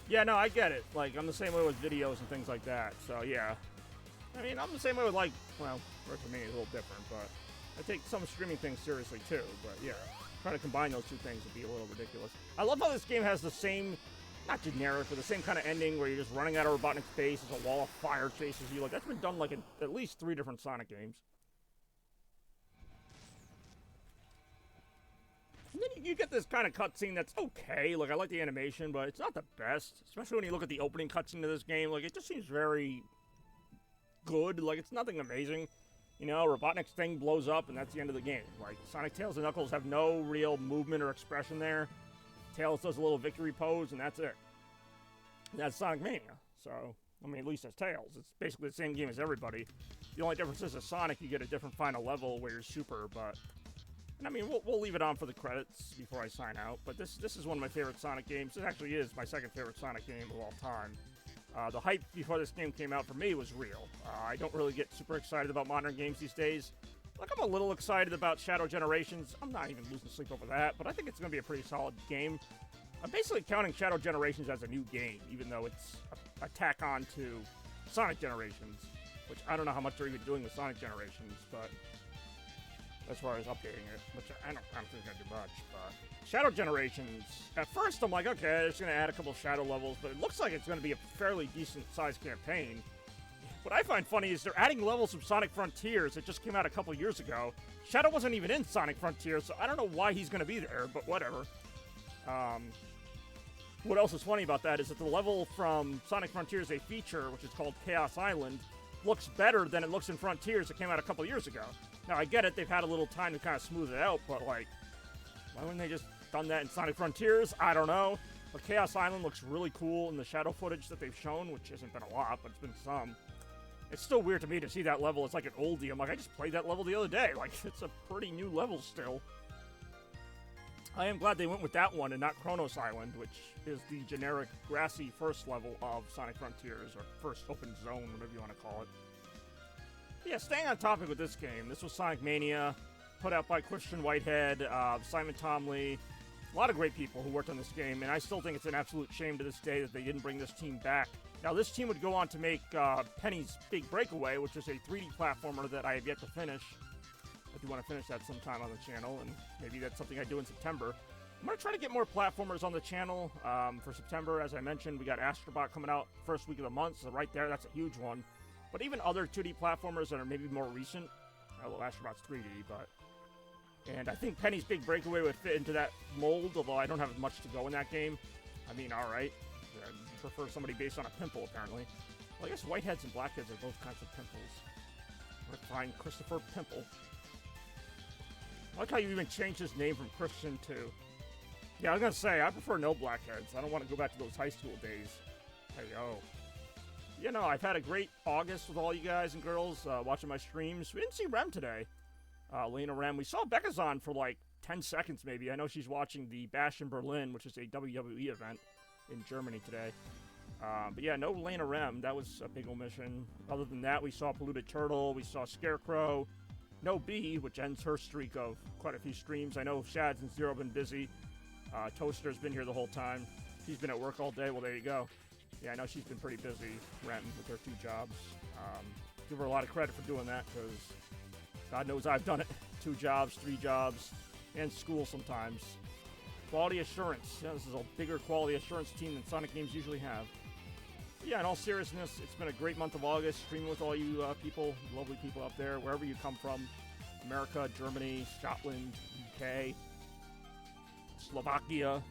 Yeah, no, I get it. Like, I'm the same way with videos and things like that, so yeah. I mean, I'm the same way with, like, well, for me, it's a little different, but I take some streaming things seriously, too, but yeah. Trying to combine those two things would be a little ridiculous. I love how this game has the same, not generic, but the same kind of ending where you're just running out of Robotnik space as a wall of fire chases you. Like, that's been done, like, in at least 3 different Sonic games. And then you get this kind of cutscene that's okay. Like, I like the animation, but it's not the best. Especially when you look at the opening cutscene of this game. Like, it just seems very good. Like, it's nothing amazing. You know, Robotnik's thing blows up, and that's the end of the game. Like, Sonic, Tails, and Knuckles have no real movement or expression there. Tails does a little victory pose, and that's it. And that's Sonic Mania. So, I mean, at least as Tails. It's basically the same game as everybody. The only difference is as Sonic, you get a different final level where you're super, but... And I mean, we'll leave it on for the credits before I sign out, but this is one of my favorite Sonic games. It actually is my second favorite Sonic game of all time. The hype before this game came out for me was real. I don't really get super excited about modern games these days. Like, I'm a little excited about Shadow Generations. I'm not even losing sleep over that, but I think it's going to be a pretty solid game. I'm basically counting Shadow Generations as a new game, even though it's a tack on to Sonic Generations, which I don't know how much they're even doing with Sonic Generations, but as far as updating it, which I don't think I do much, but Shadow Generations, at first I'm like, okay, it's going to add a couple of Shadow levels, but it looks like it's going to be a fairly decent-sized campaign. What I find funny is they're adding levels from Sonic Frontiers that just came out a couple years ago. Shadow wasn't even in Sonic Frontiers, so I don't know why he's going to be there, but whatever. What else is funny about that is that the level from Sonic Frontiers they feature, which is called Chaos Island, looks better than it looks in Frontiers that came out a couple years ago. Now, I get it, they've had a little time to kind of smooth it out, but, like, why wouldn't they just done that in Sonic Frontiers? I don't know. But Chaos Island looks really cool in the Shadow footage that they've shown, which hasn't been a lot, but it's been some. It's still weird to me to see that level. It's like an oldie. I'm like, I just played that level the other day. Like, it's a pretty new level still. I am glad they went with that one and not Kronos Island, which is the generic grassy first level of Sonic Frontiers, or first open zone, whatever you want to call it. But yeah, staying on topic with this game, this was Sonic Mania, put out by Christian Whitehead, Simon Tomley, a lot of great people who worked on this game, and I still think it's an absolute shame to this day that they didn't bring this team back. Now, this team would go on to make Penny's Big Breakaway, which is a 3D platformer that I have yet to finish. I do want to finish that sometime on the channel, and maybe that's something I do in September. I'm going to try to get more platformers on the channel for September. As I mentioned, we got Astrobot coming out first week of the month, so right there, that's a huge one. But even other 2D platformers that are maybe more recent, although Astrobot's 3D, but... And I think Penny's Big Breakaway would fit into that mold, although I don't have much to go in that game. I mean, alright. You prefer somebody based on a pimple, apparently. Well, I guess whiteheads and blackheads are both kinds of pimples. We're fine, Christopher Pimple. I like how you even changed his name from Christian to... Yeah, I was gonna say, I prefer no blackheads. I don't want to go back to those high school days. There you go. You know, I've had a great August with all you guys and girls watching my streams. We didn't see Rem today. Lena Rem. We saw Becca's on for like 10 seconds maybe. I know she's watching the Bash in Berlin, which is a WWE event in Germany today. But yeah, no Lena Rem. That was a big omission. Other than that, we saw Polluted Turtle. We saw Scarecrow. No B, which ends her streak of quite a few streams. I know Shads and Zero have been busy. Toaster's been here the whole time. She's been at work all day. Well, there you go. Yeah, I know she's been pretty busy, Rem, with her 2 jobs. Give her a lot of credit for doing that, because God knows I've done it. 2 jobs, 3 jobs, and school sometimes. Quality assurance. Yeah, this is a bigger quality assurance team than Sonic games usually have. But yeah, in all seriousness, it's been a great month of August, streaming with all you people, lovely people out there, wherever you come from. America, Germany, Scotland, UK, Slovakia.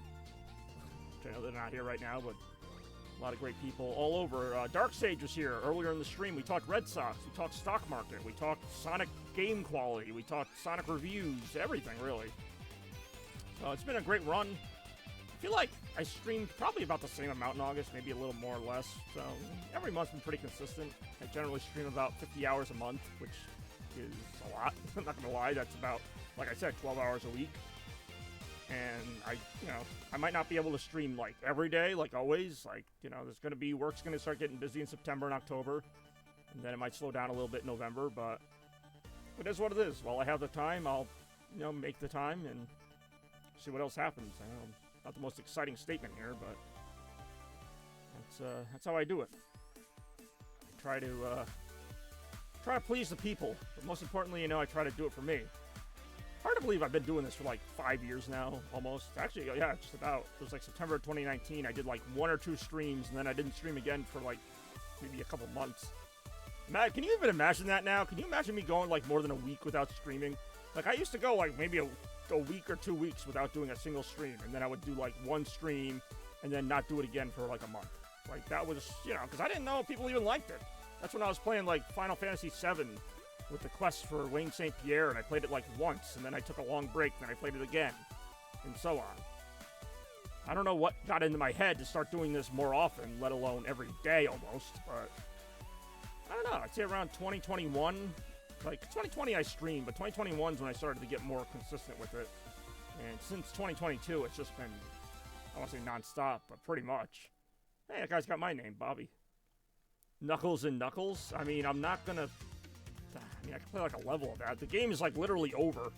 Which I know they're not here right now, but a lot of great people all over. Darksage was here earlier in the stream. We talked Red Sox. We talked stock market. We talked Sonic game quality. We talked Sonic reviews. Everything, really. So it's been a great run. I feel like I streamed probably about the same amount in August, maybe a little more or less. So every month's been pretty consistent. I generally stream about 50 hours a month, which is a lot. I'm not going to lie. That's about, like I said, 12 hours a week. And I might not be able to stream like every day, like always. Like, there's going to be, work's going to start getting busy in September and October. And then it might slow down a little bit in November, but it is what it is. While I have the time, I'll, make the time and see what else happens. I know, not the most exciting statement here, but that's how I do it. I try to please the people, but most importantly, I try to do it for me. Hard to believe I've been doing this for like 5 years now, almost. Actually, yeah, just about. It was like September 2019. I did like 1 or 2 streams, and then I didn't stream again for like maybe a couple months. Matt, can you even imagine that now? Can you imagine me going like more than a week without streaming? Like, I used to go like maybe a week or 2 weeks without doing a single stream, and then I would do like 1 stream, and then not do it again for like a month. Like, that was, because I didn't know people even liked it. That's when I was playing like Final Fantasy VII with the quest for Wayne St. Pierre, and I played it like once, and then I took a long break, then I played it again, and so on. I don't know what got into my head to start doing this more often, let alone every day almost, but I don't know. I'd say around 2021. Like, 2020 I streamed, but 2021 is when I started to get more consistent with it. And since 2022, it's just been, I won't say non-stop, but pretty much. Hey, that guy's got my name, Bobby. Knuckles and Knuckles? I mean, I'm not gonna... I mean, I can play like a level of that. The game is like literally over.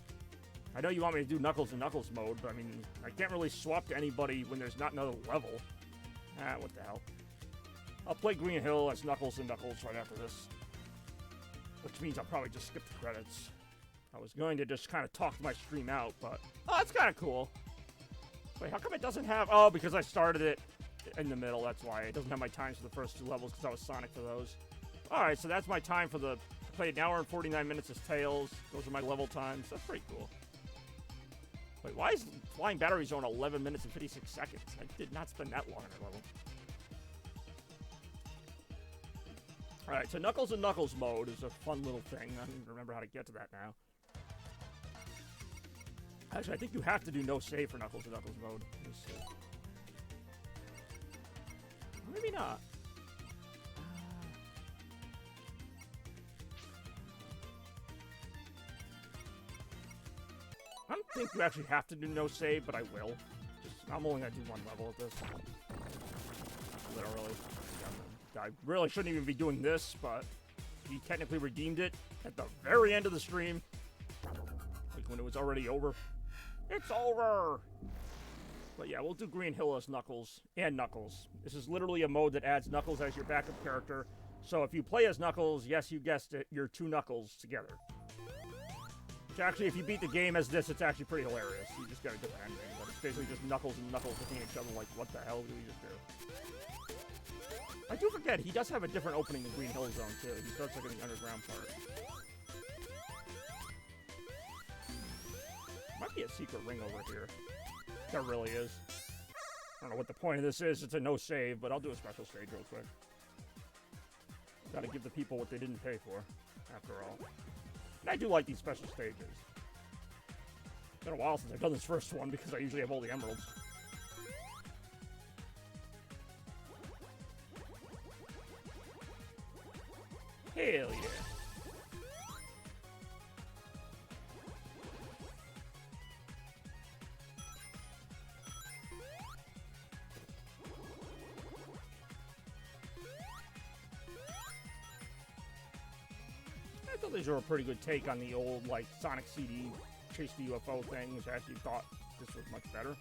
I know you want me to do Knuckles and Knuckles mode, but I mean, I can't really swap to anybody when there's not another level. Ah, what the hell. I'll play Green Hill as Knuckles and Knuckles right after this. Which means I'll probably just skip the credits. I was going to just kind of talk my stream out, but... Oh, that's kind of cool. Wait, how come it doesn't have... Oh, because I started it in the middle, that's why. It doesn't have my times for the first 2 levels, because I was Sonic for those. Alright, so that's my time for the... I played an hour and 49 minutes as Tails. Those are my level times. That's pretty cool. Wait, why is Flying Battery Zone 11 minutes and 56 seconds? I did not spend that long on that level. Alright, so Knuckles and Knuckles mode is a fun little thing. I don't even remember how to get to that now. Actually, I think you have to do no save for Knuckles and Knuckles mode. Let's see. Maybe not. I don't think you actually have to do no save, but I will. I'm only gonna do 1 level of this. Literally. I really shouldn't even be doing this, but he technically redeemed it at the very end of the stream. Like when it was already over. It's over! But yeah, we'll do Green Hill as Knuckles and Knuckles. This is literally a mode that adds Knuckles as your backup character. So if you play as Knuckles, yes, you guessed it, you're 2 Knuckles together. Which actually, if you beat the game as this, it's actually pretty hilarious. You just get a different ending, but it's basically just Knuckles and Knuckles looking at each other like, what the hell did we just do? I do forget, he does have a different opening than Green Hill Zone, too. He starts like in the underground part. Might be a secret ring over here. There really is. I don't know what the point of this is. It's a no save, but I'll do a special stage real quick. Gotta give the people what they didn't pay for, after all. And I do like these special stages. It's been a while since I've done this first one because I usually have all the emeralds. Hell yeah. I thought these were a pretty good take on the old, like, Sonic CD Chase the UFO thing, which I actually thought this was much better.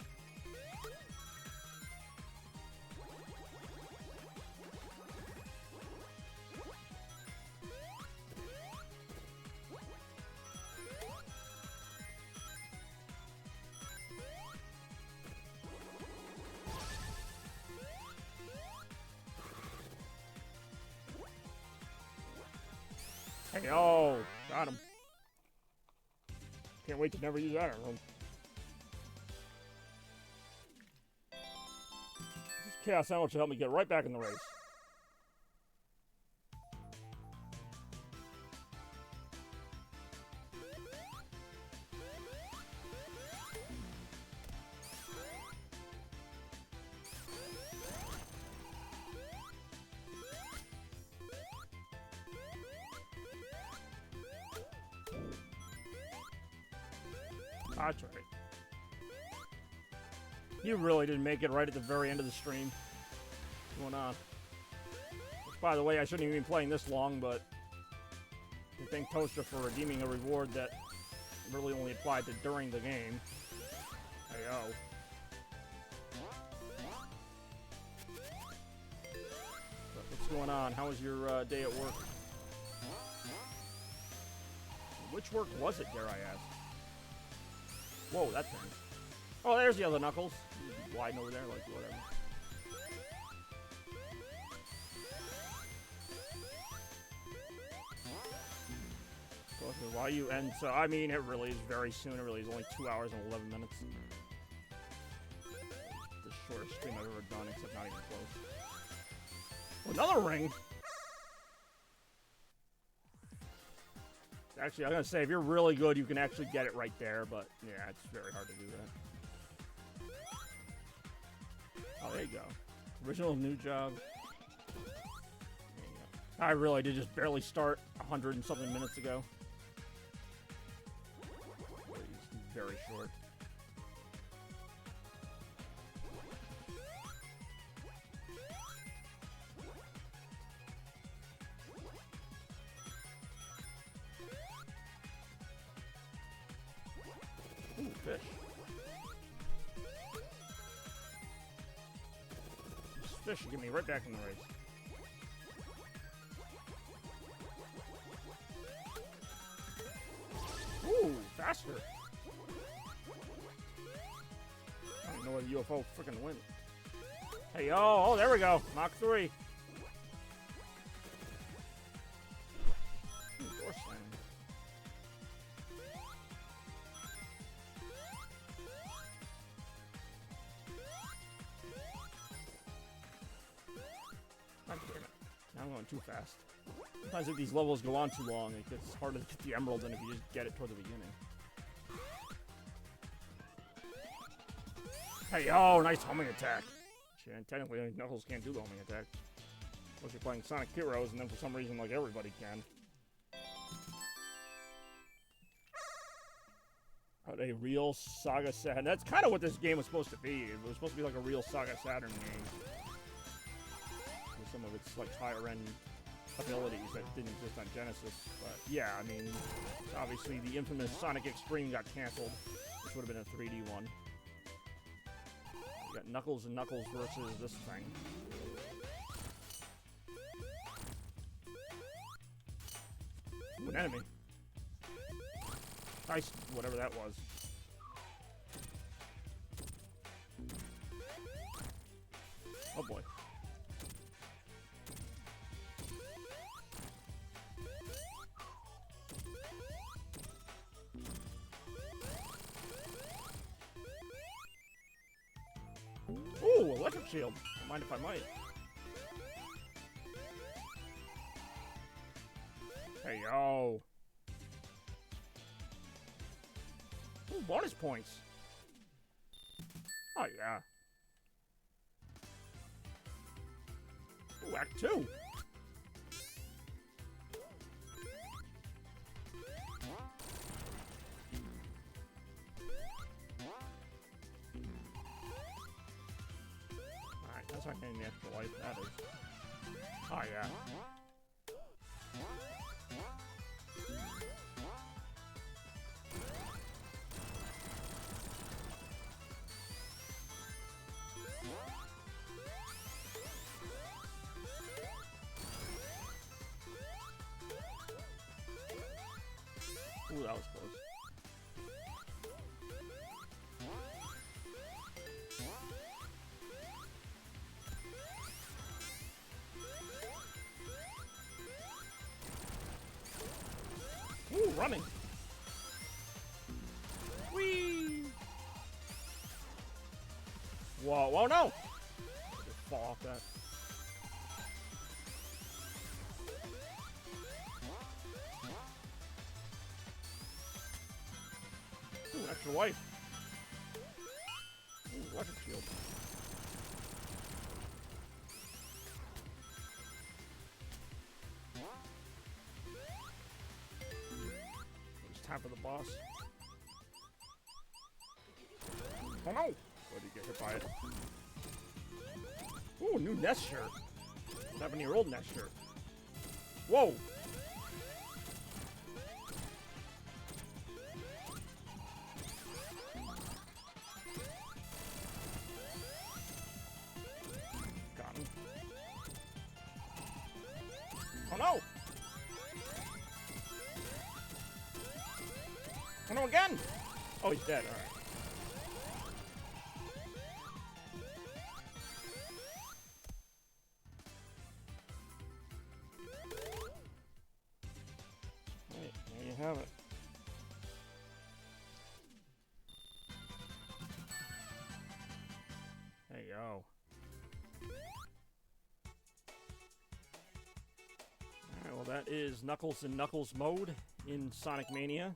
Hey, oh, got him. Can't wait to never use that at home. This Chaos Sandwich will help me get right back in the race. That's right. You really didn't make it right at the very end of the stream. What's going on? Which, by the way, I shouldn't even be playing this long, but I thank Toaster for redeeming a reward that really only applied to during the game. Hey, oh. But what's going on? How was your day at work? Which work was it, dare I ask? Whoa, that thing. Oh, there's the other Knuckles. He's gliding over there, like, whatever. So, while you end, so, I mean, it really is very soon. It really is only 2 hours and 11 minutes. The shortest stream I've ever done, except not even close. Another ring! Actually, I'm gonna say, if you're really good, you can actually get it right there, but yeah, it's very hard to do that. go. Original new job. I really did just barely start 100 and something minutes ago. He's very short. Ooh, fish. This fish should get me right back in the race. Ooh, faster. I don't know what the UFO freaking win. Hey, oh, there we go. Mach 3. Door slam. God damn it. Now I'm going too fast. Sometimes if these levels go on too long, it gets harder to get the emerald than if you just get it toward the beginning. Hey, oh, nice homing attack. Technically, Knuckles can't do the homing attack. Unless you're playing Sonic Heroes, and then for some reason, like, everybody can. But a real Saga Saturn. That's kind of what this game was supposed to be. It was supposed to be like a real Saga Saturn game. With some of its, like, higher-end abilities that didn't exist on Genesis. But, yeah, I mean, obviously the infamous Sonic Extreme got canceled. This would have been a 3D one. You got Knuckles and Knuckles versus this thing. Ooh, an enemy. Nice, whatever that was. Oh boy. Ooh, electric shield. Don't mind if I might. Hey, yo. Ooh, bonus points. Oh, yeah. Ooh, Act 2. Alright, that's not getting the extra life, that is. Oh, yeah. Ooh, that was close. Ooh, running. Whee! Whoa, whoa, no! Just fall off that. Ooh, extra life. Ooh, electric shield. It's time for the boss. Oh no! What did you get hit by it? Ooh, new nest shirt. What happened to your old nest shirt? Whoa! Got him. Oh no! Oh no, again! Oh, he's dead, alright. Alright, there you have it. There you go. Alright, well that is Knuckles and Knuckles mode in Sonic Mania.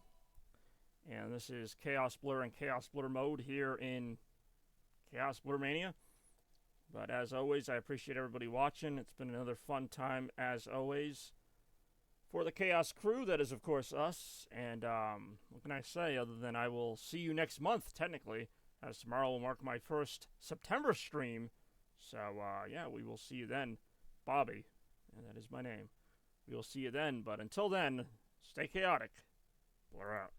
And this is Chaos Blur and Chaos Blur mode here in Chaos Blur Mania. But as always, I appreciate everybody watching. It's been another fun time, as always. For the Chaos crew, that is, of course, us. And what can I say other than I will see you next month, technically, as tomorrow will mark my first September stream. So, yeah, we will see you then. Bobby, and that is my name. We will see you then, but until then, stay chaotic. Blur out.